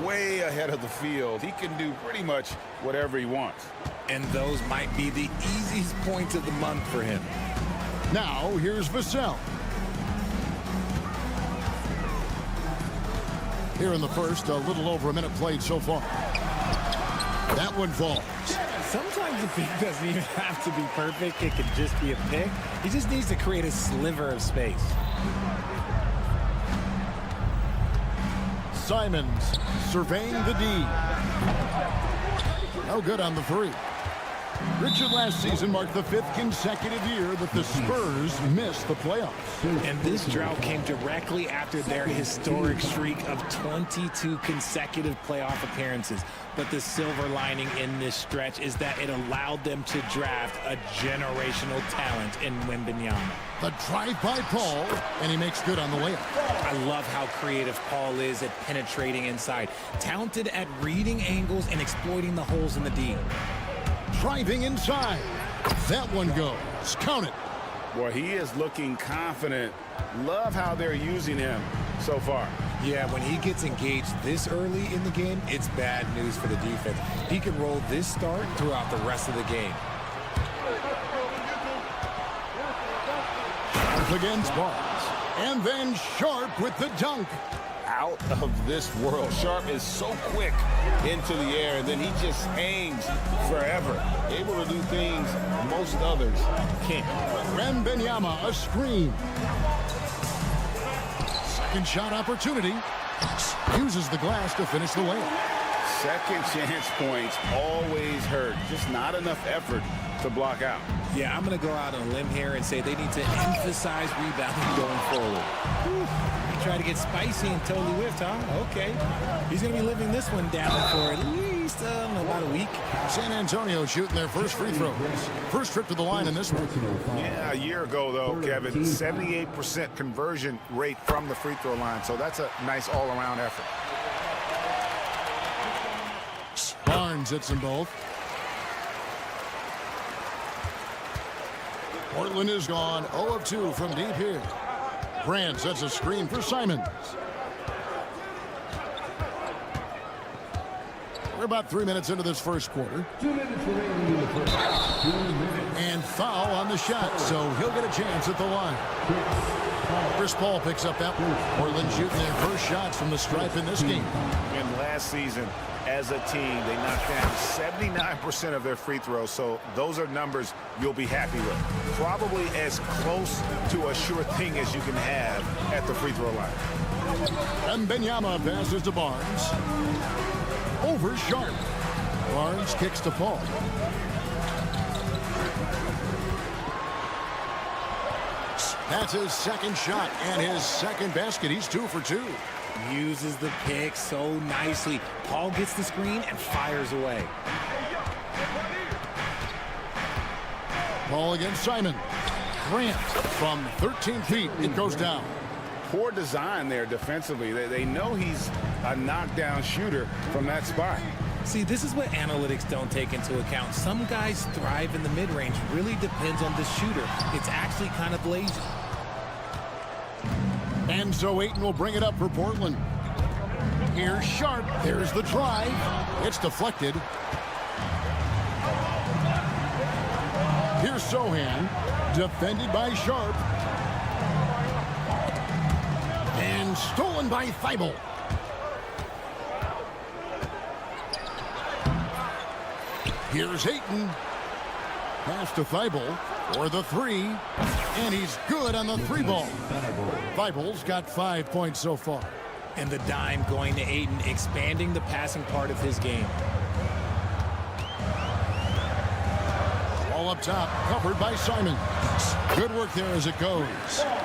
Way ahead of the field. He can do pretty much whatever he wants. And those might be the easiest points of the month for him. Now, here's Vassell. Here in the first, a little over a minute played so far. That one falls. Sometimes the pick doesn't even have to be perfect. It could just be a pick. He just needs to create a sliver of space. Simons surveying the D. No good on the three. Richard, last season marked the 5th consecutive year that the Spurs missed the playoffs. And this drought came directly after their historic streak of 22 consecutive playoff appearances. But the silver lining in this stretch is that it allowed them to draft a generational talent in Wembanyama. The drive by Paul, and he makes good on the layup. I love how creative Paul is at penetrating inside. Talented at reading angles and exploiting the holes in the D. Driving inside. That one goes. Count it. Boy, he is looking confident. Love how they're using him so far. Yeah, when he gets engaged this early in the game, it's bad news for the defense. He can roll this start throughout the rest of the game. Up against Barnes. And then Sharp with the dunk. Out of this world. Sharp is so quick into the air, and then he just hangs forever. Able to do things most others can't. Wembanyama, a screen. Second shot opportunity. Uses the glass to finish the layup. Second chance points always hurt. Just not enough effort to block out. Yeah, I'm going to go out on a limb here and say they need to emphasize rebounding going forward. He tried to get spicy and totally whiffed, huh? Okay. He's going to be living this one down for at least about a week. San Antonio shooting their first free throws. First trip to the line in this one. Yeah, a year ago, though, Kevin, 78% conversion rate from the free throw line. So that's a nice all-around effort. Barnes hits them both. Portland is gone 0 of 2 from deep here. Grant sets a screen for Simons. We're about 3 minutes into this first quarter. 2 minutes remaining in the first. And foul on the shot, so he'll get a chance at the line. Chris Paul picks up that one. Portland shooting their first shots from the stripe in this game. And last season, as a team, they knocked down 79% of their free throws, so those are numbers you'll be happy with. Probably as close to a sure thing as you can have at the free throw line. Wembanyama passes to Barnes. Over Sharp. Barnes kicks to Paul. That's his second shot and his second basket. He's 2 for 2. Uses the pick so nicely. Paul gets the screen and fires away. Paul against Simon. Grant from 13 feet. It goes down. Poor design there defensively. They know he's a knockdown shooter from that spot. See, this is what analytics don't take into account. Some guys thrive in the mid-range. Really depends on the shooter. It's actually kind of lazy. And so Ayton will bring it up for Portland. Here's Sharp. There's the drive. It's deflected. Here's Sohan. Defended by Sharp. And stolen by Thibault. Here's Ayton. Pass to Thibault for the three. And he's good on the three ball. Thibault's got 5 points so far. And the dime going to Ayton, expanding the passing part of his game. All up top, covered by Simon. Good work there as it goes.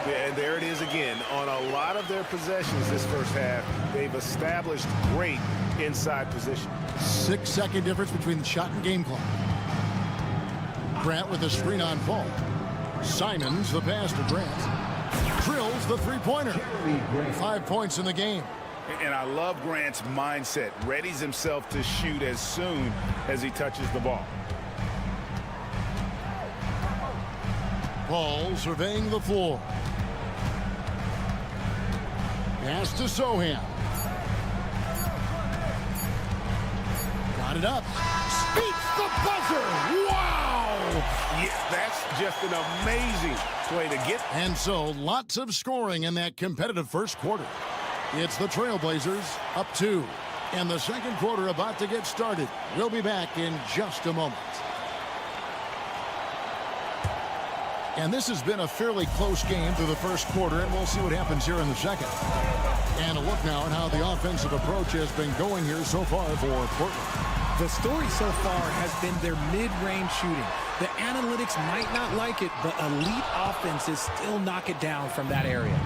Yeah, and there it is again. On a lot of their possessions this first half, they've established great inside position. 6-second difference between the shot and game clock. Grant with a screen on Paul. Simons the pass to Grant. drills the three-pointer. 5 points in the game. And I love Grant's mindset. Readies himself to shoot as soon as he touches the ball. Paul surveying the floor. Pass to Sohan. Got it up. Beats the buzzer. Wow! Yeah, that's just an amazing play to get. And so lots of scoring in that competitive first quarter. It's the Trailblazers up 2. And the second quarter about to get started. We'll be back in just a moment. And this has been a fairly close game through the first quarter, and we'll see what happens here in the second. And a look now at how the offensive approach has been going here so far for Portland. The story so far has been their mid-range shooting. The analytics might not like it, but elite offenses still knock it down from that area.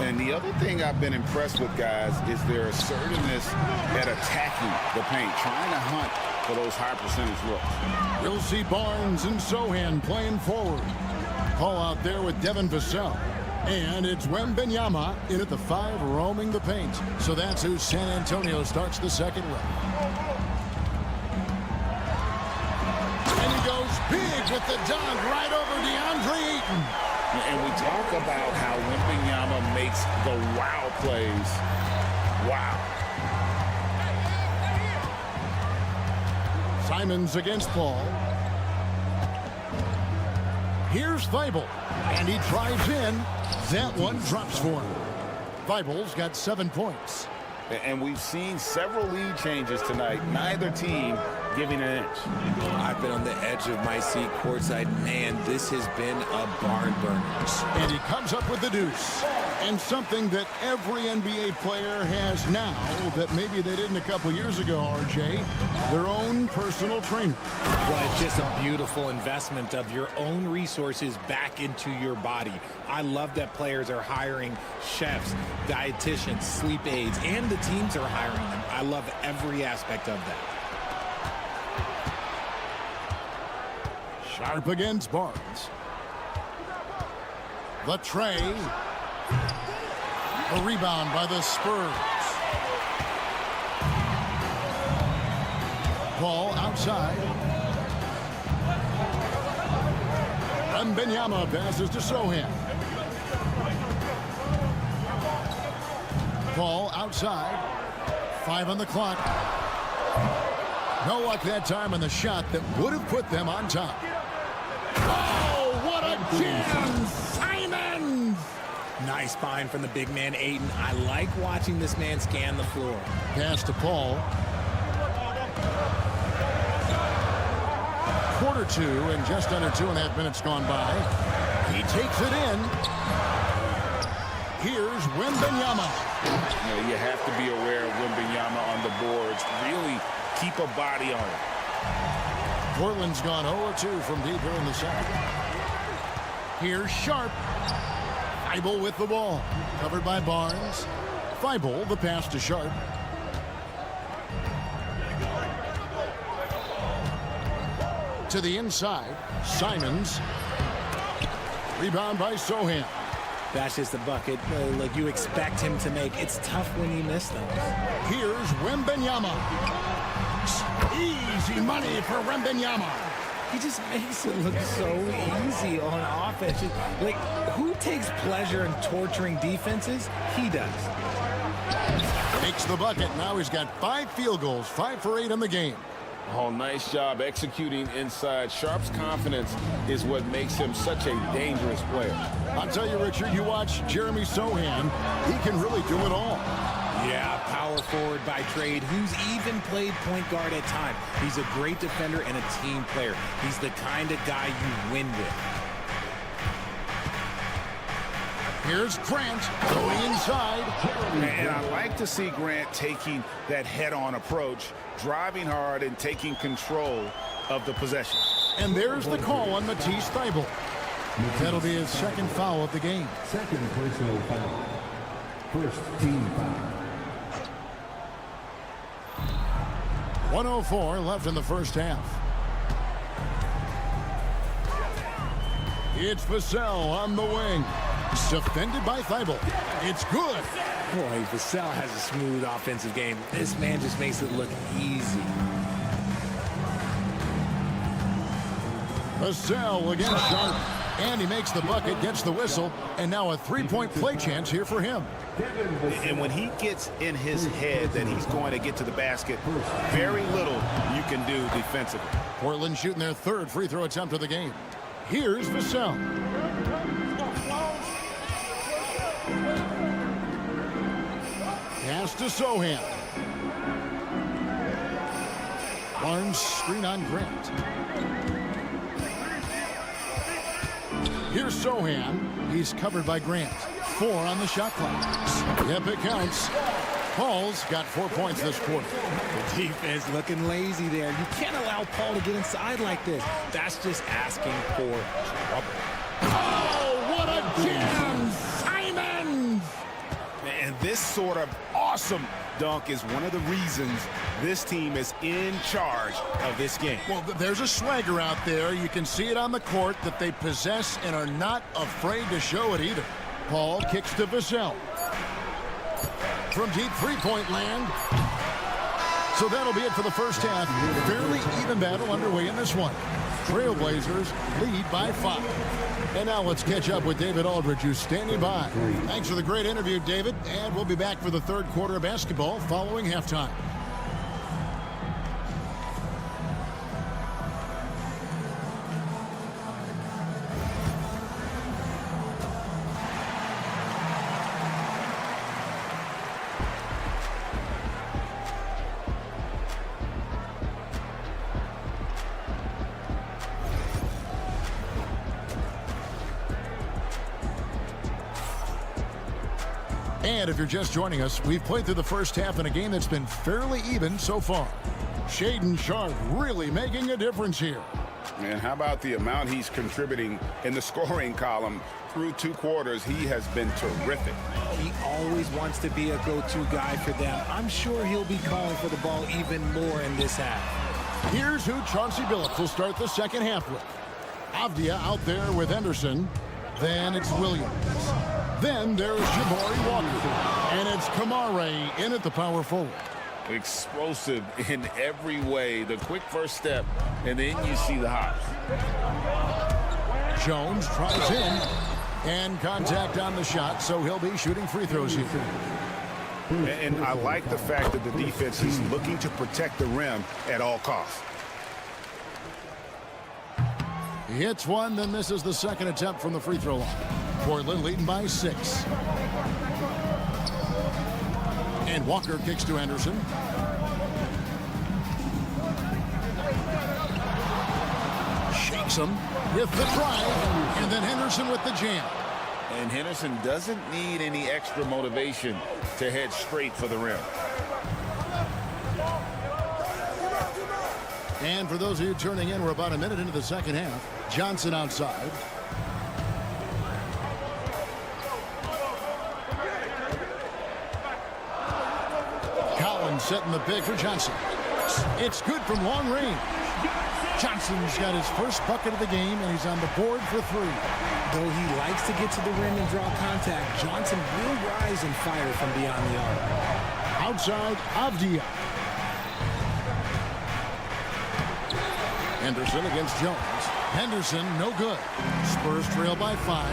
And the other thing I've been impressed with, guys, is their assertiveness at attacking the paint, trying to hunt for those high percentage looks. We'll see Barnes and Sohan playing forward. Call out there with Devin Vassell. And it's Wembanyama in at the 5, roaming the paint. So that's who San Antonio starts the second with. And he goes big with the dunk right over DeAndre Ayton. And we talk about how Wembanyama makes the wow plays. Wow. Simons against Paul. Here's Thibault, and he drives in. That one drops for him. Thibault's got 7 points. And we've seen several lead changes tonight. Neither team giving an inch. I've been on the edge of my seat courtside. Man, this has been a barn burner. And he comes up with the deuce. And something that every NBA player has now that maybe they didn't a couple years ago, RJ, their own personal trainer. Well, it's just a beautiful investment of your own resources back into your body. I love that players are hiring chefs, dietitians, sleep aides, and the teams are hiring them. I love every aspect of that. Sharp against Barnes. The tray. A rebound by the Spurs. Ball outside. Wembanyama passes to Sohan. Ball outside. 5 on the clock. No luck that time on the shot that would have put them on top. Oh, what a jam! Simons! Nice find from the big man, Ayton. I like watching this man scan the floor. Pass to Paul. Quarter 2 and just under 2.5 minutes gone by. He takes it in. Here's Wembanyama. You have to be aware of Wembanyama on the boards. Really keep a body on it. Portland's gone 0-2 from deep here in the second. Here's Sharp. Thibault with the ball. Covered by Barnes. Thibault, the pass to Sharp. To the inside. Simons. Rebound by Sohan. That's just a bucket like you expect him to make. It's tough when you miss those. Here's Wembanyama. Easy money for Wembanyama. He just makes it look so easy on offense. Like, who takes pleasure in torturing defenses? He does. Makes the bucket. Now he's got 5 field goals, 5 for 8 in the game. Oh, nice job executing inside. Sharp's confidence is what makes him such a dangerous player. I'll tell you, Richard, you watch Jeremy Sohan, he can really do it all. Yeah, power forward by trade, who's even played point guard at times. He's a great defender and a team player. He's the kind of guy you win with. Here's Grant going inside. And I like to see Grant taking that head-on approach, driving hard and taking control of the possession. And there's the call on Matisse Thybulle. That'll be his second foul of the game. Second personal foul. First team foul. 1:04 left in the first half. It's Vassell on the wing. Defended by Thibault. It's good. Boy, Vassell has a smooth offensive game. This man just makes it look easy. Vassell against Sharp. And he makes the bucket, gets the whistle, and now a three-point play chance here for him. And when he gets in his head that he's going to get to the basket, very little you can do defensively. Portland shooting their third free throw attempt of the game. Here's Vassell. Pass to Sohan. Barnes screen on Grant. Here's Sohan. He's covered by Grant. 4 on the shot clock. Yep, it counts. Paul's got 4 points this quarter. The defense looking lazy there. You can't allow Paul to get inside like this. That's just asking for trouble. Oh, what a jam! Simons! And this sort of awesome dunk is one of the reasons this team is in charge of this game. Well, there's a swagger out there. You can see it on the court that they possess and are not afraid to show it either. Paul kicks to Vassell. From deep three-point land. So that'll be it for the first half. Fairly even battle underway in this one. Trailblazers lead by 5. And now let's catch up with David Aldridge, who's standing by. Thanks for the great interview, David. And we'll be back for the third quarter of basketball following halftime. And if you're just joining us, we've played through the first half in a game that's been fairly even so far. Shaedon Sharpe really making a difference here. And how about the amount he's contributing in the scoring column through 2 quarters? He has been terrific. He always wants to be a go-to guy for them. I'm sure he'll be calling for the ball even more in this half. Here's who Chauncey Billups will start the second half with. Avdia out there with Henderson. Then it's Williams. Then there's Jabari Walker. And it's Kamare in at the power forward. Explosive in every way. The quick first step, and then you see the hops. Jones tries in. And contact on the shot, so he'll be shooting free throws here. And I like the fact that the defense is looking to protect the rim at all costs. He hits one, then misses the second attempt from the free throw line. Portland leading by 6. And Walker kicks to Henderson. Shakes him with the drive, and then Henderson with the jam. And Henderson doesn't need any extra motivation to head straight for the rim. And for those of you turning in, we're about a minute into the second half. Johnson outside. Collins setting the pick for Johnson. It's good from long range. Johnson's got his first bucket of the game, and he's on the board for 3. Though he likes to get to the rim and draw contact, Johnson will rise and fire from beyond the arc. Outside, Avdia. Henderson against Jones. Henderson, no good. Spurs trail by 5.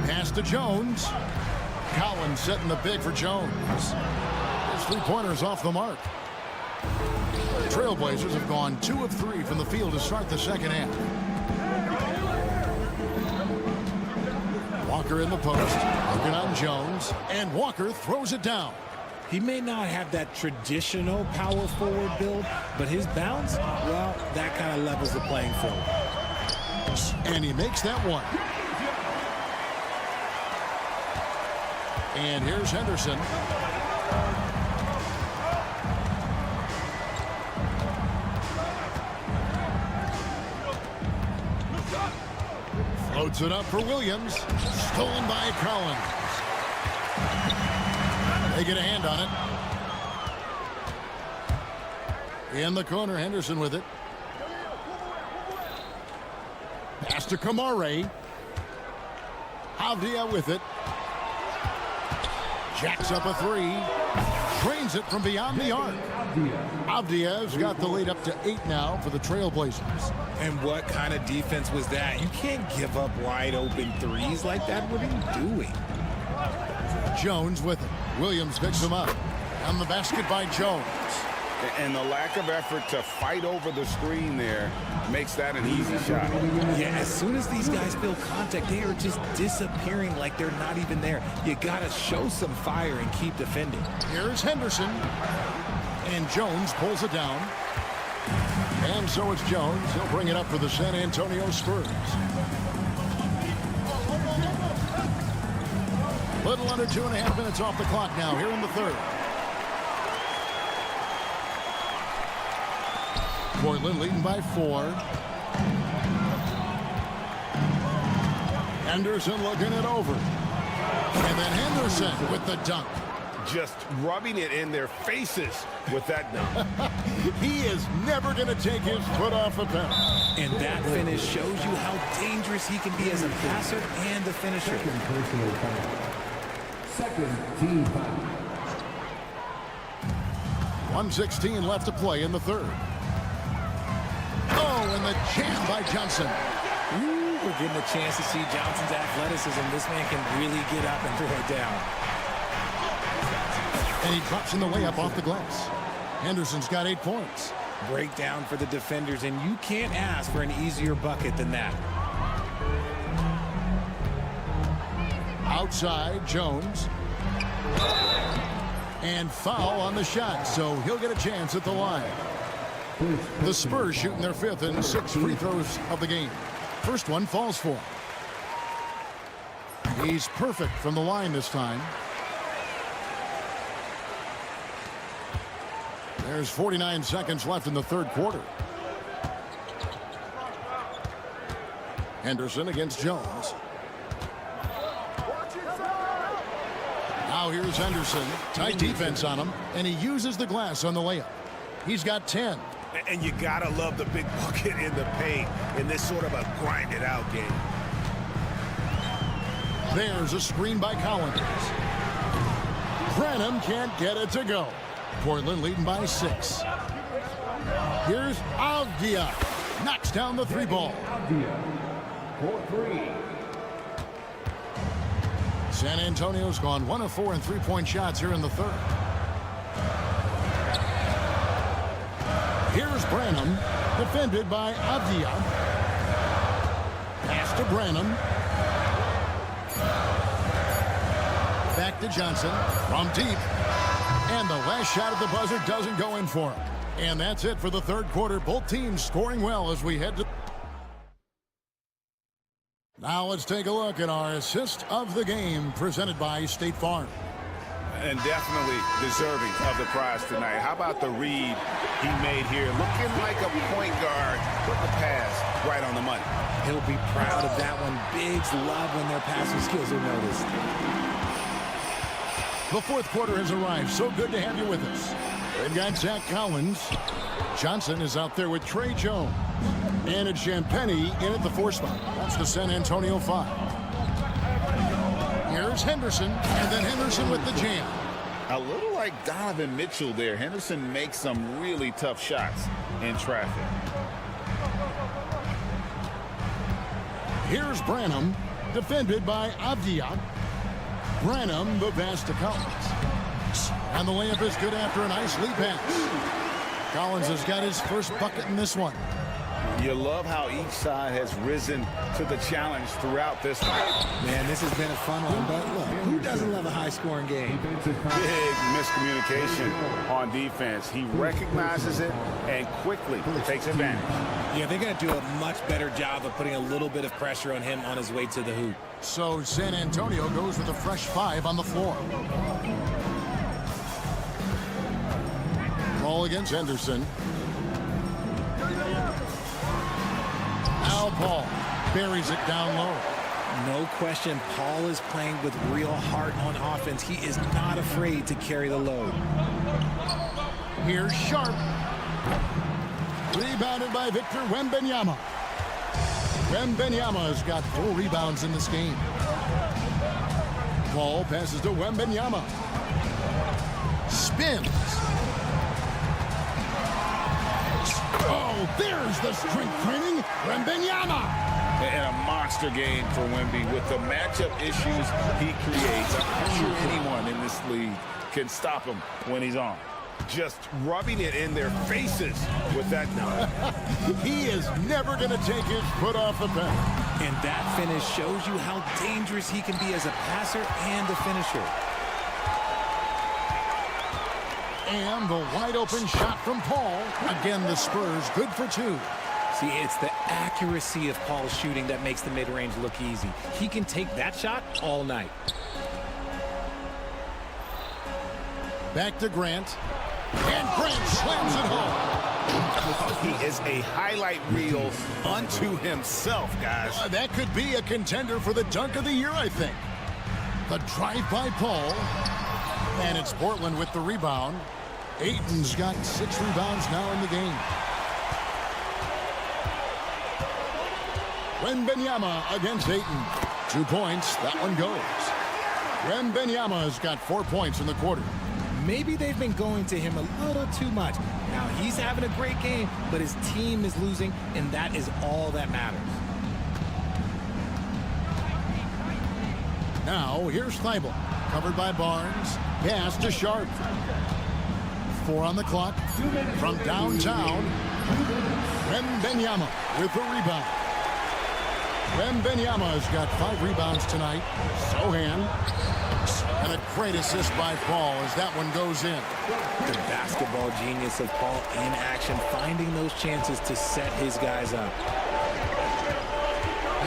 Pass to Jones. Collins setting the big for Jones. His 3-pointers off the mark. Trailblazers have gone 2 of 3 from the field to start the second half. Walker in the post. Looking on Jones. And Walker throws it down. He may not have that traditional power forward build, but his bounce, well, that kind of levels the playing field. And he makes that one. And here's Henderson. Floats it up for Williams. Stolen by Collins. They get a hand on it. In the corner, Henderson with it. Pass to Kamare. Avdia with it. Jacks up a three. Drains it from beyond the arc. Avdia's got the lead up to 8 now for the Trailblazers. And what kind of defense was that? You can't give up wide open threes like that. What are you doing? Jones with it. Williams picks him up. On the basket by Jones. And the lack of effort to fight over the screen there makes that an easy shot. Yeah, as soon as these guys feel contact, they are just disappearing like they're not even there. You got to show some fire and keep defending. Here's Henderson. And Jones pulls it down. And so it's Jones. He'll bring it up for the San Antonio Spurs. Little under 2.5 minutes off the clock now here in the third. Portland leading by 4. Henderson looking it over. And then Henderson with the dunk. Just rubbing it in their faces with that dunk. He is never going to take his foot off the pedal. And that finish shows you how dangerous he can be as a passer and a finisher. Second personal foul. Second team foul. 1:16 left to play in the third. Oh, and the jam by Johnson. Ooh, we're getting a chance to see Johnson's athleticism. This man can really get up and throw it down. And he drops in the layup off the glass. Henderson's got 8 points. Breakdown for the defenders, and you can't ask for an easier bucket than that. Outside, Jones. And foul on the shot, so he'll get a chance at the line. The Spurs shooting their 5th and 6th free throws of the game. First one falls for him. He's perfect from the line this time. There's 49 seconds left in the third quarter. Henderson against Jones. Now here's Henderson. Tight defense on him, and he uses the glass on the layup. He's got 10. And you gotta love the big bucket in the paint in this sort of a grinded-out game. There's a screen by Collins. Branham can't get it to go. Portland leading by 6. Here's Avdia. Knocks down the 3 ball. For 3. San Antonio's gone 1 of 4 in 3-point shots here in the third. Here's Branham, defended by Avdia. Pass to Branham. Back to Johnson from deep. And the last shot at the buzzer doesn't go in for him. And that's it for the third quarter. Both teams scoring well as we head to... Now let's take a look at our assist of the game presented by State Farm. And definitely deserving of the prize tonight. How about the read he made here? Looking like a point guard. Put the pass right on the money. He'll be proud of that one. Bigs love when their passing skills are noticed. The fourth quarter has arrived. So good to have you with us. They've got Zach Collins. Johnson is out there with Trey Jones. And it's Champagnie in at the 4 spot. That's the San Antonio 5. Here's Henderson, and then Henderson with the jam. A little like Donovan Mitchell there. Henderson makes some really tough shots in traffic. Here's Branham, defended by Avdia. Branham, the pass to Collins. And the layup is good after a nice lead pass. Collins has got his first bucket in this one. You love how each side has risen to the challenge throughout this one. Man, this has been a fun one, but look, who doesn't love a high-scoring game? Big miscommunication on defense. He recognizes it and quickly takes advantage. Yeah, they're going to do a much better job of putting a little bit of pressure on him on his way to the hoop. So San Antonio goes with a fresh 5 on the floor. Ball against Henderson. Now Paul buries it down low. No question, Paul is playing with real heart on offense. He is not afraid to carry the load. Here's Sharp. Rebounded by Victor Wembanyama. Wembanyama's got 4 rebounds in this game. Ball passes to Wembanyama. Spins. Oh, there's the strength training. Wembanyama. And a monster game for Wemby with the matchup issues he creates. I'm sure anyone in this league can stop him when he's on. Just rubbing it in their faces with that dunk. He is never going to take his foot off the pedal. And that finish shows you how dangerous he can be as a passer and a finisher. And the wide open shot from Paul. Again, the Spurs good for 2. See, it's the accuracy of Paul's shooting that makes the mid-range look easy. He can take that shot all night. Back to Grant. And Grant slams it home. He is a highlight reel unto himself, guys. That could be a contender for the dunk of the year, I think. The drive by Paul. And it's Portland with the rebound. Ayton's got 6 rebounds now in the game. Wembanyama against Ayton. 2 points. That one goes. Wembanyama's got 4 points in the quarter. Maybe they've been going to him a little too much. Now, he's having a great game, but his team is losing, and that is all that matters. Now, here's Thibault. Covered by Barnes. Pass to Sharp. 4 on the clock. From downtown, Wembanyama with the rebound. Wembanyama's got 5 rebounds tonight. Sohan. And a great assist by Paul as that one goes in. The basketball genius of Paul in action, finding those chances to set his guys up.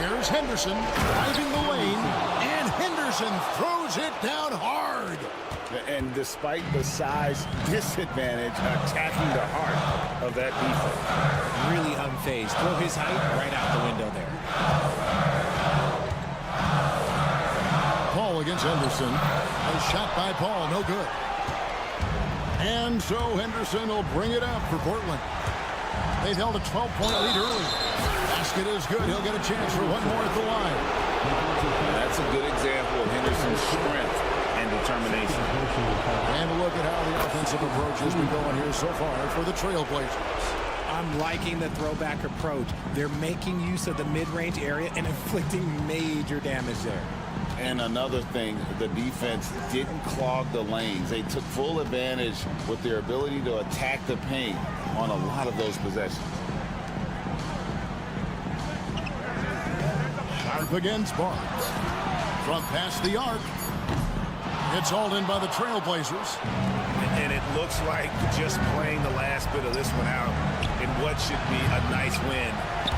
Here's Henderson driving the lane, and Henderson throws it down hard. And despite the size disadvantage, attacking the heart of that defense. Really unfazed. Throw his height right out the window there. Paul against Henderson. A shot by Paul, no good. And so Henderson will bring it up for Portland. They've held a 12-point lead early. Basket is good. He'll get a chance for one more at the line. That's a good example of Henderson's strength and determination. And a look at how the offensive approach has been going here so far for the Trailblazers. I'm liking the throwback approach. They're making use of the mid-range area and inflicting major damage there. And another thing, the defense didn't clog the lanes. They took full advantage with their ability to attack the paint on a lot of those possessions. Sharp against Barnes. From past the arc. It's hauled in by the Trailblazers. And it looks like just playing the last bit of this one out in what should be a nice win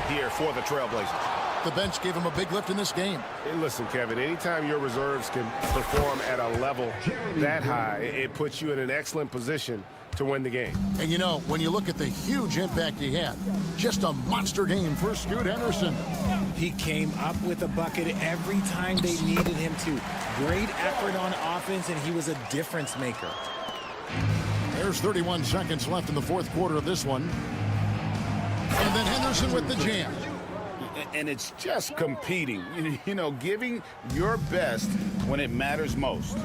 here for the Trailblazers. The bench gave him a big lift in this game. Hey, listen, Kevin, anytime your reserves can perform at a level that high, it puts you in an excellent position to win the game. And you know, when you look at the huge impact he had, just a monster game for Scoot Henderson. He came up with a bucket every time they needed him to. Great effort on offense, and he was a difference maker. There's 31 seconds left in the fourth quarter of this one. And then Henderson with the jam. And it's just competing, you know, giving your best when it matters most.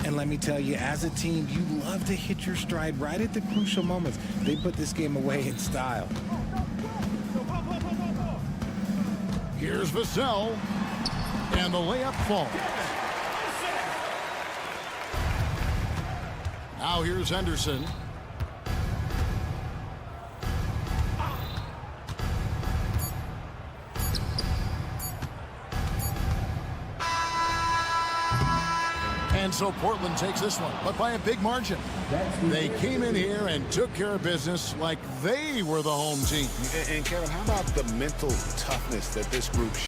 And let me tell you, as a team, you love to hit your stride right at the crucial moments. They put this game away in style. Here's Vassell. And the layup falls. Now here's Henderson. And so Portland takes this one, but by a big margin. They came in here and took care of business like they were the home team. And Kevin, how about the mental toughness that this group showed?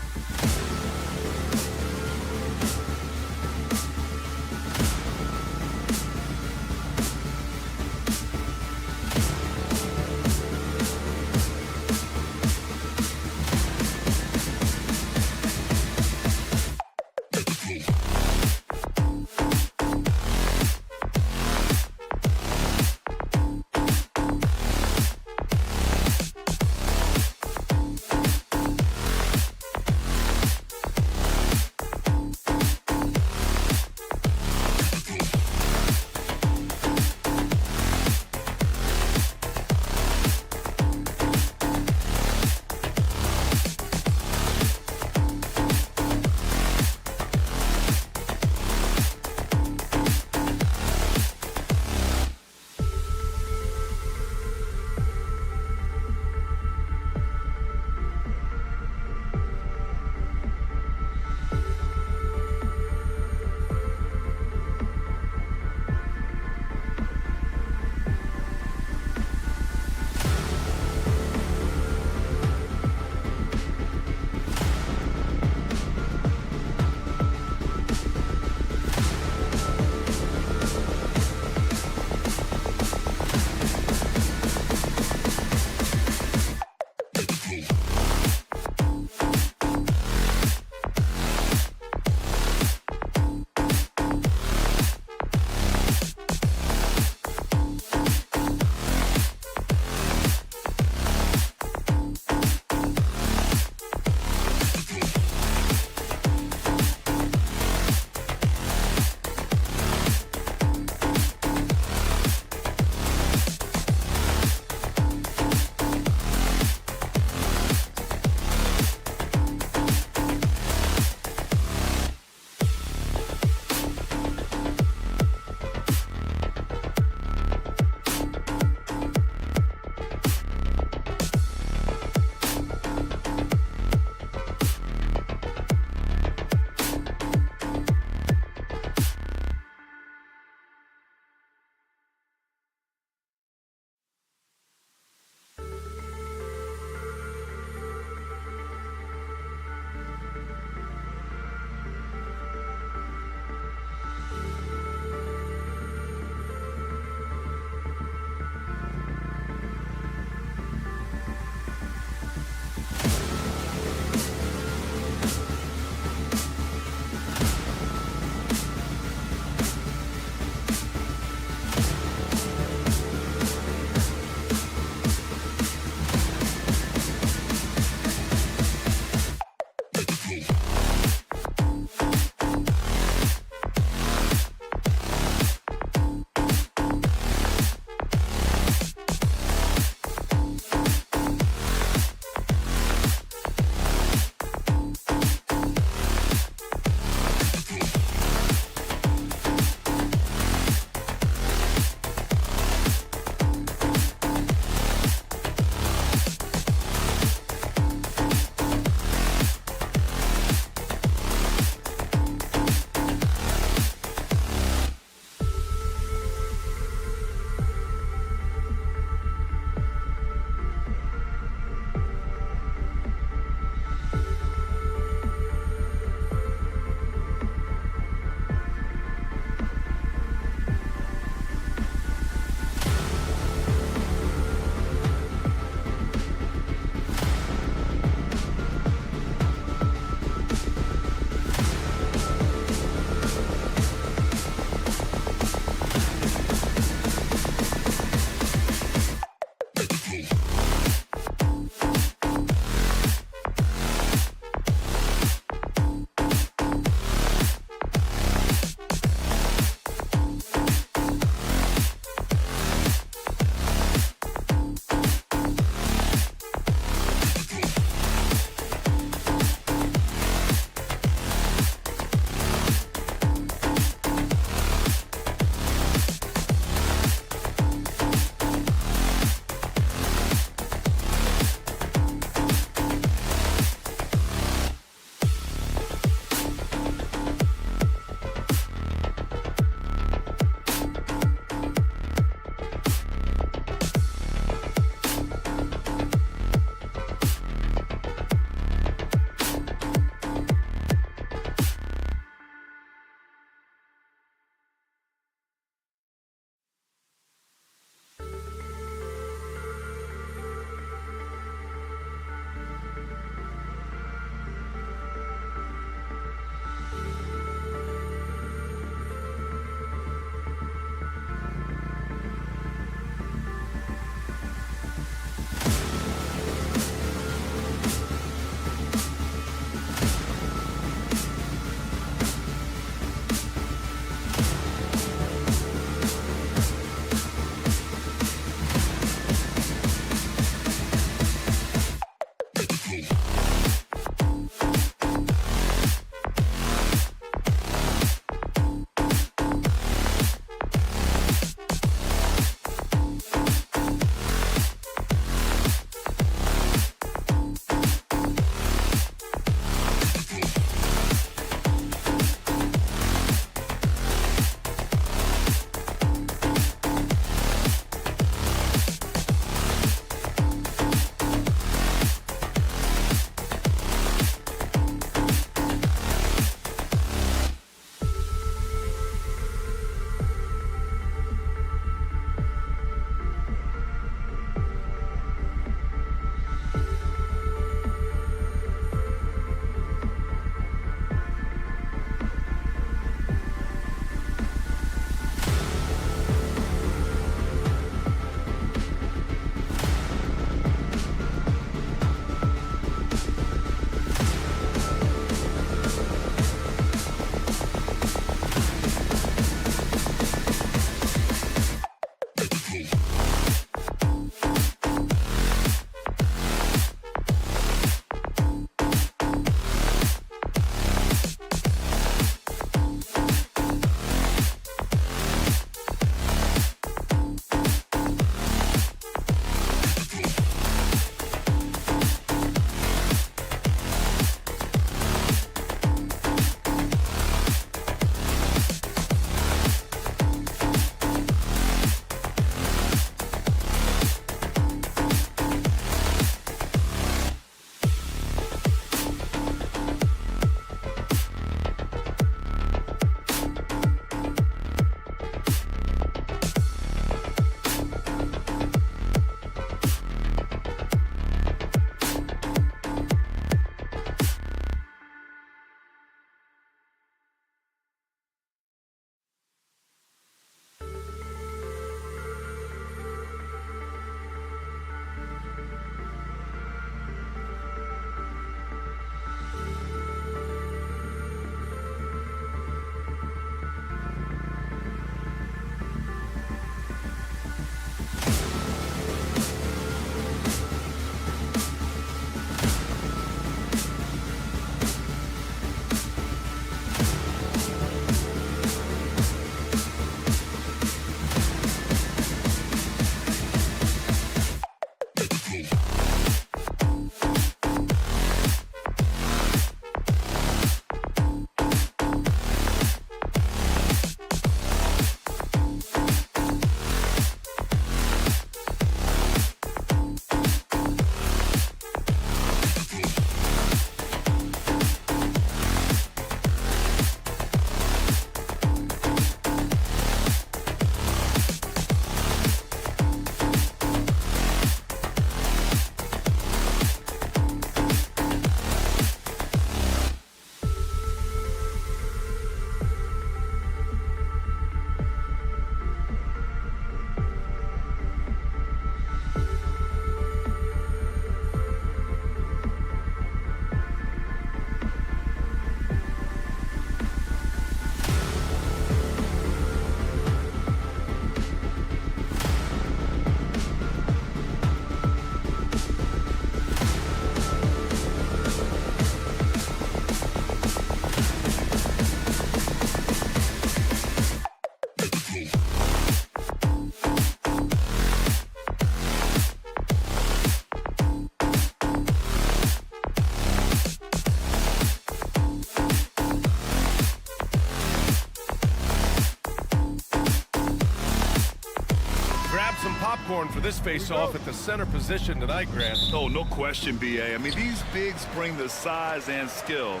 grab some popcorn for this face-off at the center position tonight, Grant. Oh, no question, B.A. I mean, these bigs bring the size and skill.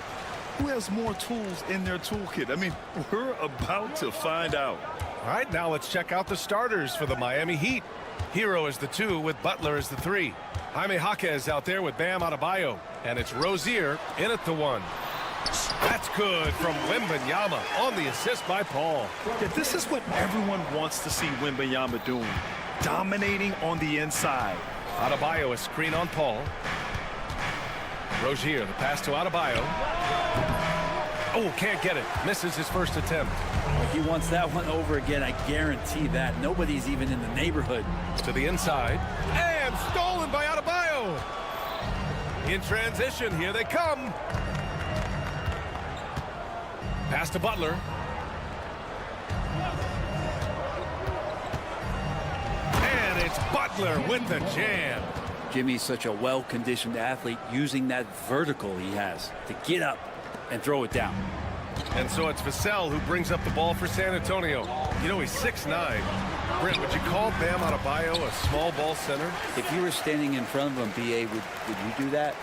Who has more tools in their toolkit? I mean, we're about to find out. All right, now let's check out the starters for the Miami Heat. Hero is the 2 with Butler as the 3. Jaime Jaquez out there with Bam Adebayo. And it's Rozier in at the 1. That's good from Wembanyama on the assist by Paul. Yeah, this is what everyone wants to see Wembanyama doing. Dominating on the inside. Adebayo a screen on Paul. Rozier, the pass to Adebayo. Oh, can't get it. Misses his first attempt. He wants that one over again, I guarantee that. Nobody's even in the neighborhood. To the inside. And stolen by Adebayo. In transition, here they come. Pass to Butler. And it's Butler with the jam. Jimmy's such a well-conditioned athlete, using that vertical he has to get up and throw it down. And so it's Vassell who brings up the ball for San Antonio. You know, he's 6'9". Brent, would you call Bam Adebayo a small ball center? If you were standing in front of him, B.A., would you do that?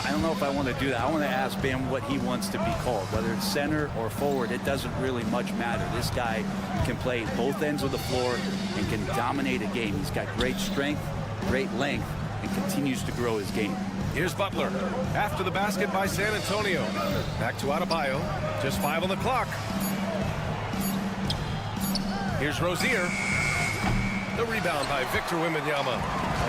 I don't know if I want to do that. I want to ask Bam what he wants to be called. Whether it's center or forward, it doesn't really much matter. This guy can play both ends of the floor and can dominate a game. He's got great strength, great length, and continues to grow his game. Here's Butler. After the basket by San Antonio. Back to Adebayo. Just 5 on the clock. Here's Rozier. The rebound by Victor Wembanyama.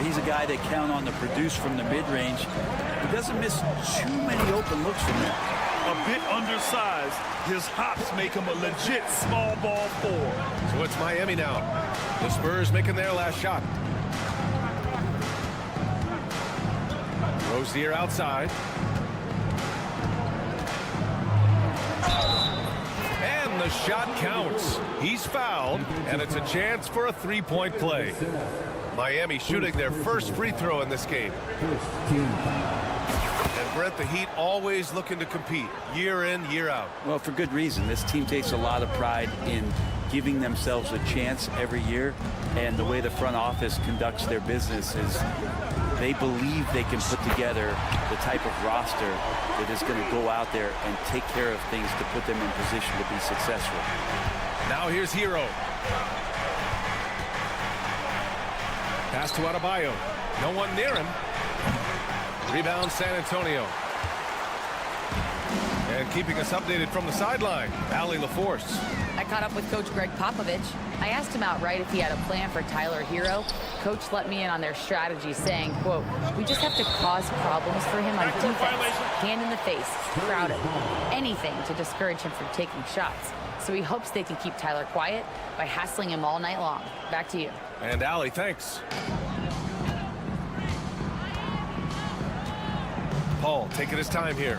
He's a guy they count on to produce from the mid-range. He doesn't miss too many open looks from there. A bit undersized. His hops make him a legit small ball 4. So it's Miami now. The Spurs making their last shot. Rozier outside. And the shot counts. He's fouled, and it's a chance for a three-point play. Miami shooting their first free throw in this game. And Brent, the Heat always looking to compete year in, year out. Well, for good reason. This team takes a lot of pride in giving themselves a chance every year, and the way the front office conducts their business is they believe they can put together the type of roster that is going to go out there and take care of things to put them in position to be successful. Now here's Hero. Pass to Adebayo. No one near him. Rebound San Antonio. And keeping us updated from the sideline, Allie LaForce. I caught up with Coach Greg Popovich. I asked him outright if he had a plan for Tyler Hero. Coach let me in on their strategy, saying, quote, "We just have to cause problems for him on defense, hand in the face, crowd him, anything to discourage him from taking shots. So he hopes they can keep Tyler quiet by hassling him all night long." Back to you. And Allie, thanks. Paul taking his time here.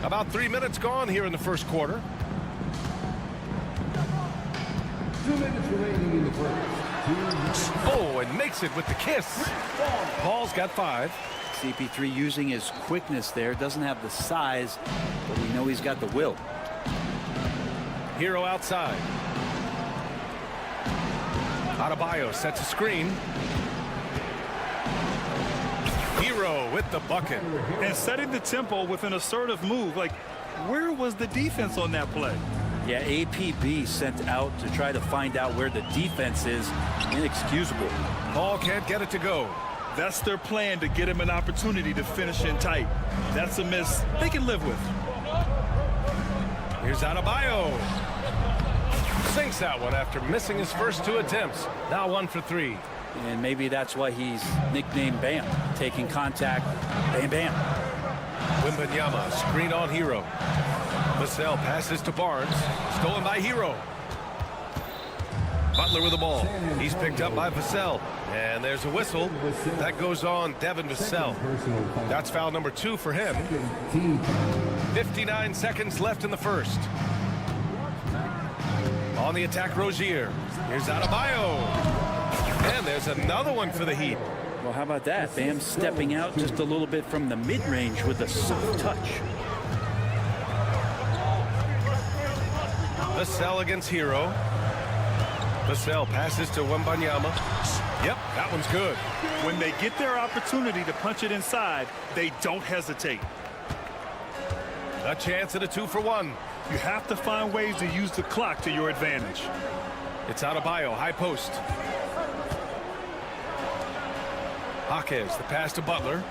About 3 minutes gone here in the first quarter. 2 minutes remaining in the first. Oh, and makes it with the kiss. Paul's got 5. CP3 using his quickness there. Doesn't have the size, but we know he's got the will. Hero outside. Adebayo sets a screen. Hero with the bucket. And setting the tempo with an assertive move. Like, where was the defense on that play? Yeah, APB sent out to try to find out where the defense is. Inexcusable. Paul can't get it to go. That's their plan, to get him an opportunity to finish in tight. That's a miss they can live with. Here's Adebayo. Sinks that one after missing his first 2 attempts. Now 1 for 3. And maybe that's why he's nicknamed Bam. Taking contact, bam, bam. Wembanyama, screen on Hero. Vassell passes to Barnes. Stolen by Hero. Butler with the ball. He's picked up by Vassell. And there's a whistle. That goes on Devin Vassell. That's foul number 2 for him. 59 seconds left in the first. On the attack, Rozier. Here's Adebayo. And there's another one for the Heat. Well, how about that? Bam stepping out just a little bit from the mid-range with a soft touch. Vassell against Hero. Vassell passes to Wembanyama. Yep, that one's good. When they get their opportunity to punch it inside, they don't hesitate. A chance at a 2-for-1. You have to find ways to use the clock to your advantage. It's Adebayo, high post. Jaquez, the pass to Butler.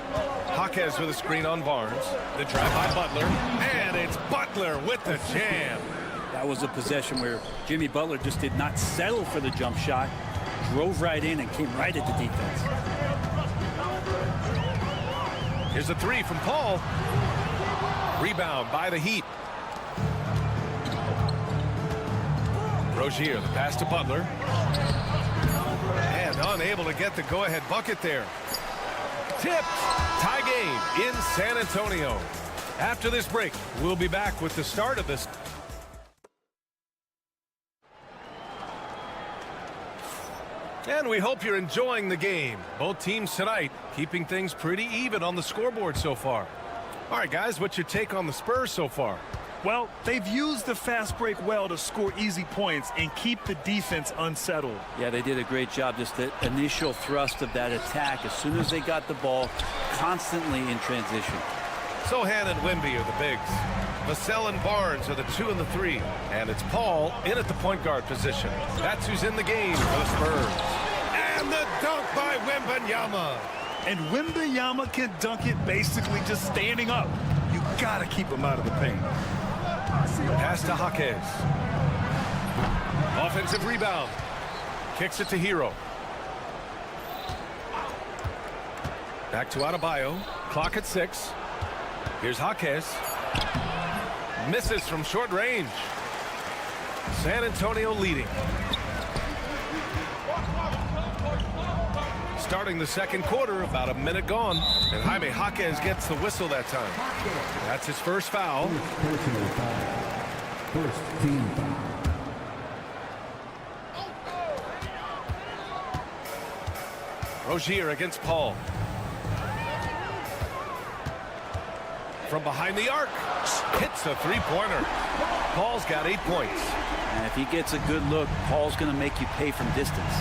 Jaquez with a screen on Barnes. The drive by Butler. And it's Butler with the jam. That was a possession where Jimmy Butler just did not settle for the jump shot. Drove right in and came right at the defense. Here's a 3 from Paul. Rebound by the Heat. Rozier, the pass to Butler. And unable to get the go-ahead bucket there. Tipped. Tie game in San Antonio. After this break, we'll be back with the start of this. And we hope you're enjoying the game. Both teams tonight keeping things pretty even on the scoreboard so far. All right, guys, what's your take on the Spurs so far? Well, they've used the fast break well to score easy points and keep the defense unsettled. Yeah, they did a great job. Just the initial thrust of that attack, as soon as they got the ball, constantly in transition. Sohan and Wemby are the bigs. Vassell and Barnes are the 2 and the 3. And it's Paul in at the point guard position. That's who's in the game for the Spurs. And the dunk by Wembanyama. And Wembanyama can dunk it basically just standing up. You got to keep him out of the paint. Pass to Jaquez. Offensive rebound. Kicks it to Hero. Back to Adebayo. Clock at 6. Here's Jaquez. Misses from short range. San Antonio leading. Starting the second quarter, about a minute gone. And Jaime Jaquez gets the whistle that time. That's his first foul. First team foul. Rozier against Paul. From behind the arc. Hits a three-pointer. Paul's got 8 points. And if he gets a good look, Paul's going to make you pay from distance.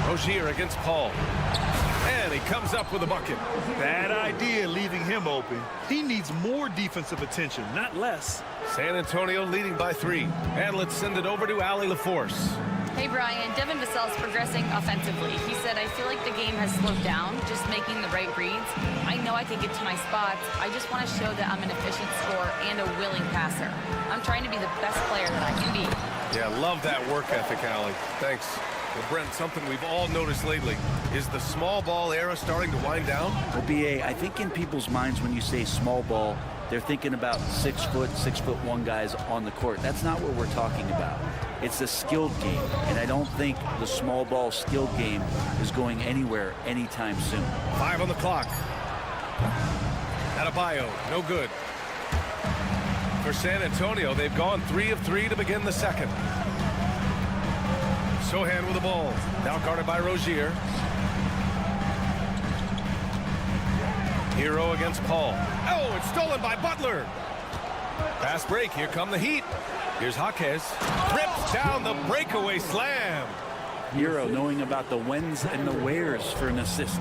Rozier against Paul. And he comes up with a bucket. Bad idea leaving him open. He needs more defensive attention, not less. San Antonio leading by 3. And let's send it over to Allie LaForce. Hey, Brian, Devin Vassell is progressing offensively. He said, I feel like the game has slowed down, just making the right reads. I know I can get to my spots. I just want to show that I'm an efficient scorer and a willing passer. I'm trying to be the best player that I can be. Yeah, love that work ethic, Allie. Thanks. Well, Brent, something we've all noticed lately. Is the small ball era starting to wind down? Well, BA, I think in people's minds when you say small ball, they're thinking about 6 foot, 6'1" guys on the court. That's not what we're talking about. It's a skilled game, and I don't think the small ball skilled game is going anywhere anytime soon. 5 on the clock. Adebayo, no good. For San Antonio, they've gone 3 of 3 to begin the second. Sohan with the ball. Now guarded by Rozier. Hero against Paul. Oh, it's stolen by Butler. Fast break. Here come the Heat. Here's Jaquez. Rips down the breakaway slam. Hero knowing about the whens and the wheres for an assist.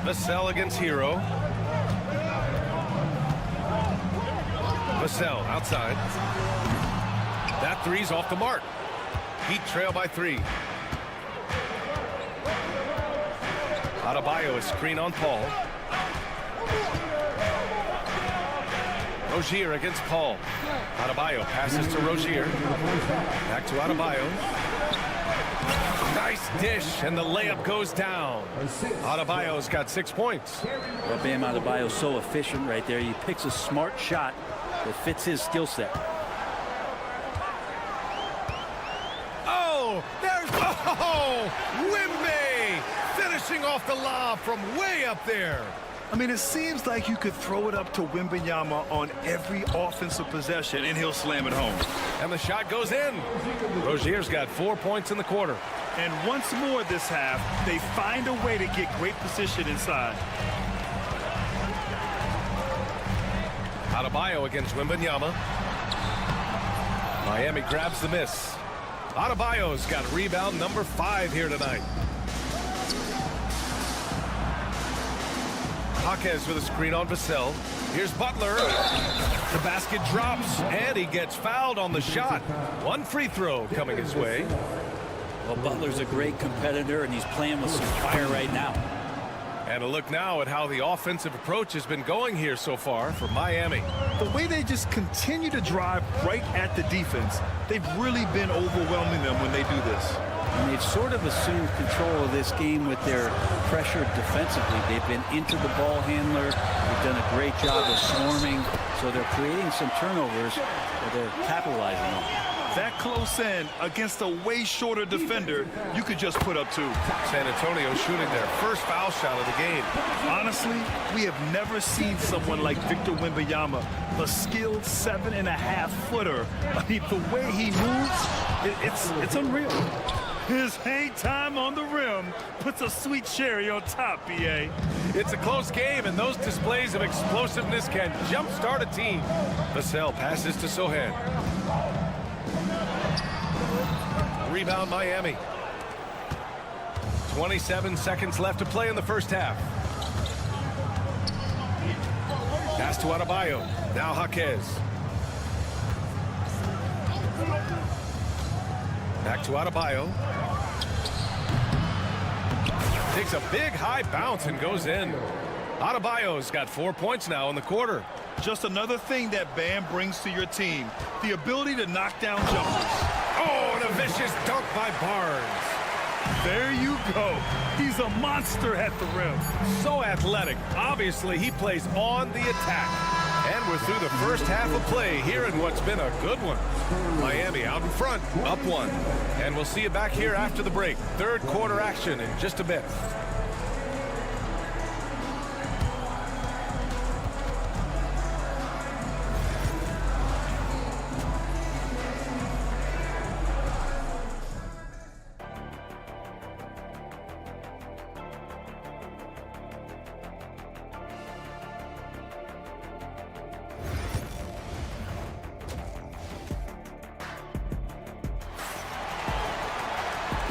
Vassell against Hero. Vassell outside. That three's off the mark. Heat trail by 3. Adebayo is screen on Paul. Rozier against Paul. Adebayo passes to Rozier. Back to Adebayo. Nice dish, and the layup goes down. Adebayo's got 6 points. Well, Bam Adebayo's so efficient right there. He picks a smart shot that fits his skill set. Oh, there's Wemby finishing off the lob from way up there. I mean, it seems like you could throw it up to Wembanyama on every offensive possession, and he'll slam it home. And the shot goes in. Rozier's got 4 points in the quarter. And once more this half, they find a way to get great position inside. Adebayo against Wembanyama. Miami grabs the miss. Adebayo's got rebound number 5 here tonight. Jaquez with a screen on Vassell. Here's Butler. The basket drops, and he gets fouled on the shot. One free throw coming his way. Well, Butler's a great competitor, and he's playing with some fire right now. And a look now at how the offensive approach has been going here so far for Miami. The way they just continue to drive right at the defense, they've really been overwhelming them when they do this. And they've sort of assumed control of this game with their pressure defensively. They've been into the ball handler. They've done a great job of swarming. So they're creating some turnovers that they're capitalizing on. That close in against a way shorter defender, you could just put up 2. San Antonio shooting their first foul shot of the game. Honestly, we have never seen someone like Victor Wembanyama, a skilled 7.5-footer. I mean, the way he moves, it's unreal. His hang time on the rim puts a sweet cherry on top, BA. It's a close game, and those displays of explosiveness can jumpstart a team. Vassell passes to Sohan. Rebound Miami. 27 seconds left to play in the first half. Pass to Adebayo. Now Jaquez. Back to Adebayo. Takes a big high bounce and goes in. Adebayo's got 4 points now in the quarter. Just another thing that Bam brings to your team, the ability to knock down jumpers. Oh, and a vicious dunk by Barnes. There you go. He's a monster at the rim. So athletic. Obviously, he plays on the attack. And we're through the first half of play here in what's been a good one. Miami out in front, up 1. And we'll see you back here after the break. Third quarter action in just a bit.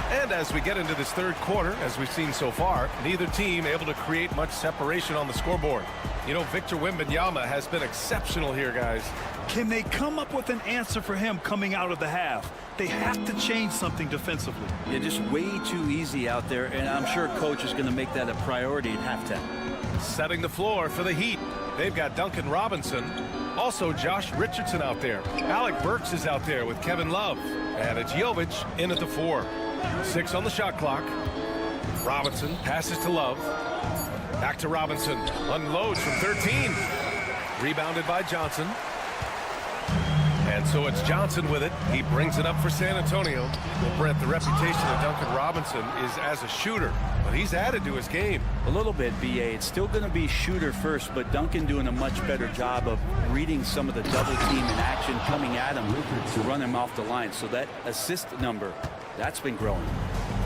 And as we get into this third quarter, as we've seen so far, neither team able to create much separation on the scoreboard. You know, Victor Wembanyama has been exceptional here, guys. Can they come up with an answer for him coming out of the half? They have to change something defensively. Yeah, just way too easy out there, and I'm sure coach is going to make that a priority at halftime. Setting the floor for the Heat. They've got Duncan Robinson. Also Josh Richardson out there. Alec Burks is out there with Kevin Love. And it's Jovic in at the 4. 6 on the shot clock. Robinson passes to Love. Back to Robinson. Unloads from 13. Rebounded by Johnson. And so it's Johnson with it. He brings it up for San Antonio. Well, Brent, the reputation of Duncan Robinson is as a shooter, but he's added to his game. A little bit, BA. It's still going to be shooter first, but Duncan doing a much better job of reading some of the double team in action coming at him to run him off the line. So that assist number, that's been growing.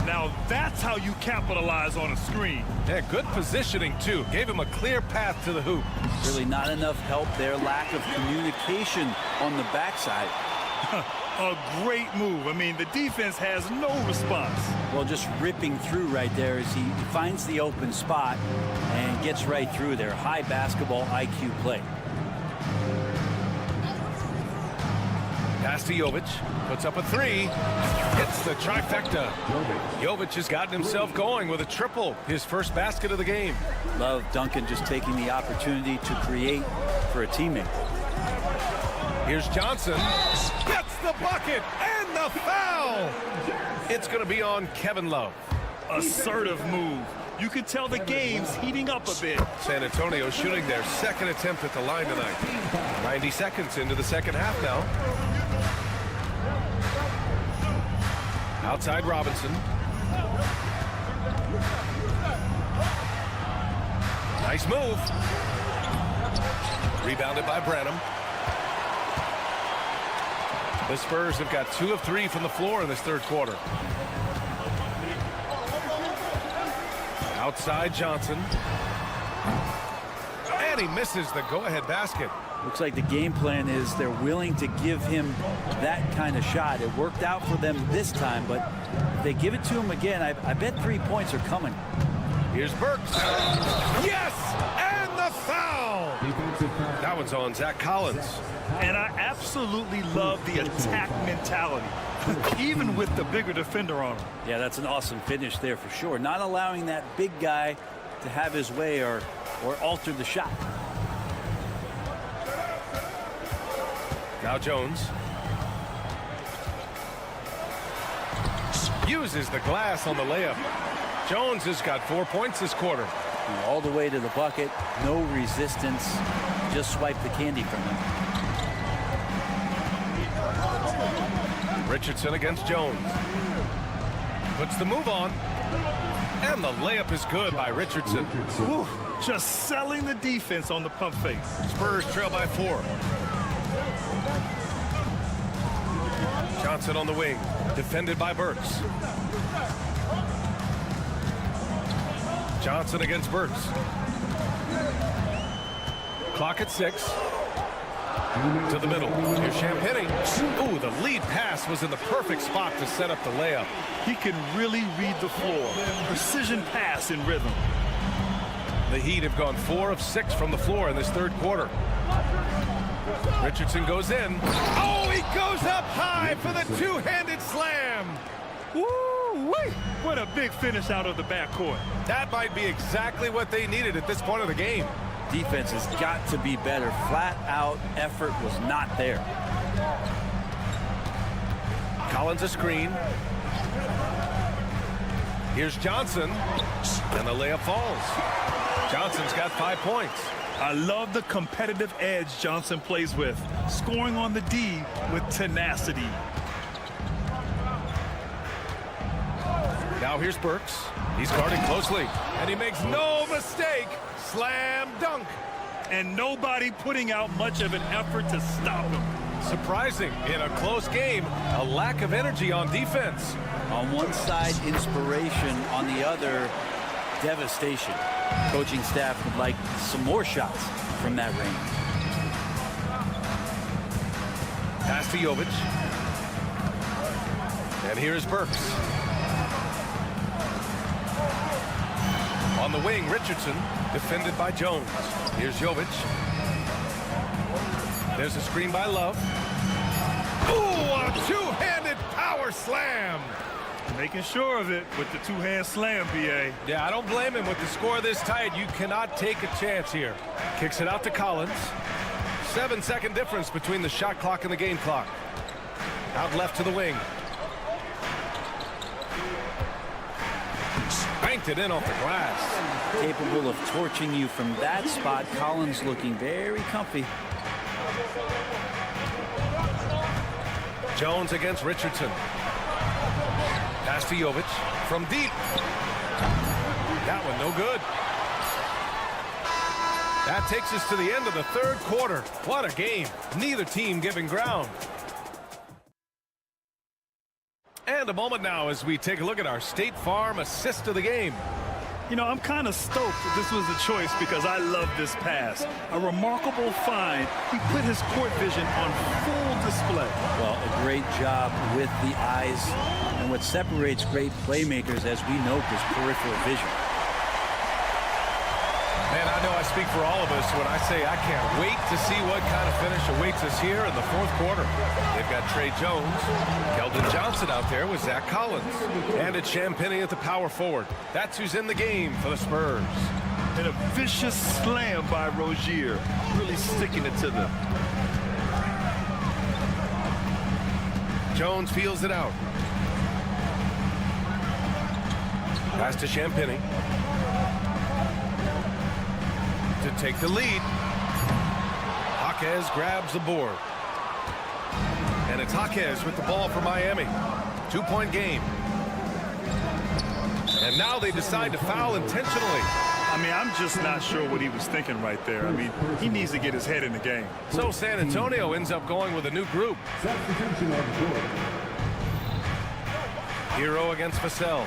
Now that's how you capitalize on a screen. Yeah, good positioning, too. Gave him a clear path to the hoop. Really not enough help there. Lack of communication on the backside. A great move. I mean, the defense has no response. Well, just ripping through right there as he finds the open spot and gets right through there. High basketball IQ play. Pass to Jovic. Puts up a 3. Hits the trifecta. Jovic has gotten himself going with a triple. His first basket of the game. Love Duncan just taking the opportunity to create for a teammate. Here's Johnson. Gets the bucket and the foul. It's going to be on Kevin Love. Assertive move. You can tell the game's heating up a bit. San Antonio shooting their second attempt at the line tonight. 90 seconds into the second half now. Outside Robinson. Nice move. Rebounded by Branham. The Spurs have got 2 of 3 from the floor in this third quarter. Outside Johnson. And he misses the go-ahead basket. Looks like the game plan is they're willing to give him that kind of shot. It worked out for them this time, but if they give it to him again, I bet 3 points are coming. Here's Burks. Yes! And the foul! That one's on Zach Collins. And I absolutely love the attack mentality, even with the bigger defender on him. Yeah, that's an awesome finish there for sure. Not allowing that big guy to have his way or alter the shot. Now Jones. Uses the glass on the layup. Jones has got 4 points this quarter. All the way to the bucket. No resistance. Just swipe the candy from him. Richardson against Jones. Puts the move on. And the layup is good by Richardson. Whew, just selling the defense on the pump fake. Spurs trail by 4. Johnson on the wing. Defended by Burks. Johnson against Burks. Clock at 6. To the middle. Here's Champagny. Ooh, the lead pass was in the perfect spot to set up the layup. He can really read the floor. Precision pass in rhythm. The Heat have gone 4 of 6 from the floor in this third quarter. Richardson goes in. Oh, he goes up high for the two-handed slam. Woo-wee! What a big finish out of the backcourt. That might be exactly what they needed at this point of the game. Defense has got to be better. Flat out effort was not there. Collins a screen. Here's Johnson. And the layup falls. Johnson's got 5 points. I love the competitive edge Johnson plays with. Scoring on the D with tenacity. Now here's Burks. He's guarding closely. And he makes no mistake. Slam dunk. And nobody putting out much of an effort to stop him. Surprising in a close game, a lack of energy on defense. On one side, inspiration. On the other, devastation. Coaching staff would like some more shots from that range. Pass to Jovic. And here's Burks. On the wing, Richardson, defended by Jones. Here's Jovic. There's a screen by Love. Ooh, a two-handed power slam. Making sure of it with the two-hand slam, B.A. Yeah, I don't blame him with the score this tight. You cannot take a chance here. Kicks it out to Collins. 7-second difference between the shot clock and the game clock. Out left to the wing. Banked it in off the glass. Capable of torching you from that spot. Collins looking very comfy. Jones against Richardson. Pass to Jovic from deep. That one no good. That takes us to the end of the third quarter. What a game. Neither team giving ground. And a moment now as we take a look at our State Farm assist of the game. You know, I'm kind of stoked that this was a choice because I love this pass. A remarkable find. He put his court vision on full display. Well, a great job with the eyes. And what separates great playmakers, as we note, is peripheral vision. Man, I know I speak for all of us when I say I can't wait to see what kind of finish awaits us here in the fourth quarter. They've got Trey Jones, Keldon Johnson out there with Zach Collins, and it's Champagny at the power forward. That's who's in the game for the Spurs. And a vicious slam by Rozier, really sticking it to them. Jones feels it out. Pass to Champagny. To take the lead. Jaquez grabs the board. And it's Jaquez with the ball for Miami. 2-point game. And now they decide to foul intentionally. I mean, I'm just not sure what he was thinking right there. I mean, he needs to get his head in the game. So San Antonio ends up going with a new group. Hero against Vassell.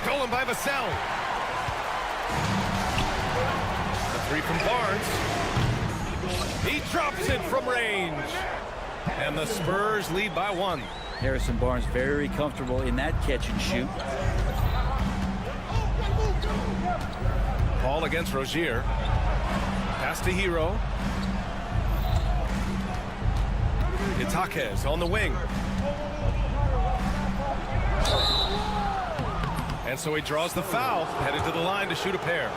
Stolen by Vassell. Three from Barnes. He drops it from range. And the Spurs lead by 1. Harrison Barnes very comfortable in that catch and shoot. Paul against Rozier. Pass to Hero. It's Jaquez on the wing. And so he draws the foul, headed to the line to shoot a pair.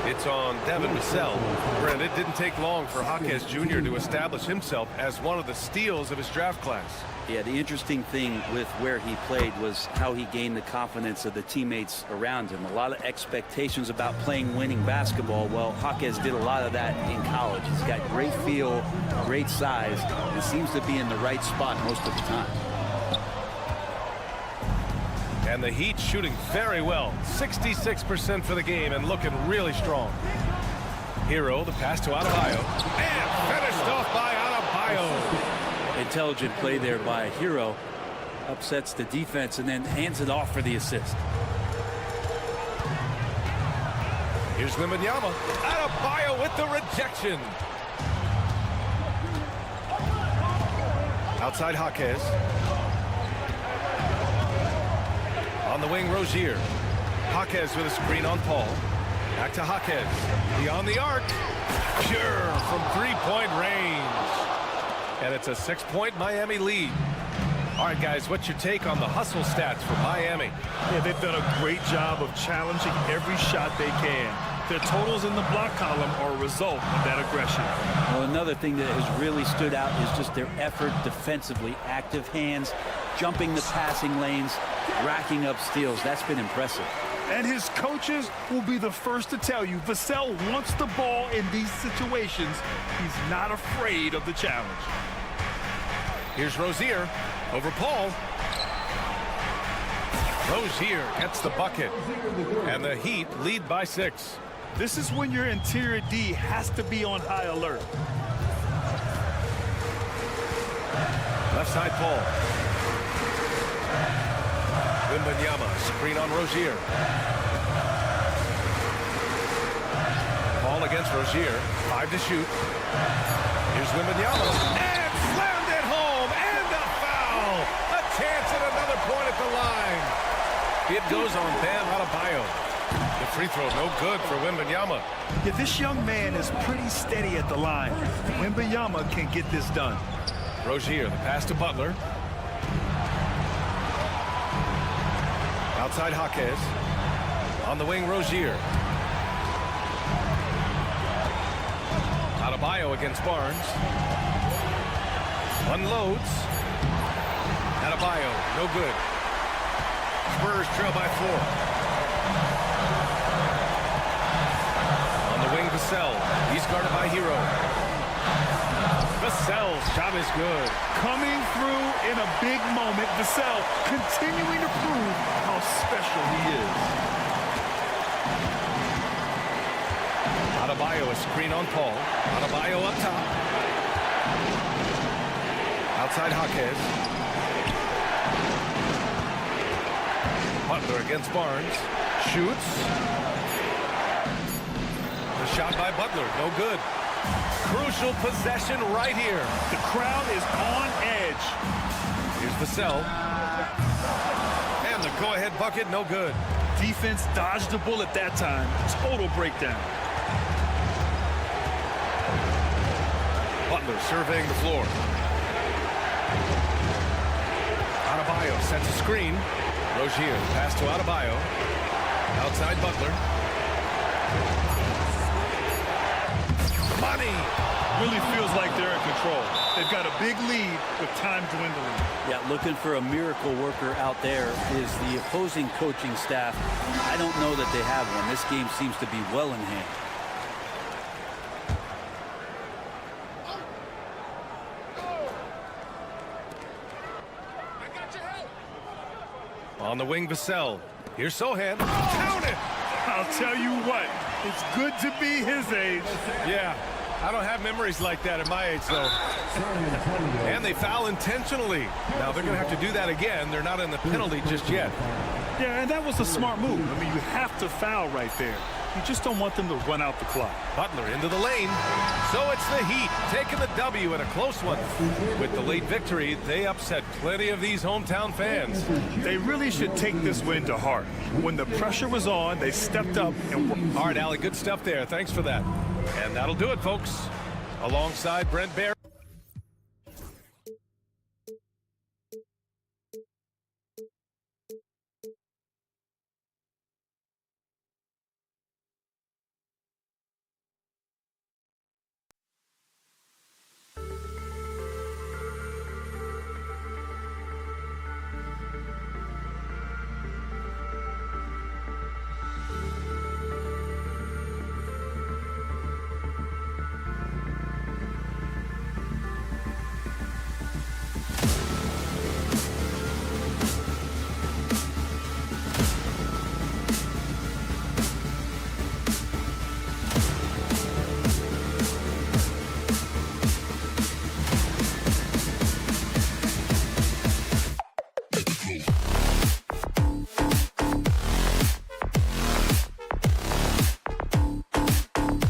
It's on Devin Vassell. Brent, it didn't take long for Jaquez Jr. to establish himself as one of the steals of his draft class. Yeah, the interesting thing with where he played was how he gained the confidence of the teammates around him. A lot of expectations about playing winning basketball. Well, Jaquez did a lot of that in college. He's got great feel, great size, and seems to be in the right spot most of the time. And the Heat shooting very well. 66% for the game and looking really strong. Hero, the pass to Adebayo. And finished off by Adebayo. Intelligent play there by Hero. Upsets the defense and then hands it off for the assist. Here's Wembanyama. Adebayo with the rejection. Outside Jaquez. On the wing, Rozier. Jaquez with a screen on Paul. Back to Jaquez. Beyond the arc. Pure from three-point range. And it's a 6-point Miami lead. All right, guys, what's your take on the hustle stats for Miami? Yeah, they've done a great job of challenging every shot they can. Their totals in the block column are a result of that aggression. Well, another thing that has really stood out is just their effort defensively. Active hands, jumping the passing lanes, racking up steals. That's been impressive. And his coaches will be the first to tell you, Vassell wants the ball in these situations. He's not afraid of the challenge. Here's Rozier over Paul. Rozier gets the bucket. And the Heat lead by 6. This is when your interior D has to be on high alert. Left side Paul. Wembanyama, screen on Rozier. Paul against Rozier. 5 to shoot. Here's Wembanyama. And slammed it home. And a foul. A chance at another point at the line. It goes on Bam Adebayo. The free throw no good for Wembanyama. Yeah, this young man is pretty steady at the line. Wembanyama can get this done. Rozier, the pass to Butler. Outside Jaquez. On the wing, Rozier. Adebayo against Barnes. Unloads. Adebayo, no good. Spurs trail by 4. On the wing, Vassell. He's guarded by Hero. Vassell's shot is good. Coming through in a big moment, Vassell continuing to prove how special he is. Adebayo, a screen on Paul. Adebayo up top. Outside Jaquez. Butler against Barnes. Shoots. The shot by Butler, no good. Crucial possession right here. The crowd is on edge. Here's Vassell. And the go-ahead bucket, no good. Defense dodged the bullet that time. Total breakdown. Butler surveying the floor. Adebayo sets a screen. Rozier, pass to Adebayo. Outside Butler. Money! Really feels like they're in control. They've got a big lead with time dwindling. Yeah, looking for a miracle worker out there is the opposing coaching staff. I don't know that they have one. This game seems to be well in hand. On the wing, Vassell. Here's Sohan. Count it! I'll tell you what, it's good to be his age. Yeah, I don't have memories like that at my age, though. And they foul intentionally. Now they're going to have to do that again. They're not in the penalty just yet. Yeah, and that was a smart move. I mean, you have to foul right there. You just don't want them to run out the clock. Butler into the lane. So it's the Heat taking the W in a close one. With the late victory, they upset plenty of these hometown fans. They really should take this win to heart. When the pressure was on, they stepped up and worked. All right, Allie, good stuff there. Thanks for that. And that'll do it, folks. Alongside Brent Barry.